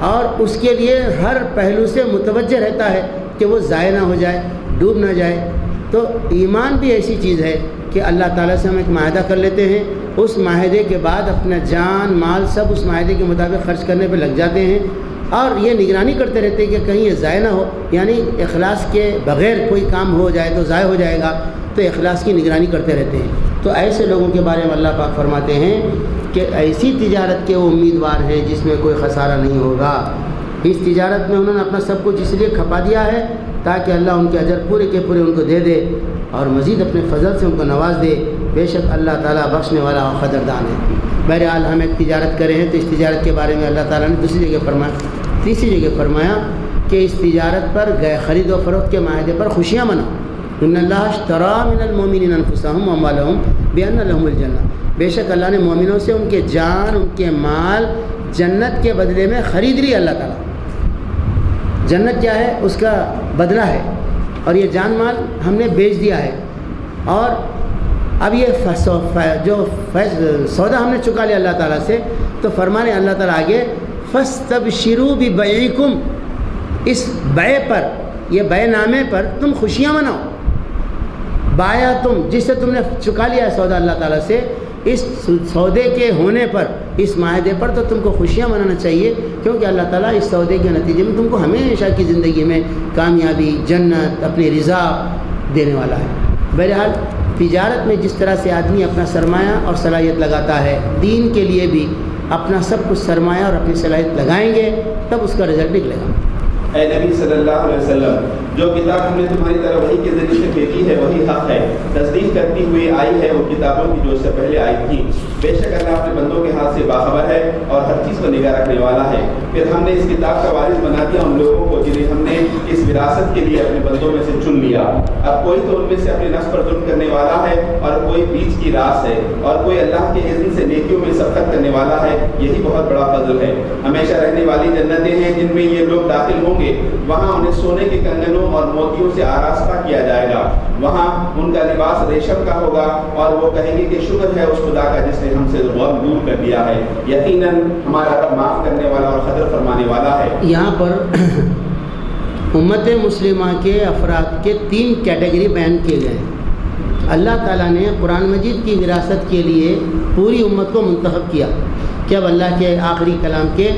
اور اس کے لیے ہر پہلو سے متوجہ رہتا ہے کہ وہ ضائع نہ ہو جائے، ڈوب نہ جائے۔ تو ایمان بھی ایسی چیز ہے کہ اللہ تعالیٰ سے ہم ایک معاہدہ کر لیتے ہیں، اس معاہدے کے بعد اپنا جان مال سب اس معاہدے کے مطابق خرچ کرنے پہ لگ جاتے ہیں، اور یہ نگرانی کرتے رہتے ہیں کہ کہیں یہ ضائع نہ ہو، یعنی اخلاص کے بغیر کوئی کام ہو جائے تو ضائع ہو جائے گا، تو اخلاص کی نگرانی کرتے رہتے ہیں۔ تو ایسے لوگوں کے بارے میں اللہ پاک فرماتے ہیں کہ ایسی تجارت کے وہ امیدوار ہیں جس میں کوئی خسارہ نہیں ہوگا۔ اس تجارت میں انہوں نے اپنا سب کچھ اس لیے کھپا دیا ہے تاکہ اللہ ان کے اجر پورے کے پورے ان کو دے دے اور مزید اپنے فضل سے ان کو نواز دے۔ بے شک اللہ تعالیٰ بخشنے والا اور قدردان ہے۔ بہرحال ہم ایک تجارت کرے ہیں تو اس تجارت کے بارے میں اللہ تعالیٰ نے دوسری جگہ فرمایا کہ اس تجارت پر خرید و فروخت کے معاہدے پر خوشیاں مناؤ۔ ان اللہ اشتری من المؤمنین انفسهم واموالهم بان لهم الجنہ، بے شک اللہ نے مومنوں سے ان کے جان، ان کے مال جنت کے بدلے میں خرید لی۔ اللہ تعالیٰ جنت کیا ہے، اس کا بدلہ ہے، اور یہ جان مال ہم نے بیچ دیا ہے۔ اور اب یہ جو سودا ہم نے چکا لیا اللہ تعالیٰ سے، تو فرمانے اللہ تعالیٰ آگے فَاسْتَبْشِرُوا بِبَيْعِكُمْ، اس بیع پر، یہ بیع نامے پر تم خوشیاں مناؤ. بایا تم، جس سے تم نے چکا لیا ہے سودا اللہ تعالیٰ سے، اس سودے کے ہونے پر، اس معاہدے پر تو تم کو خوشیاں منانا چاہیے، کیونکہ اللہ تعالیٰ اس سودے کے نتیجے میں تم کو ہمیشہ کی زندگی میں کامیابی، جنت، اپنی رضا دینے والا ہے. بہرحال تجارت میں جس طرح سے آدمی اپنا سرمایہ اور صلاحیت لگاتا ہے، دین کے لیے بھی اپنا سب کچھ سرمایہ اور اپنی صلاحیت لگائیں گے تب اس کا رزلٹ نکلے گا. اے نبی صلی اللہ علیہ وسلم، جو کتاب ہم نے تمہاری طرف وحی کے ذریعے سے بھیجی ہے وہی حق ہے، تصدیق کرتی ہوئی آئی ہے ان کتابوں کی جو اس سے پہلے آئی تھیں. بے شک اللہ اپنے بندوں کے ہاتھ سے باخبر ہے اور ہر چیز پر نگاہ رکھنے والا ہے. پھر ہم نے اس کتاب کا وارث بنا دیا ان لوگوں کو جنہیں ہم نے اس وراثت کے لیے اپنے بندوں میں سے چن لیا. اب کوئی تو ان میں سے اپنے نفس پر ظلم کرنے والا ہے اور کوئی بیچ کی راس ہے، اور کوئی اللہ کے اذن سے نیکیوں میں سبقت کرنے والا ہے. یہی بہت بڑا فضل ہے. ہمیشہ رہنے والی جنتیں ہیں جن میں یہ لوگ داخل ہوں گے. وہاں انہیں سونے کے کنگنوں اور موتیوں سے آراستہ کیا جائے گا. وہاں ان کا لباس ریشم کا ہوگا اور وہ کہیں گے کہ شکر ہے اس خدا کا جس نے ہم سے غم دور کر دیا ہے. یقیناً ہمارا رب معاف کرنے والا اور قدر فرمانے والا ہے. یہاں پر امت مسلمہ کے افراد کے 3 کیٹیگری بیان کیے گئے ہیں. اللہ تعالیٰ نے قرآن مجید کی وراثت کے لیے پوری امت کو منتخب کیا کہ اب اللہ کے آخری کلام کے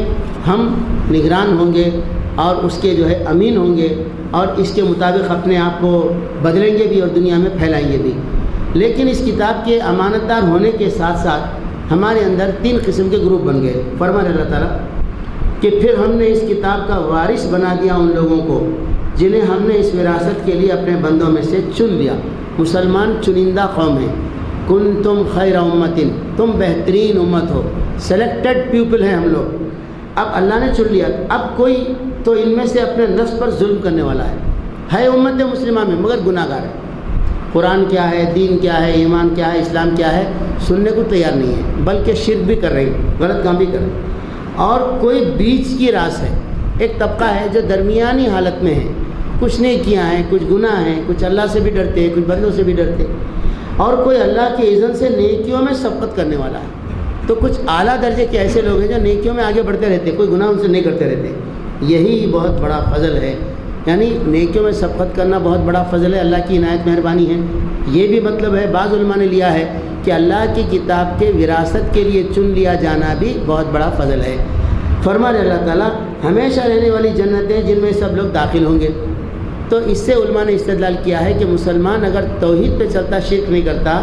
ہم نگران ہوں گے اور اس کے جو ہے امین ہوں گے، اور اس کے مطابق اپنے آپ کو بدلیں گے بھی اور دنیا میں پھیلائیں گے بھی. لیکن اس کتاب کے امانت دار ہونے کے ساتھ ساتھ ہمارے اندر 3 قسم کے گروپ بن گئے. فرمان اللہ تعالیٰ کہ پھر ہم نے اس کتاب کا وارث بنا دیا ان لوگوں کو جنہیں ہم نے اس وراثت کے لیے اپنے بندوں میں سے چن لیا. مسلمان چنندہ قوم ہیں. کنتم خیر امتن، تم بہترین امت ہو، سلیکٹڈ پیپل ہیں ہم لوگ. اب اللہ نے چن لیا. اب کوئی تو ان میں سے اپنے نفس پر ظلم کرنے والا ہے امت مسلمہ میں، مگر گناہ گار ہے. قرآن کیا ہے، دین کیا ہے، ایمان کیا ہے، اسلام کیا ہے، سننے کو تیار نہیں ہے، بلکہ شرک بھی کر رہی، غلط کام بھی کر رہی. اور کوئی بیچ کی راس ہے. ایک طبقہ ہے جو درمیانی حالت میں ہے، کچھ نیکیاں ہیں، کچھ گناہ ہیں، کچھ اللہ سے بھی ڈرتے ہیں، کچھ بندوں سے بھی ڈرتے، اور کوئی اللہ کے اذن سے نیکیوں میں سبقت کرنے والا ہے. تو کچھ اعلیٰ درجے کے ایسے لوگ ہیں جو نیکیوں میں آگے بڑھتے رہتے، کوئی گناہ ان سے نہیں کرتے رہتے. یہی بہت بڑا فضل ہے. یعنی نیکیوں میں سبقت کرنا بہت بڑا فضل ہے، اللہ کی عنایت مہربانی ہے. یہ بھی مطلب ہے، بعض علماء نے لیا ہے کہ اللہ کی کتاب کے وراثت کے لیے چن لیا جانا بھی بہت بڑا فضل ہے. فرمانے اللہ تعالیٰ ہمیشہ رہنے والی جنتیں جن میں سب لوگ داخل ہوں گے. تو اس سے علماء نے استدلال کیا ہے کہ مسلمان اگر توحید پہ چلتا، شرک نہیں کرتا،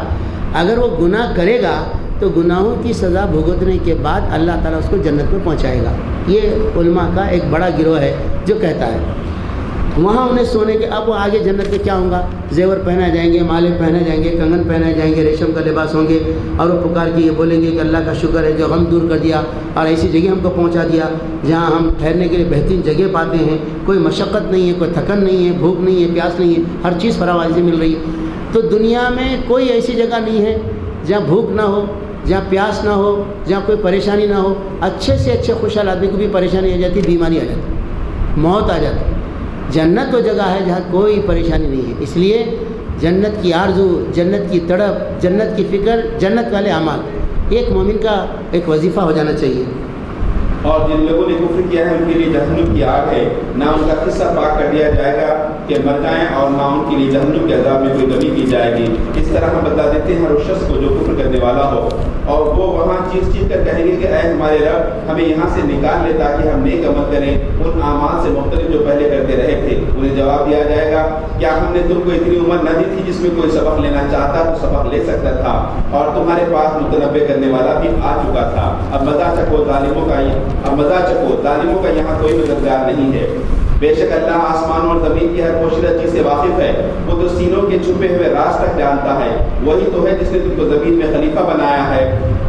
اگر وہ گناہ کرے گا تو گناہوں کی سزا بھگتنے کے بعد اللہ تعالیٰ اس کو جنت میں پہنچائے گا. یہ علماء کا ایک بڑا گروہ ہے جو کہتا ہے. وہاں انہیں سونے کے، اب وہ آگے جنت میں کیا ہوں گا، زیور پہنا جائیں گے، مالے پہنے جائیں گے، کنگن پہنے جائیں گے، ریشم کا لباس ہوں گے، اور وہ پکار کے یہ بولیں گے کہ اللہ کا شکر ہے جو غم دور کر دیا اور ایسی جگہ ہم کو پہنچا دیا جہاں ہم ٹھہرنے کے لیے بہترین جگہ پاتے ہیں. کوئی مشقت نہیں ہے، کوئی تھکن نہیں ہے، بھوک نہیں ہے، پیاس نہیں ہے، ہر چیز فراوانی سے مل رہی ہے. تو دنیا میں کوئی ایسی جگہ نہیں ہے جہاں بھوک نہ ہو، جہاں پیاس نہ ہو، جہاں کوئی پریشانی نہ ہو. اچھے سے اچھے خوشحال آدمی کو بھی پریشانی آ جاتی، بیماری آ جاتی، موت آ جاتی. جنت وہ جگہ ہے جہاں کوئی پریشانی نہیں ہے. اس لیے جنت کی آرزو، جنت کی تڑپ، جنت کی فکر، جنت والے اعمال ایک مومن کا ایک وظیفہ ہو جانا چاہیے. اور جن لوگوں نے کفر کیا ہے ان کے لیے جہنم کی آگ ہے، نہ ان کا قصہ پاک کر دیا جائے گا کہ مر جائیں، اور نہ ان کے لیے جہنم کے عذاب میں کوئی کمی کی جائے گی. اس طرح ہم بتا دیتے ہیں ہر اس شخص کو جو کفر کرنے والا ہو، اور وہ وہاں چیخ چیخ کر کہیں گے کہ اے ہمارے رب ہمیں یہاں سے نکال لے تاکہ ہم نیک عمل کریں ان اعمال سے مختلف جو پہلے کرتے رہے تھے. انہیں جواب دیا جائے گا کیا ہم نے تم کو اتنی عمر نہ دی تھی جس میں کوئی سبق لینا چاہتا تو سبق لے سکتا تھا، اور تمہارے پاس متنبع کرنے والا بھی آ چکا تھا. اب مزہ چکھو ظالموں کا یہاں کوئی مددگار نہیں ہے. بے شک اللہ آسمان اور زمین کی ہر پوشیدہ چیز سے واقف ہے. وہ تو سینوں کے چھپے ہوئے راز تک جانتا ہے. وہی تو ہے جس نے تم کو زمین میں خلیفہ بنایا ہے.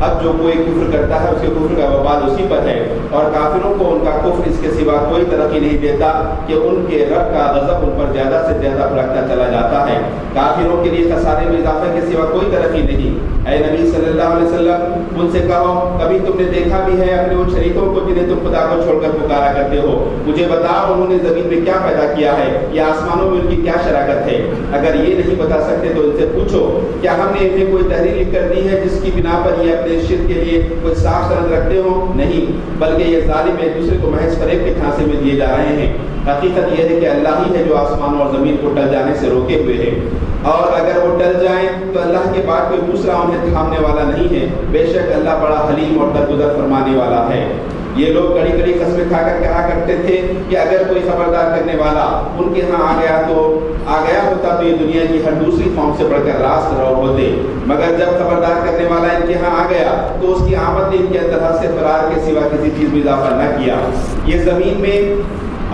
اب جو کوئی کفر کرتا ہے اس کے کفر کا وبال اسی پر ہے، اور کافروں کو ان کا کفر اس کے سوا کوئی ترقی نہیں دیتا کہ ان کے رب کا غضب ان پر زیادہ سے زیادہ بھڑکتا چلا جاتا ہے۔ کافروں کے لیے خسارے میں اضافے کے سوا کوئی ترقی نہیں۔ اے نبی صلی اللہ علیہ وسلم ان سے کہو، کبھی تم نے دیکھا بھی ہے اپنے ان شریکوں کو جنہیں تم خدا کو چھوڑ کر پکارا کرتے ہو؟ مجھے بتاؤ انہوں نے زمین میں کیا پیدا کیا ہے یا آسمانوں میں ان کی کیا شراکت ہے؟ اگر یہ نہیں بتا سکتے تو ان سے پوچھو، کیا ہم نے انہیں کوئی تحریر لکھ کر دی ہے جس کی بنا پر یہ اپنے شرک کے لیے کوئی صاف سند رکھتے ہو؟ نہیں، بلکہ یہ ظالم ایک دوسرے کو محض فریب کے پھانسے میں دیے جا رہے ہیں۔ حقیقت یہ ہے کہ اللہ ہی ہے جو آسمانوں اور زمین کو ٹل جانے سے روکے ہوئے ہے، اور اگر وہ ٹل جائیں تو اللہ کے بعد کوئی دوسرا انہیں تھامنے والا نہیں ہے۔ بے شک اللہ بڑا حلیم اور درگزر فرمانے والا ہے۔ یہ لوگ کڑی کڑی قسمیں کھا کر کہا کرتے تھے کہ اگر کوئی خبردار کرنے والا ان کے ہاں آ گیا ہوتا تو یہ دنیا کی ہر دوسری قوم سے بڑھ کر راست رو ہوتے، مگر جب خبردار کرنے والا ان کے ہاں آ گیا تو اس کی آمد نے ان کے اندر حد سے فرار کے سوا کسی چیز میں اضافہ نہ کیا۔ یہ زمین میں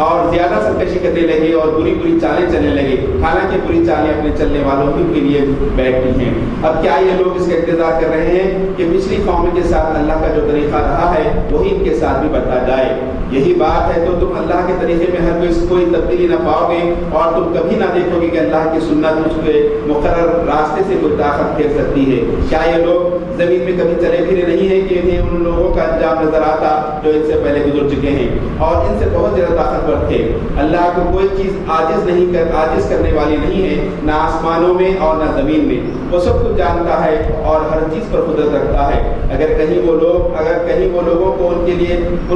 اور زیادہ سرکشی کرنے لگے اور بری بری چالیں چلنے لگے، حالانکہ بری چالیں اپنے چلنے والوں ہی کے لیے بیٹھتی ہیں۔ اب کیا یہ لوگ اس کا انتظار کر رہے ہیں کہ پچھلی قوم کے ساتھ اللہ کا جو طریقہ رہا ہے وہی ان کے ساتھ بھی برتا جائے؟ یہی بات ہے تو تم اللہ کے طریقے میں ہرگز کوئی تبدیلی نہ پاؤ گے، اور تم کبھی نہ دیکھو گے کہ اللہ کی سنت اس کے مقرر راستے سے کوئی طاقت پھیر سکتی ہے۔ کیا یہ لوگ زمین میں کبھی چلے پھرے نہیں ہیں کہ انہیں ان لوگوں کا انجام نظر آتا جو ان سے پہلے گزر چکے ہیں اور ان سے بہت زیادہ طاقتور تھے؟ اللہ کو کوئی چیز عاجز کرنے والی نہیں ہے، نہ آسمانوں میں اور نہ زمین میں۔ وہ سب کچھ جانتا ہے اور ہر چیز پر قدرت رکھتا ہے۔ اگر کہیں وہ لوگوں کو ان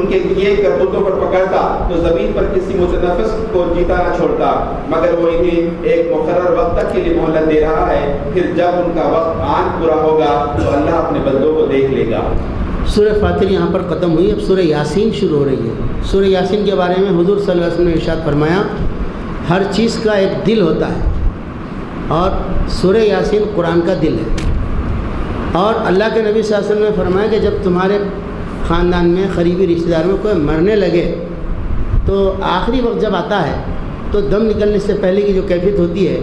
کے کیے کرتوتوں پر پکڑتا تو زمین پر کسی متنفس کو جیتا نہ چھوڑتا، مگر وہ انہیں ایک مقرر وقت تک کے لیے مہلت دے رہا ہے، پھر جب ان کا وقت آن پورا ہوگا تو اللہ اپنے بندوں کو دیکھ لے گا۔ سورہ فاتر یہاں پر ختم ہوئی، اب سورہ یاسین شروع ہو رہی ہے۔ سورہ یاسین کے بارے میں حضور صلی اللہ علیہ وسلم نے ارشاد فرمایا، ہر چیز کا ایک دل ہوتا ہے، اور سورہ یاسین قرآن کا دل ہے۔ اور اللہ کے نبی صلی اللہ علیہ وسلم نے فرمایا کہ جب تمہارے خاندان میں قریبی رشتہ دار میں کوئی مرنے لگے تو آخری وقت جب آتا ہے تو دم نکلنے سے پہلے کی جو کیفیت ہوتی ہے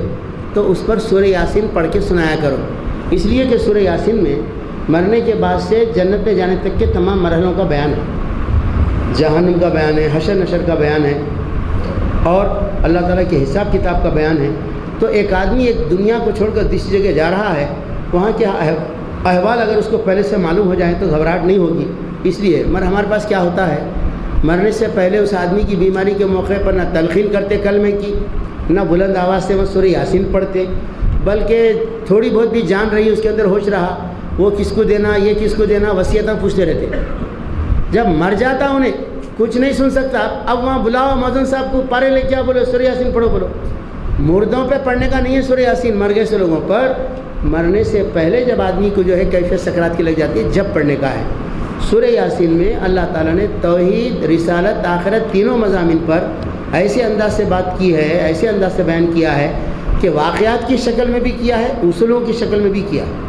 تو اس پر سورہ یاسین پڑھ کے سنایا کرو، اس لیے کہ سورہ یاسین میں مرنے کے بعد سے جنت میں جانے تک کے تمام مرحلوں کا بیان ہے، جہنم کا بیان ہے، حشر نشر کا بیان ہے، اور اللہ تعالیٰ کے حساب کتاب کا بیان ہے۔ تو ایک آدمی ایک دنیا کو چھوڑ کر دوسری جگہ جا رہا ہے، وہاں کے احوال اگر اس کو پہلے سے معلوم ہو جائیں تو گھبراہٹ نہیں ہوگی۔ اس لیے ہمارے پاس کیا ہوتا ہے، مرنے سے پہلے اس آدمی کی بیماری کے موقع پر نہ تلقین کرتے کلمے کی، نہ بلند آواز سے وہ سورہ یاسین پڑھتے، بلکہ تھوڑی بہت بھی جان رہی اس کے اندر ہوش رہا، وہ کس کو دینا، یہ کس کو دینا، وصیتیں پوچھتے رہتے۔ جب مر جاتا انہیں کچھ نہیں سن سکتا، اب وہاں بلاؤ مؤذن صاحب کو، پارے لے کیا بولو سورہ یاسین پڑھو، بولو مردوں پہ پڑھنے کا نہیں ہے سورہ یاسین، مر گئے سے لوگوں پر، مرنے سے پہلے جب آدمی کو جو ہے کیفیت سکرات کی لگ جاتی ہے جب پڑھنے کا ہے۔ سورہ یاسین میں اللہ تعالیٰ نے توحید، رسالت، آخرت تینوں مضامین پر ایسے انداز سے بات کی ہے، ایسے انداز سے بیان کیا ہے کہ واقعات کی شکل میں بھی کیا ہے، اصولوں کی شکل میں بھی کیا ہے۔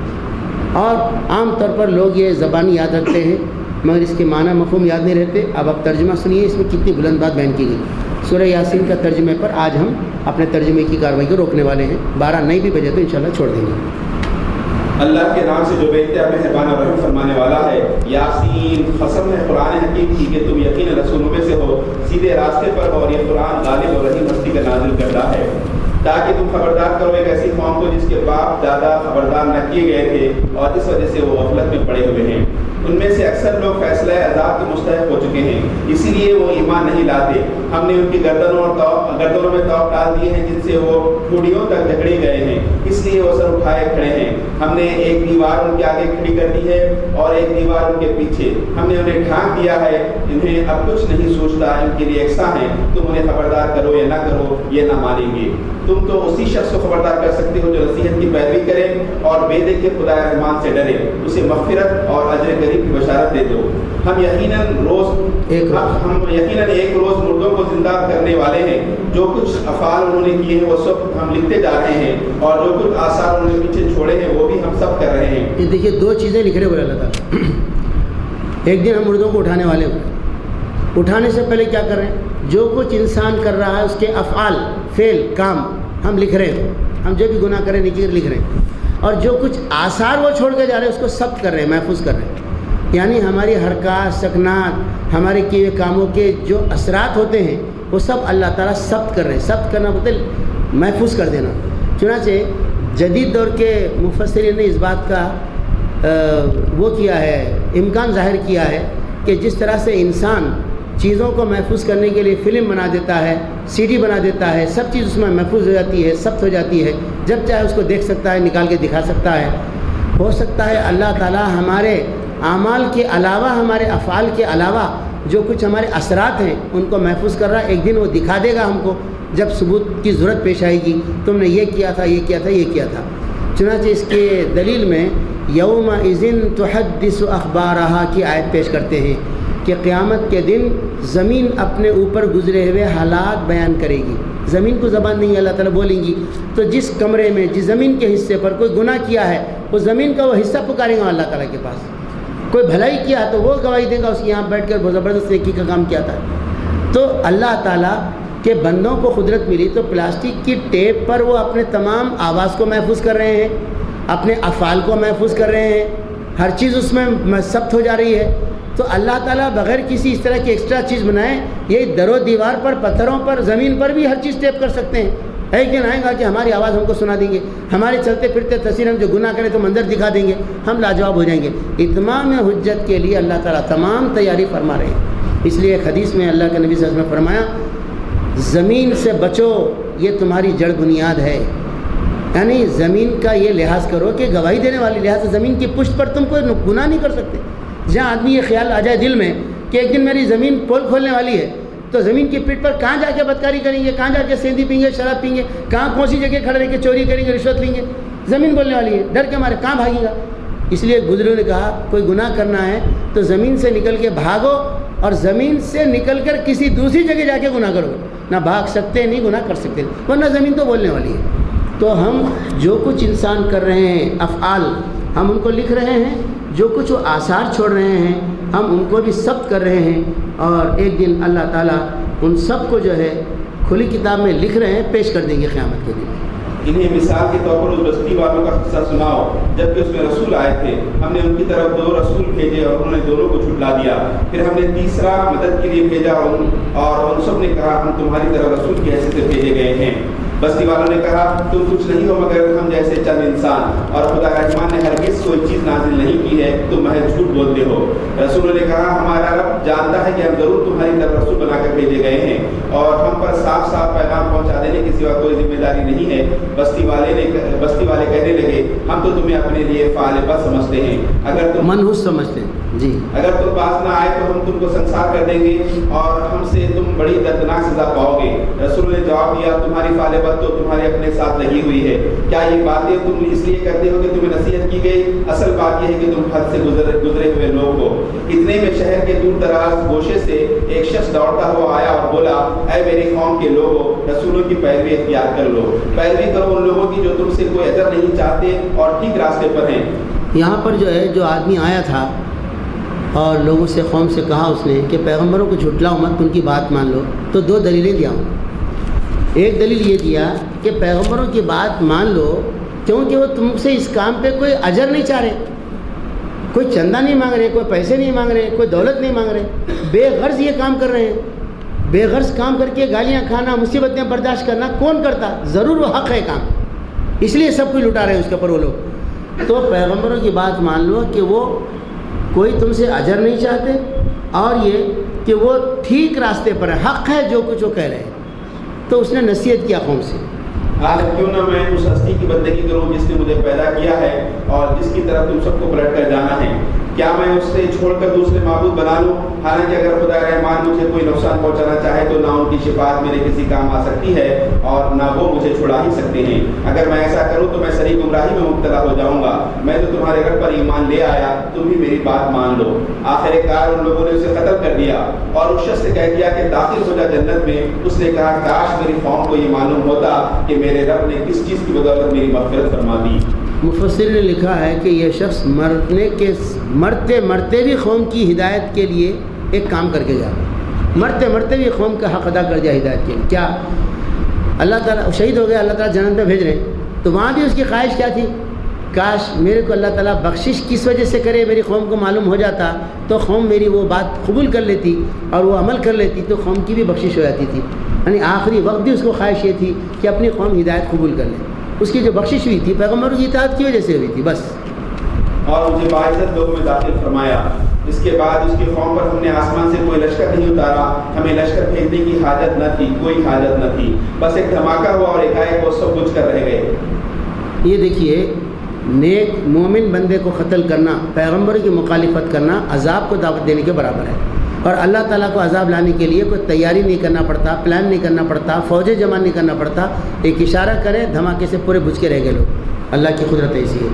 اور عام طور پر لوگ یہ زبانی یاد رکھتے ہیں مگر اس کے معنی مفہوم یاد نہیں رہتے۔ اب آپ ترجمہ سنیے، اس میں کتنی بلند بات بیان کی گئی۔ سورہ یاسین کا ترجمے پر آج ہم اپنے ترجمے کی کارروائی کو روکنے والے ہیں، 12 نہیں بھی بجے تو انشاءاللہ چھوڑ دیں گے۔ اللہ کے نام سے جو بے انتہا مہربان اور رحم فرمانے والا ہے۔ یاسین، قسم ہے قرآن حکیم کی کہ تم یقین رسولوں میں سے ہو، سیدھے راستے پر ہو، اور یہ قرآن غالب اور رحیم ہستی کا نازل کردہ ہے تاکہ تم خبردار کرو ایک ایسی قوم کو جس کے باپ دادا خبردار نہ کیے گئے تھے اور اس وجہ سے وہ غفلت میں پڑے ہوئے ہیں۔ ان میں سے اکثر لوگ فیصلہ عذاب کے مستحق ہو چکے ہیں، اسی لیے وہ ایمان نہیں لاتے۔ ہم نے ان کی گردنوں میں توق ڈال دیے ہیں جن سے وہ ٹھوڑیوں تک جھگڑے گئے ہیں، اس لیے وہ سر اٹھائے کھڑے ہیں۔ ہم نے ایک دیوار ان کے آگے کھڑی کر دی ہے اور ایک دیوار ان کے پیچھے، ہم نے انہیں ڈھانک دیا ہے، انہیں اب کچھ نہیں سوچتا، ان کے لیے یکساں ہیں۔ تم انہیں خبردار کرو یا نہ کرو یہ نہ مانیں گے۔ تم تو اسی شخص کو خبردار کر سکتے ہو جو نصیحت کی پیروی کرے اور بے دیکھے خدا رحمان سے ڈرے، اسے مغفرت اور اجر کریم کی بشارت دے دو۔ ہم یقیناً ایک روز مردوں کو زندہ کرنے والے ہیں، جو کچھ افعال انہوں نے کیے ہیں وہ سب ہم لکھتے جا رہے ہیں، اور جو کچھ آثار انہوں نے پیچھے چھوڑے ہیں وہ بھی ہم سب کر رہے ہیں۔ یہ دیکھیے 2 چیزیں لکھ رہے ہوئے اللہ تعالیٰ۔ ایک دن ہم مردوں کو اٹھانے والے ہوئے، اٹھانے سے پہلے کیا کر رہے ہیں، جو کچھ انسان کر رہا ہے اس کے افعال، فعل، کام ہم لکھ رہے ہیں، ہم جو بھی گناہ کریں نیکی لکھ رہے ہیں۔ اور جو کچھ آثار وہ چھوڑ کے جا رہے ہیں اس کو ثبت کر رہے ہیں، محفوظ کر رہے ہیں. یعنی ہماری حرکات سکنات، ہمارے کیے ہوئے کاموں کے جو اثرات ہوتے ہیں وہ سب اللہ تعالیٰ ثبت کر رہے ہیں. ثبت کرنا مطلب محفوظ کر دینا. چنانچہ جدید دور کے مفسرین نے اس بات کا وہ کیا ہے، امکان ظاہر کیا ہے کہ جس طرح سے انسان چیزوں کو محفوظ کرنے کے لیے فلم بنا دیتا ہے، سی ڈی بنا دیتا ہے، سب چیز اس میں محفوظ ہو جاتی ہے، ثبت ہو جاتی ہے، جب چاہے اس کو دیکھ سکتا ہے، نکال کے دکھا سکتا ہے. ہو سکتا ہے اللہ تعالیٰ ہمارے اعمال کے علاوہ، ہمارے افعال کے علاوہ جو کچھ ہمارے اثرات ہیں ان کو محفوظ کر رہا ہے. ایک دن وہ دکھا دے گا ہم کو، جب ثبوت کی ضرورت پیش آئے گی، تم نے یہ کیا تھا، یہ کیا تھا، یہ کیا تھا. چنانچہ اس کے دلیل میں یوم اذن تحدث اخبارہا کی آیت پیش کرتے ہیں کہ قیامت کے دن زمین اپنے اوپر گزرے ہوئے حالات بیان کرے گی. زمین کو زبان نہیں اللہ تعالیٰ بولیں گی، تو جس کمرے میں جس زمین کے حصے پر کوئی گناہ کیا ہے وہ زمین کا وہ حصہ پکاریں گا اللہ تعالیٰ کے پاس. کوئی بھلائی کیا تو وہ گواہی دے گا اس کی یہاں بیٹھ کر بہت زبردست نیکی کا کام کیا تھا. تو اللہ تعالیٰ کے بندوں کو قدرت ملی تو پلاسٹک کی ٹیپ پر وہ اپنے تمام آواز کو محفوظ کر رہے ہیں، اپنے افعال کو محفوظ کر رہے ہیں، ہر چیز اس میں ثبت ہو جا رہی ہے. تو اللہ تعالیٰ بغیر کسی اس طرح کی ایکسٹرا چیز بنائے یہ در و دیوار پر، پتھروں پر، زمین پر بھی ہر چیز ٹیپ کر سکتے ہیں. ایک دن آئے گا کہ ہماری آواز ہم کو سنا دیں گے، ہمارے چلتے پھرتے تصویر ہم جو گناہ کریں تو منظر دکھا دیں گے، ہم لاجواب ہو جائیں گے. اتمام حجت کے لیے اللہ تعالیٰ تمام تیاری فرما رہے ہیں. اس لیے ایک حدیث میں اللہ کے نبی صلی اللہ علیہ وسلم نے فرمایا زمین سے بچو، یہ تمہاری جڑ بنیاد ہے. یعنی زمین کا یہ لحاظ کرو کہ گواہی دینے والی، لحاظ سے زمین کی پشت پر تم کوئی گناہ نہیں کر سکتے. جہاں آدمی یہ خیال آ جائے دل میں کہ ایک دن میری زمین پول کھولنے والی ہے تو زمین کی پیٹھ پر کہاں جا کے بدکاری کریں گے، کہاں جا کے سیندی پئیں گے، شراب پئیں گے، کہاں کون سی جگہ کھڑے رہ کے چوری کریں گے، رشوت لیں گے. زمین بولنے والی ہے، ڈر کے مارے کہاں بھاگے گا. اس لیے بزرگوں نے کہا کوئی گناہ کرنا ہے تو زمین سے نکل کے بھاگو، اور زمین سے نکل کر کسی دوسری جگہ جا کے گناہ کرو. نہ بھاگ سکتے نہیں، گناہ کر سکتے، ورنہ زمین تو بولنے والی ہے. تو ہم جو کچھ انسان کر رہے ہیں افعال، ہم ان کو لکھ رہے ہیں، جو کچھ وہ آثار چھوڑ رہے ہیں ہم ان کو بھی ثبت کر رہے ہیں. اور ایک دن اللہ تعالیٰ ان سب کو جو ہے کھلی کتاب میں لکھ رہے ہیں، پیش کر دیں گے قیامت کے دن. انہیں مثال کے طور پر اس بستی والوں کا قصہ سناؤ جبکہ اس میں رسول آئے تھے. ہم نے ان کی طرف 2 رسول بھیجے اور انہوں نے دونوں کو جھٹلا دیا. پھر ہم نے تیسرا مدد کے لیے بھیجا اور ان سب نے کہا ہم تمہاری طرف رسول کی حیثیت سے بھیجے گئے ہیں. بستی والوں نے کہا تم کچھ نہیں ہو مگر ہم جیسے چند انسان، اور خدا رحمان نے ہرگز کوئی چیز نازل نہیں کی ہے، تم محض جھوٹ بولتے ہو. رسولوں نے کہا ہمارا رب جانتا ہے کہ ہم ضرور تمہاری طرف رسول بنا کر بھیجے گئے ہیں اور ہم پر صاف صاف پیغام پہنچا دینے کے سوا کوئی ذمہ داری نہیں ہے. بستی والے کہنے لگے ہم تو تمہیں اپنے لیے فعال بس سمجھتے ہیں، اگر تم منحوس سمجھتے ہیں جی، اگر تم باز نہ آئے تو ہم تم کو سنسار کر دیں گے اور ہم سے تم بڑی دردناک سزا پاؤ گے. رسول نے جواب دیا تمہاری فعال بس تو تمہارے اپنے ساتھ لگی ہوئی ہے. کیا یہ باتیں تم اس لیے کرتے ہو کہ تمہیں نصیحت کی گئی؟ اصل بات یہ ہے کہ تم حد سے گزرے ہوئے لوگ ہو. اتنے میں شہر کے دور دراز گوشے سے ایک شخص دوڑتا ہوا آیا اور بولا اے میری قوم کے لوگوں، رسولوں کی پیروی اختیار کر لو. پیروی کرو ان لوگوں کی جو تم سے کوئی اجر نہیں چاہتے اور ٹھیک راستے پر ہیں. یہاں پر جو ہے جو آدمی آیا تھا اور لوگوں سے قوم سے کہا اس نے کہ پیغمبروں کو جھٹلاؤ مت، ان کی بات مان لو. تو 2 دلیلیں دیا ہوں. ایک دلیل یہ دیا کہ پیغمبروں کی بات مان لو کیونکہ وہ تم سے اس کام پہ کوئی اجر نہیں چاہ رہے، کوئی چندہ نہیں مانگ رہے، کوئی پیسے نہیں مانگ رہے، کوئی دولت نہیں مانگ رہے، بے غرض یہ کام کر رہے ہیں. بے غرض کام کر کے گالیاں کھانا، مصیبتیں برداشت کرنا کون کرتا؟ ضرور وہ حق ہے کام، اس لیے سب کچھ لٹا رہے ہیں اس کے اوپر وہ لوگ. تو پیغمبروں کی بات مان لو کہ وہ کوئی تم سے اجر نہیں چاہتے اور یہ کہ وہ ٹھیک راستے پر ہے، حق ہے جو کچھ وہ کہہ رہے ہیں. تو اس نے نصیحت کیا قوم سے. آج کیوں نہ میں اس ہستی کی بندگی کروں جس نے مجھے پیدا کیا ہے اور جس کی طرف تم سب کو پلٹ کر جانا ہے. کیا میں اس سے چھوڑ کر دوسرے معبود بنا لوں؟ حالانکہ اگر خدا رحمان مجھے کوئی نقصان پہنچانا چاہے تو نہ ان کی شفاعت میرے کسی کام آ سکتی ہے اور نہ وہ مجھے چھڑا ہی سکتے ہیں. اگر میں ایسا کروں تو میں صحیح گمراہی میں مبتلا ہو جاؤں گا. میں تو تمہارے رب پر ایمان لے آیا، تم بھی میری بات مان لو. آخر کار ان لوگوں نے اسے قتل کر دیا اور اس شخص سے کہہ دیا کہ داخل ہو جا جنت میں. اس نے کہا کاش میری قوم کو یہ معلوم ہوتا کہ میرے رب نے کس چیز کی بدولت میری مغفرت فرما دی. مفسر نے لکھا ہے کہ یہ شخص مرتے مرتے بھی قوم کی ہدایت کے لیے ایک کام کر کے جاتا، مرتے مرتے بھی قوم کا حق ادا کر دیا ہدایت کے لیے. کیا اللہ تعالیٰ شہید ہو گیا، اللہ تعالیٰ جنت میں بھیج رہے ہیں، تو وہاں بھی اس کی خواہش کیا تھی کاش میرے کو اللہ تعالیٰ بخشش کس وجہ سے کرے میری قوم کو معلوم ہو جاتا تو قوم میری وہ بات قبول کر لیتی اور وہ عمل کر لیتی تو قوم کی بھی بخشش ہو جاتی تھی. یعنی آخری وقت بھی اس کو خواہش یہ تھی کہ اپنی قوم ہدایت قبول کر لے. اس کی جو بخشش ہوئی تھی پیغمبروں کی اطاعت کی وجہ سے ہوئی تھی بس. اور مجھے باعزت لوگوں میں داخل فرمایا. اس کے بعد اس کی قوم پر ہم نے آسمان سے کوئی لشکر نہیں اتارا. ہمیں لشکر بھیجنے کی حاجت نہ تھی, کوئی حاجت نہ تھی. بس ایک دھماکہ ہوا اور ایک وہ سب بجھ کر رہ گئے. یہ دیکھیے نیک مومن بندے کو قتل کرنا, پیغمبر کی مخالفت کرنا عذاب کو دعوت دینے کے برابر ہے. اور اللہ تعالیٰ کو عذاب لانے کے لیے کوئی تیاری نہیں کرنا پڑتا, پلان نہیں کرنا پڑتا, فوجیں جمع نہیں کرنا پڑتا. ایک اشارہ کرے دھماکے سے پورے بجھ کے رہ گئے لوگ. اللہ کی قدرت ایسی ہے.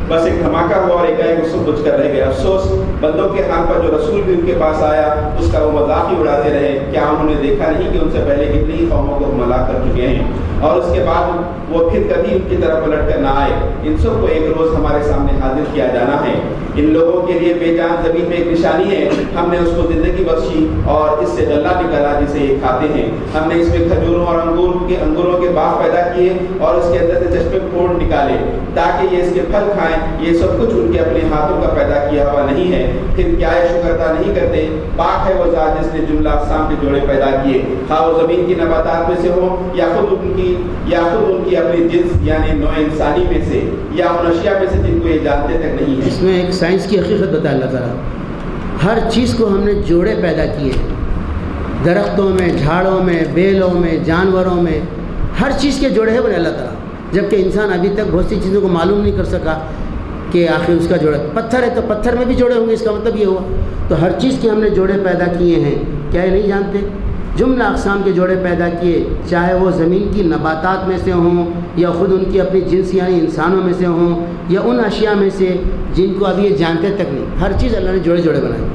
بس ایک دھماکہ ہوا اور ایک سب بجھ کر رہ گئے. افسوس بندوں کے حال پر جو رسول بھی ان کے پاس آیا اس کا وہ مذاق ہی اڑاتے رہے. کیا انہوں نے دیکھا نہیں کہ ان سے پہلے کتنی ہی قوموں کو ہم ہلاک کر چکے ہیں اور اس کے بعد وہ پھر کبھی ان کی طرف پلٹ کر نہ آئے. ان سب کو ایک روز ہمارے سامنے حاضر کیا جانا ہے. ان لوگوں کے لیے بے جان زمین میں ایک نشانی ہے. ہم نے اس کو زندگی بخشی اور اس سے غلہ نکالا جسے یہ کھاتے ہیں. ہم نے اس میں کھجوروں اور انگوروں کے باغ پیدا کیے اور اس کے اندر سے چشمے پھوڑ نکالے تاکہ یہ اس کے پھل کھائیں. یہ سب کچھ ان کے اپنے ہاتھوں کا پیدا کیا ہوا نہیں ہے. پھر کیا یہ شکر ادا نہیں کرتے؟ پاک ہے وہ ذات جس نے جملہ اقسام کے جوڑے پیدا کیے, خواہ وہ زمین کی نباتات میں سے ہو یا خود ان کی اپنی جنس یعنی نوع انسانی میں سے یا ان اشیاء میں سے جن کو یہ جانتے تک نہیں ہے. اس میں ایک سائنس کی حقیقت بتا اللہ تعالیٰ. ہر چیز کو ہم نے جوڑے پیدا کیے ہیں. درختوں میں, جھاڑوں میں, بیلوں میں, جانوروں میں, ہر چیز کے جوڑے ہیں بولے اللہ تعالیٰ. جبکہ انسان ابھی تک بہت سی چیزوں کو معلوم نہیں کر سکا کہ آخر اس کا جوڑا. پتھر ہے تو پتھر میں بھی جوڑے ہوں گے, اس کا مطلب یہ ہوا. تو ہر چیز کے ہم نے جوڑے پیدا کیے ہیں. کیا یہ نہیں جانتے؟ جملہ اقسام کے جوڑے پیدا کیے, چاہے وہ زمین کی نباتات میں سے ہوں یا خود ان کی اپنی جنس یعنی انسانوں میں سے ہوں یا ان اشیاء میں سے جن کو ابھی یہ جانتے تک نہیں. ہر چیز اللہ نے جوڑے جوڑے بنائے.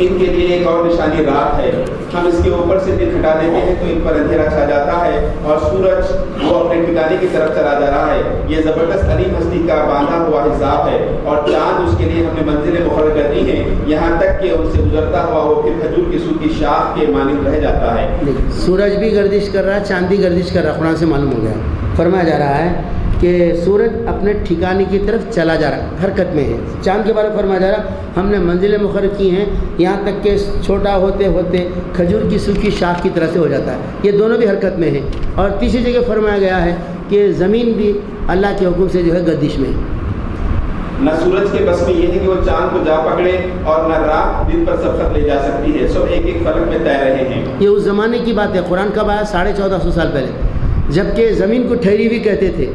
ان کے لیے ایک اور نشانی رات ہے. ہم اس کے اوپر سے دن ہٹا دیتے ہیں تو ان پر اندھیرا چھا جاتا ہے اور سورج وہ اپنے ٹھکانے کی طرف چلا جا رہا ہے. یہ زبردست علیم ہستی کا باندھا ہوا حساب ہے اور چاند اس کے لیے ہم نے منزلیں مقرر کر دی ہیں یہاں تک کہ ان سے گزرتا ہوا وہ پھر کھجور کی سو کی شاخ کے مانند رہ جاتا ہے. سورج بھی گردش کر رہا ہے, چاند بھی گردش کر رہا ہے. قرآن سے معلوم ہو گیا. فرمایا جا رہا ہے کہ سورج اپنے ٹھکانے کی طرف چلا جا رہا ہے, حرکت میں ہے. چاند کے بارے میں فرمایا جا رہا ہے ہم نے منزلیں مقرر کی ہیں یہاں تک کہ چھوٹا ہوتے ہوتے کھجور کی سوکھی شاخ کی طرح سے ہو جاتا ہے. یہ دونوں بھی حرکت میں ہیں. اور تیسری جگہ فرمایا گیا ہے کہ زمین بھی اللہ کے حکم سے جو ہے گردش میں ہے. نہ سورج کے بس میں یہ ہے کہ وہ چاند کو جا پکڑے اور نہ رات دن پر سبقت لے جا سکتی ہے. سب ایک ایک فلک میں طے رہے ہیں. یہ اس زمانے کی بات ہے. قرآن کب آیا؟ 1450 سال پہلے, جبکہ زمین کو ٹھہری ہوئی کہتے تھے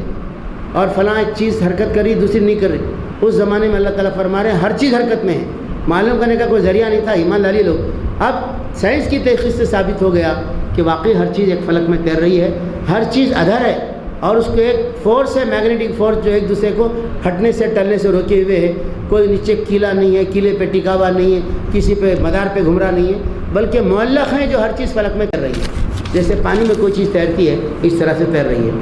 اور فلاں ایک چیز حرکت کر رہی دوسری نہیں کر رہی. اس زمانے میں اللہ تعالیٰ فرما رہے ہیں ہر چیز حرکت میں ہے. معلوم کرنے کا کوئی ذریعہ نہیں تھا, ایمان لالی لوگ. اب سائنس کی تحقیق سے ثابت ہو گیا کہ واقعی ہر چیز ایک فلک میں تیر رہی ہے. ہر چیز ادھر ہے اور اس کو ایک فورس ہے, میگنیٹک فورس, جو ایک دوسرے کو ہٹنے سے ٹلنے سے روکے ہوئے ہے. کوئی نیچے کیلا نہیں ہے, کیلے پہ ٹکا ہوا نہیں ہے, کسی پہ مدار پہ گھوم رہا نہیں ہے, بلکہ معلق ہیں جو ہر چیز فلک میں تیر رہی ہے. جیسے پانی میں کوئی چیز تیرتی ہے اس طرح سے تیر رہی ہے.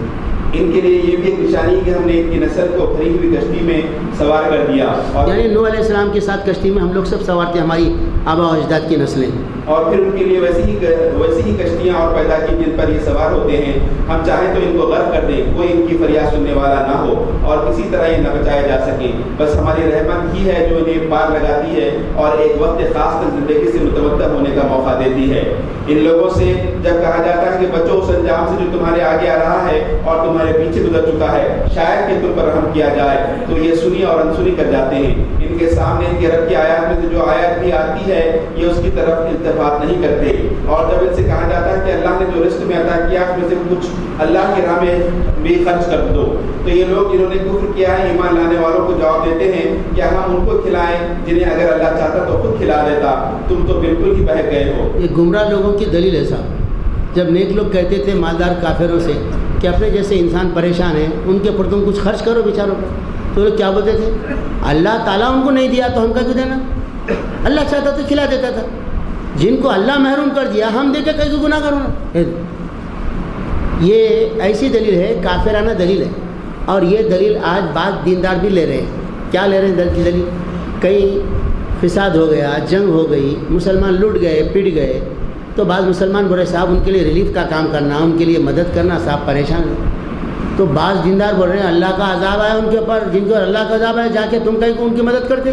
ان کے لیے یہ بھی ایک نشانی ہے کہ ہم نے ان کی نسل کو بھری ہوئی کشتی میں سوار کر دیا. یعنی نوح علیہ السلام کے ساتھ کشتی میں ہم لوگ سب سوار تھے, ہماری آبا و اجداد کی نسلیں. اور پھر ان کے لیے ویسی ہی کشتیاں اور پیدا کی جن پر یہ سوار ہوتے ہیں. ہم چاہیں تو ان کو غرق کر دیں, کوئی ان کی فریاد سننے والا نہ ہو اور کسی طرح یہ نہ بچائے جا سکیں. بس ہماری رحمت ہی ہے جو انہیں پار لگاتی ہے اور ایک وقت خاص تک زندگی سے متوقع ہونے کا موقع دیتی ہے. ان لوگوں سے جب کہا جاتا ہے کہ بچو اس انجام سے جو تمہارے آگے آ رہا ہے اور تمہارے پیچھے گزر چکا ہے, شاید کہ تم پر رحم کیا جائے, تو یہ سنی اور انسنی کر جاتے ہیں. ان کے سامنے ان کے رب کی آیات میں سے جو آیت بھی آتی ہے یہ اس کی طرف التفات نہیں کرتے. اور جب ان سے کہا جاتا ہے کہ اللہ نے جو رزق میں عطا کیا اس میں سے کچھ اللہ کی راہ میں بھی خرچ کر دو, تو یہ لوگ جنہوں نے کفر کیا ہے ایمان لانے والوں کو جواب دیتے ہیں کیا ہم ان کو کھلائیں جنہیں اگر اللہ چاہتا تو خود کھلا دیتا, تم تو بالکل ہی بہک گئے ہو. یہ گمراہ لوگوں کی دلیل ہے صاحب. جب نیک لوگ کہتے تھے مالدار کافروں سے کہ اپنے جیسے انسان پریشان ہیں ان کے اوپر تم کچھ خرچ کرو بیچاروں پر, تو لوگ کیا بولتے تھے اللہ تعالیٰ ان کو نہیں دیا تو ہم کا کیوں دینا, اللہ چاہتا تو کھلا دیتا تھا. جن کو اللہ محروم کر دیا ہم دے کے کہیں گناہ کرو نا. یہ ایسی دلیل ہے, کافرانہ دلیل ہے. اور یہ دلیل آج بعض دیندار بھی لے رہے ہیں. کیا لے رہے ہیں دلیل؟ کہیں فساد ہو گیا, جنگ ہو گئی, مسلمان لٹ گئے, پٹ گئے, تو بعض مسلمان بولے صاحب ان کے لیے ریلیف کا کام کرنا, ان کے لیے مدد کرنا, صاحب پریشان ہیں. تو بعض دیندار بول رہے ہیں اللہ کا عذاب آیا ان کے اوپر، جن کو اللہ کا عذاب آیا جا کے تم کہیں کو ان کی مدد کرتے،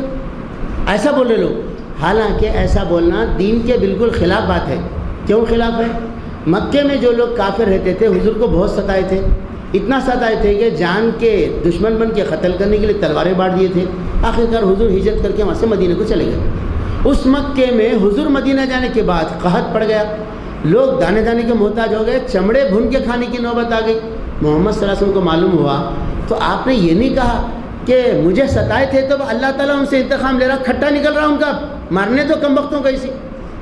ایسا بول رہے لوگ۔ حالانکہ ایسا بولنا دین کے بالکل خلاف بات ہے۔ کیوں خلاف ہے؟ مکے میں جو لوگ کافر رہتے تھے حضور کو بہت ستائے تھے، اتنا ستائے تھے کہ جان کے دشمن بن کے قتل کرنے کے لیے تلواریں بانٹ دیے تھے۔ آخرکار حضور ہجرت کر کے وہاں سے مدینہ کو چلے گئے۔ اس مکے میں حضور مدینہ جانے کے بعد قحط پڑ گیا، لوگ دانے دانے کے محتاج ہو گئے، چمڑے بھن کے کھانے کی نوبت آ گئی۔ محمد صلی اللہ علیہ وسلم کو معلوم ہوا تو آپ نے یہ نہیں کہا کہ مجھے ستائے تھے تو اللہ تعالیٰ ان سے انتقام لے رہا، کھٹا نکل رہا ان کا، مارنے تو کم وقتوں کیسی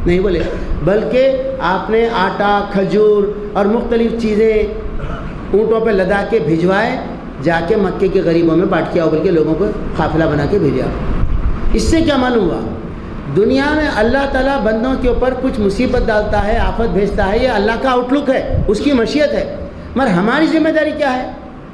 نہیں بولے، بلکہ آپ نے آٹا، کھجور اور مختلف چیزیں اونٹوں پہ لدا کے بھجوائے، جا کے مکے کے غریبوں میں بانٹ کے آؤ، بلکہ لوگوں کو قافلہ بنا کے بھیجا۔ اس سے کیا معلوم ہوا؟ دنیا میں اللہ تعالیٰ بندوں کے اوپر کچھ مصیبت ڈالتا ہے، آفت بھیجتا ہے، یہ اللہ کا آؤٹ لک ہے، اس کی مشیت ہے۔ مگر ہماری ذمہ داری کیا ہے؟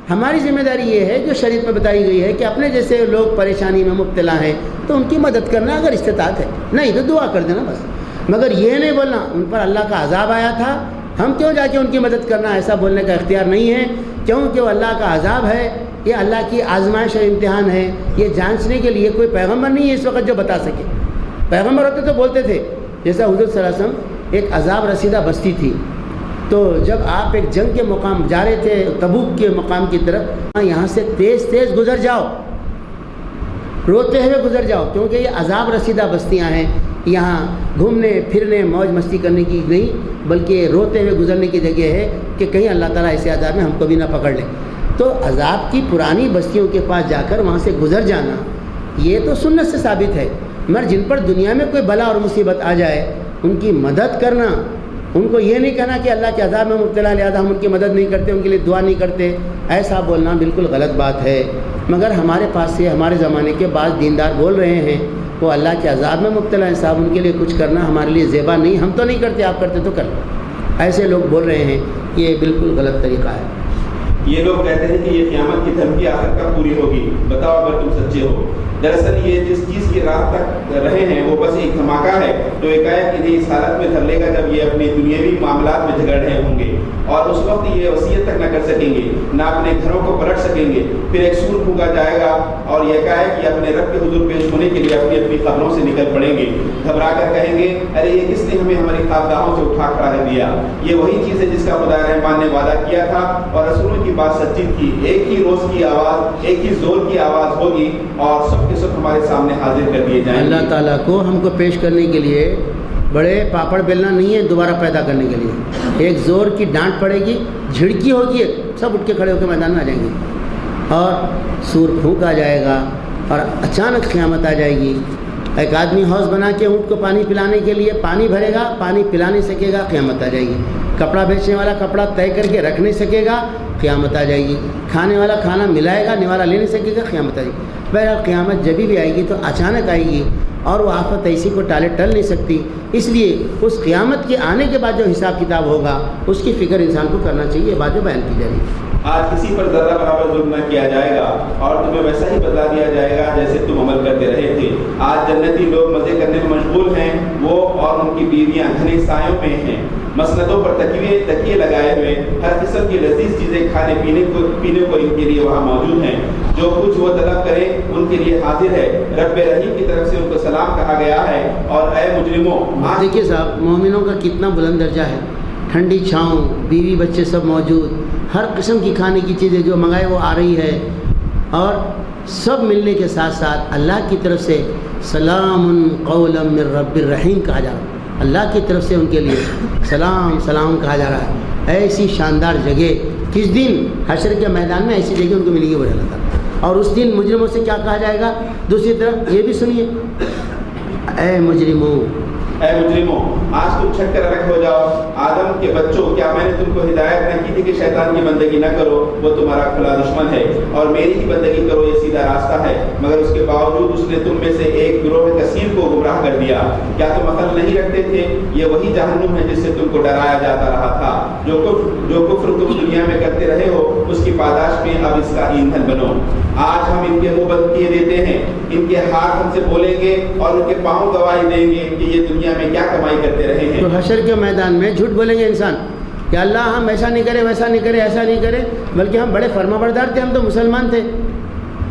ہماری ذمہ داری یہ ہے جو شریعت میں بتائی گئی ہے کہ اپنے جیسے لوگ پریشانی میں مبتلا ہیں تو ان کی مدد کرنا اگر استطاعت ہے، نہیں تو دعا کر دینا بس۔ مگر یہ نہیں بولنا ان پر اللہ کا عذاب آیا تھا ہم کیوں جا کے ان کی مدد کرنا، ایسا بولنے کا اختیار نہیں ہے، کیونکہ وہ اللہ کا عذاب ہے، یہ اللہ کی آزمائش اور امتحان ہے۔ یہ جانچنے کے لیے کوئی پیغمبر نہیں ہے اس وقت جو بتا سکے۔ پیغمبر ہوتے تو بولتے تھے، جیسا حضور صلی اللہ علیہ وسلم ایک عذاب رسیدہ بستی تھی، تو جب آپ ایک جنگ کے مقام جا رہے تھے تبوک کے مقام کی طرف، یہاں سے تیز تیز گزر جاؤ، روتے ہوئے گزر جاؤ، کیونکہ یہ عذاب رسیدہ بستیاں ہیں، یہاں گھومنے پھرنے موج مستی کرنے کی نہیں بلکہ روتے ہوئے گزرنے کی جگہ ہے کہ کہیں اللہ تعالیٰ ایسے عذاب میں ہم کو بھی نہ پکڑ لے۔ تو عذاب کی پرانی بستیوں کے پاس جا کر وہاں سے گزر جانا یہ تو سنت سے ثابت ہے، مگر جن پر دنیا میں کوئی بلا اور مصیبت آ جائے ان کی مدد کرنا، ان کو یہ نہیں کہنا کہ اللہ کے عذاب میں مبتلا لہذا ہم ان کی مدد نہیں کرتے، ان کے لیے دعا نہیں کرتے، ایسا بولنا بالکل غلط بات ہے۔ مگر ہمارے پاس سے ہمارے زمانے کے بعض دیندار بول رہے ہیں وہ اللہ کے عذاب میں مبتلا ہیں، صاحب ان کے لیے کچھ کرنا ہمارے لیے زیبا نہیں، ہم تو نہیں کرتے، آپ کرتے تو کر لو، ایسے لوگ بول رہے ہیں، یہ بالکل غلط طریقہ ہے۔ یہ لوگ کہتے ہیں کہ یہ قیامت کی دھمکی آخر کب پوری ہوگی، بتاؤ اگر تم سچے ہو۔ دراصل یہ جس چیز کی راہ تک رہے ہیں وہ بس ایک دھماکہ ہے جو ایکائک انہیں اس حالت میں دھر لے گا جب یہ اپنے دنیاوی معاملات میں جھگڑ رہے ہوں گے، اور اس وقت یہ وصیت تک نہ کر سکیں گے، نہ اپنے گھروں کو پلٹ سکیں گے۔ پھر ایک سور پھونکا جائے گا اور یہ ایکائک یہ اپنے رب کے حضور پیش ہونے کے لیے اپنی اپنی قبروں سے نکل پڑیں گے، گھبرا کر کہیں گے ارے یہ کس نے ہمیں ہماری خوابگاہوں سے اٹھا کھڑا کر دیا۔ یہ وہی چیز ہے جس کا خدا رحمان نے وعدہ کیا تھا اور رسولوں کی بات سچی تھی۔ ایک ہی روز کی آواز، ایک ہی زور کی آواز ہوگی اور سب کے سب ہمارے سامنے حاضر کر دیے جائیں گے۔ اللہ تعالیٰ کو ہم کو پیش کرنے کے لیے بڑے پاپڑ بیلنا نہیں ہے، دوبارہ پیدا کرنے کے لیے ایک زور کی ڈانٹ پڑے گی، جھڑکی ہوگی، سب اٹھ کے کھڑے ہو کے میدان میں آ جائیں گے اور سور پھونک آ جائے گا اور اچانک قیامت آ جائے گی۔ ایک آدمی حوض بنا کے اونٹ کو پانی پلانے کے لیے پانی بھرے گا، پانی پلا نہیں سکے گا، قیامت آ جائے گی۔ کپڑا بیچنے والا کپڑا طے کر کے رکھ نہیں سکے گا، قیامت آ جائے گی۔ کھانے والا کھانا ملائے گا، نوالا لے نہیں سکے گا، قیامت آ جائے گی۔ بہرحال قیامت جب بھی آئے گی تو اچانک آئے گی اور وہ آفت ایسی کو ٹالے ٹل نہیں سکتی، اس لیے اس قیامت کے آنے کے بعد جو حساب کتاب ہوگا اس کی فکر انسان کو کرنا چاہیے، یہ بات جو بیان کی جا رہی ہے۔ آج کسی پر ذرہ برابر ظلم نہ کیا جائے گا اور تمہیں ویسا ہی بدلا دیا جائے گا جیسے تم عمل کرتے رہے تھے۔ آج جنتی لوگ مزے کرنے میں مشغول ہیں، وہ اور ان کی بیویاں گھنے سایوں میں ہیں، مسندوں پر تکیے لگائے ہوئے، ہر قسم کی لذیذ چیزیں کھانے پینے کو ان کے لیے وہاں موجود ہیں۔ جو کچھ وہ طلب کریں ان کے لیے حاضر ہے۔ رب رحیم کی طرف سے ان کو سلام کہا گیا ہے۔ اور اے مجرموں، دیکھیے صاحب مومنوں کا کتنا بلند درجہ ہے، ٹھنڈی چھاؤں، بیوی بچے سب موجود، ہر قسم کی کھانے کی چیزیں جو منگائے وہ آ رہی ہے، اور سب ملنے کے ساتھ ساتھ اللہ کی طرف سے سلام قولا من رب الرحیم کہا جا رہا ہے۔ اللہ کی طرف سے ان کے لیے سلام سلام کہا جا رہا ہے۔ ایسی شاندار جگہ کس دن حشر کے میدان میں ایسی جگہ ان کو ملے گی بڑا اللہ تعالیٰ۔ اور اس دن مجرموں سے کیا کہا جائے گا؟ دوسری طرف یہ بھی سنیے، اے مجرموں، اے مجرموں، آج تم چھٹ کر الگ ہو جاؤ۔ آدم کے بچوں، کیا میں نے تم کو ہدایت نہ کی تھی کہ شیطان کی بندگی نہ کرو؟ وہ تمہارا کھلا دشمن ہے، اور میری ہی بندگی کرو، یہ سیدھا راستہ ہے۔ مگر اس کے باوجود اس نے تم میں سے ایک گروہ کثیر کو گمراہ کر دیا۔ کیا تم عقل نہیں رکھتے تھے؟ یہ وہی جہنم ہے جس سے تم کو ڈرایا جاتا رہا تھا۔ جو کفر تم دنیا میں کرتے رہے ہو اس کی پاداش میں اب اس کا ایندھن بنو۔ آج ہم ان کے منہ بند کیے دیتے ہیں، ان کے ہاتھ ہم سے بولیں گے اور ان کے پاؤں گواہی دیں گے کہ یہ دنیا میں کیا کمائی کرتے رہے ہیں۔ تو حشر کے میدان میں جھوٹ بولیں گے انسان، کہ اللہ ہم ایسا نہیں کرے، ویسا نہیں کرے، ایسا نہیں کرے، بلکہ ہم بڑے فرما بردار تھے، ہم تو مسلمان تھے۔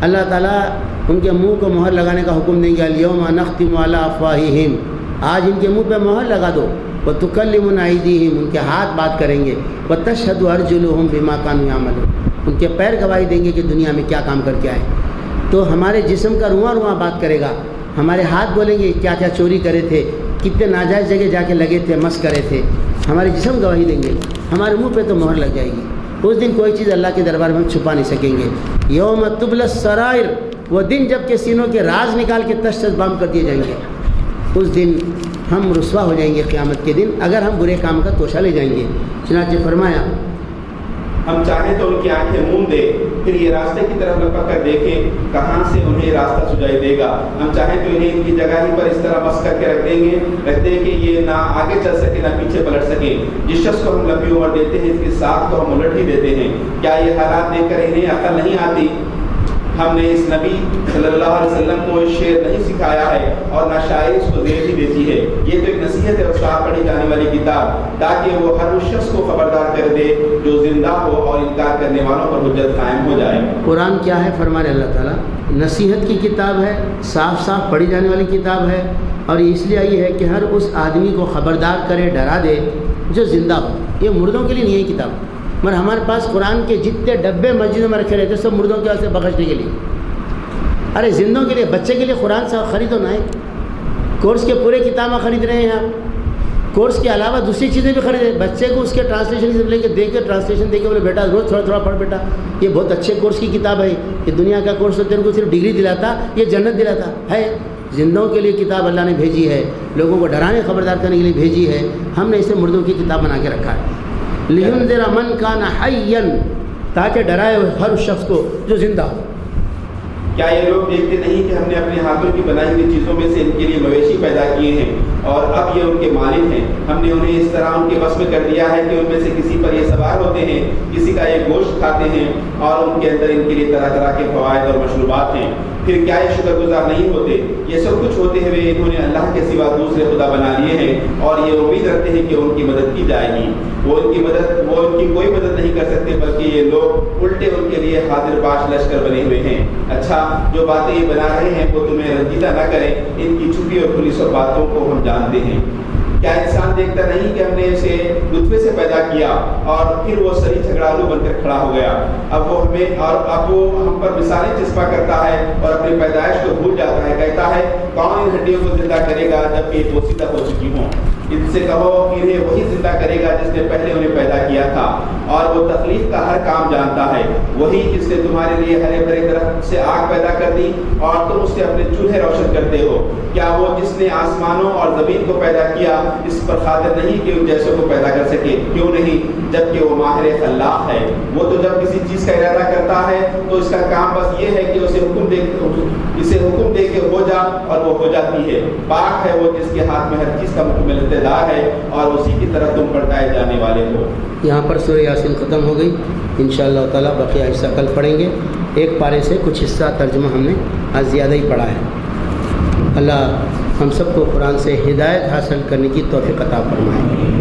اللہ تعالیٰ ان کے منہ کو مہر لگانے کا حکم دیں گے، الیوم نختم علی افواہہم، آج ان کے منہ پہ مہر لگا دو، وتکلمنا ایدیہم، ان کے ہاتھ بات کریں گے، وتشہد ارجلہم بما کانوا یعملون، ان کے پیر گواہی دیں گے کہ دنیا میں کیا کام کر کے آئے۔ تو ہمارے جسم کا رواں رواں بات کرے گا، ہمارے ہاتھ بولیں گے کیا کیا چوری کرے تھے، کتنے ناجائز جگہ جا کے لگے تھے، مس کرے تھے، ہمارے جسم گواہی دیں گے، ہمارے منہ پہ تو مہر لگ جائے گی۔ اس دن کوئی چیز اللہ کے دربار میں ہم چھپا نہیں سکیں گے۔ یوم تبلی السرائر، وہ دن جب کہ سینوں کے راز نکال کے تش تش بام کر دیے جائیں گے، اس دن ہم رسوا ہو جائیں گے قیامت کے دن اگر ہم برے کام کا توشہ لے جائیں گے۔ چنانچہ فرمایا ہم چاہیں تو ان کی آنکھیں موند دے، پھر یہ راستے کی طرف لپک کر دیکھیں کہاں سے انہیں راستہ سجائی دے گا۔ ہم چاہیں تو انہیں ان کی جگہ ہی پر اس طرح بس کر کے رکھ دیں کہ یہ نہ آگے چل سکے نہ پیچھے پلٹ سکے۔ جس شخص کو ہم لمبی عمر دیتے ہیں اس کے ساتھ کو ہم الٹ ہی دیتے ہیں۔ کیا یہ حالات دیکھ کر انہیں عقل نہیں آتی؟ ہم نے اس نبی صلی اللہ علیہ وسلم کو شعر نہیں سکھایا ہے اور نہ شاعری اس کو زیر ہی دیتی ہے۔ یہ تو ایک نصیحت ہے اور صاف پڑھی جانے والی کتاب، تاکہ وہ ہر اس شخص کو خبردار کر دے جو زندہ ہو اور انکار کرنے والوں پر حجت قائم ہو جائے۔ قرآن کیا ہے فرمانے اللہ تعالیٰ؟ نصیحت کی کتاب ہے، صاف صاف پڑھی جانے والی کتاب ہے، اور اس لیے یہ ہے کہ ہر اس آدمی کو خبردار کرے، ڈرا دے جو زندہ ہو۔ یہ مردوں کے لیے نہیں ہے کتاب، مگر ہمارے پاس قرآن کے جتنے ڈبے مسجدوں میں رکھے رہتے سب مردوں کے واسطے بخشنے کے لیے۔ ارے زندوں کے لیے، بچے کے لیے قرآن سے خریدو نہ ہے، کورس کے پورے کتابیں خرید رہے ہیں آپ، کورس کے علاوہ دوسری چیزیں بھی خریدیں۔ بچے کو اس کے ٹرانسلیشن سے لے کے دے کے ٹرانسلیشن دے کے بولے بیٹا روز تھوڑا تھوڑا پڑھ بیٹا، یہ بہت اچھے کورس کی کتاب ہے، یہ دنیا کا کورس تو تیرے کو صرف ڈگری دلاتا، یہ جنت دلاتا ہے۔ زندوں کے لیے کتاب اللہ نے بھیجی ہے، لوگوں کو ڈرانے خبردار کرنے کے لیے بھیجی ہے، ہم نے اسے مردوں کی کتاب بنا کے رکھا ہے۔ لِيُنذِرَ مَنْ كَانَ حَيًّا، تاکہ ڈرائے ہر اس شخص کو جو زندہ ہو۔ کیا یہ لوگ دیکھتے نہیں کہ ہم نے اپنے ہاتھوں کی بنائی ہوئی چیزوں میں سے ان کے لیے مویشی پیدا کیے ہیں اور اب یہ ان کے مالک ہیں؟ ہم نے انہیں اس طرح ان کے بس میں کر دیا ہے کہ ان میں سے کسی پر یہ سوار ہوتے ہیں، کسی کا یہ گوشت کھاتے ہیں، اور ان کے اندر ان کے لیے طرح طرح کے فوائد اور مشروبات ہیں۔ پھر کیا یہ شکر گزار نہیں ہوتے؟ یہ سب کچھ ہوتے ہوئے انہوں نے اللہ کے سوا دوسرے خدا بنا لیے ہیں اور یہ امید رکھتے ہیں کہ ان کی مدد کی جائے گی۔ وہ ان کی کوئی مدد نہیں کر سکتے، بلکہ یہ لوگ الٹے ان کے لیے حاضر باش لشکر بنے ہوئے ہیں۔ اچھا، جو باتیں یہ بنا رہے ہیں وہ تمہیں رنجیدہ نہ کریں، ان کی چھپی اور کھلی سب باتوں کو ہم جانتے ہیں۔ کیا انسان دیکھتا نہیں کہ ہم نے اسے نطفے سے پیدا کیا اور پھر وہ سری جھگڑالو بن کر کھڑا ہو گیا؟ اب وہ ہم پر مثالیں چسپا کرتا ہے اور اپنی پیدائش کو بھول جاتا ہے، کہتا ہے کون ان ہڈیوں کو زندہ کرے گا جب یہ پوسیدہ ہو چکی ہوں؟ ان سے کہو انہیں وہی زندہ کرے گا جس نے پہلے انہیں پیدا کیا تھا، اور وہ تخلیق کا ہر کام جانتا ہے، وہی جس نے تمہارے لیے ہرے بھرے درخت سے آگ پیدا کر دی اور تم اس سے اپنے چولہے روشن کرتے ہو۔ کیا وہ جس نے آسمانوں اور زمین کو پیدا کیا اس پر قادر نہیں کہ ان جیسوں کو پیدا کر سکے؟ کیوں نہیں، جبکہ وہ ماہر خلاق ہے۔ وہ تو جب کسی چیز کا ارادہ کرتا ہے تو اس کا کام بس یہ ہے کہ اسے حکم دے کے ہو جا، اور وہ ہو جاتی ہے۔ پاک ہے وہ جس کے ہاتھ میں ہر چیز کا مکمل اقتدار ہے اور اسی کی طرح تم پلٹائے جانے والے ہو۔ یہاں پر سورہ یاسین ختم ہو گئی، انشاءاللہ تعالیٰ بقیہ حصہ کل پڑھیں گے۔ ایک پارے سے کچھ حصہ ترجمہ ہم نے آج زیادہ ہی پڑھا ہے۔ اللہ ہم سب کو قرآن سے ہدایت حاصل کرنے کی توفیق عطا فرمائے،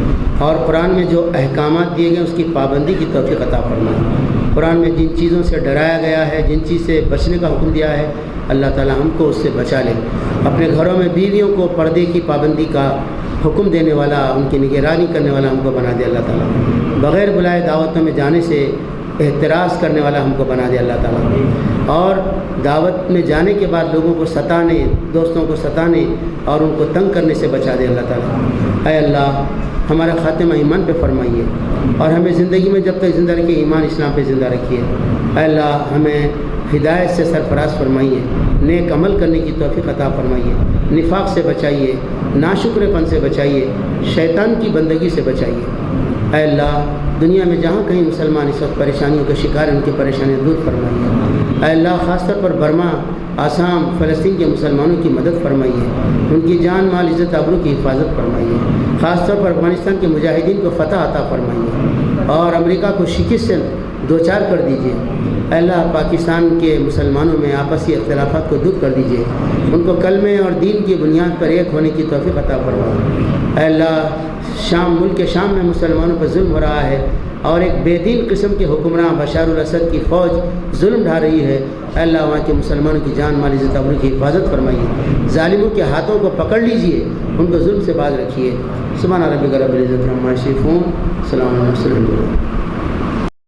اور قرآن میں جو احکامات دیے گئے اس کی پابندی کی توفیق عطا فرمائے۔ قرآن میں جن چیزوں سے ڈرایا گیا ہے، جن چیز سے بچنے کا حکم دیا ہے، اللہ تعالیٰ ہم کو اس سے بچا لے۔ اپنے گھروں میں بیویوں کو پردے کی پابندی کا حکم دینے والا، ان کی نگرانی کرنے والا ہم کو بنا دے اللہ تعالیٰ۔ بغیر بلائے دعوتوں میں جانے سے احتراز کرنے والا ہم کو بنا دے اللہ تعالیٰ، اور دعوت میں جانے کے بعد لوگوں کو ستانے، دوستوں کو ستانے اور ان کو تنگ کرنے سے بچا دے اللہ تعالیٰ۔ اے اللہ ہمارا خاتمہ ایمان پہ فرمائیے، اور ہمیں زندگی میں جب تک زندہ رکھیے ایمان اسلام پہ زندہ رکھیے۔ اے اللہ ہمیں ہدایت سے سرفراز فرمائیے، نیک عمل کرنے کی توفیق عطا فرمائیے، نفاق سے بچائیے، ناشکر پن سے بچائیے، شیطان کی بندگی سے بچائیے۔ اے اللہ دنیا میں جہاں کہیں مسلمان اس وقت پریشانیوں کے شکار ہیں، ان کی پریشانیاں دور فرمائیے۔ اے اللہ خاص طور پر برما، آسام، فلسطین کے مسلمانوں کی مدد فرمائیے، ان کی جان مال عزت آبرو کی حفاظت فرمائیے۔ خاص طور پر افغانستان کے مجاہدین کو فتح عطا فرمائیے، اور امریکہ کو شکست سے دو چار کر دیجیے۔ اے اللہ پاکستان کے مسلمانوں میں آپسی اختلافات کو دور کر دیجیے، ان کو کلمے اور دین کی بنیاد پر ایک ہونے کی توفیق عطا فرما۔ اے اللہ ملک شام میں مسلمانوں پر ظلم ہو رہا ہے اور ایک بے دین قسم کے حکمراں بشار الاسد کی فوج ظلم ڈھا رہی ہے۔ اے اللہ وہاں کے مسلمانوں کی جان مال عزت آبرو کی حفاظت فرمائیے، ظالموں کے ہاتھوں کو پکڑ لیجئے، ان کو ظلم سے باز رکھیے۔ سبحان ربک رب العزت عما یصفون، سلام علی المرسلین۔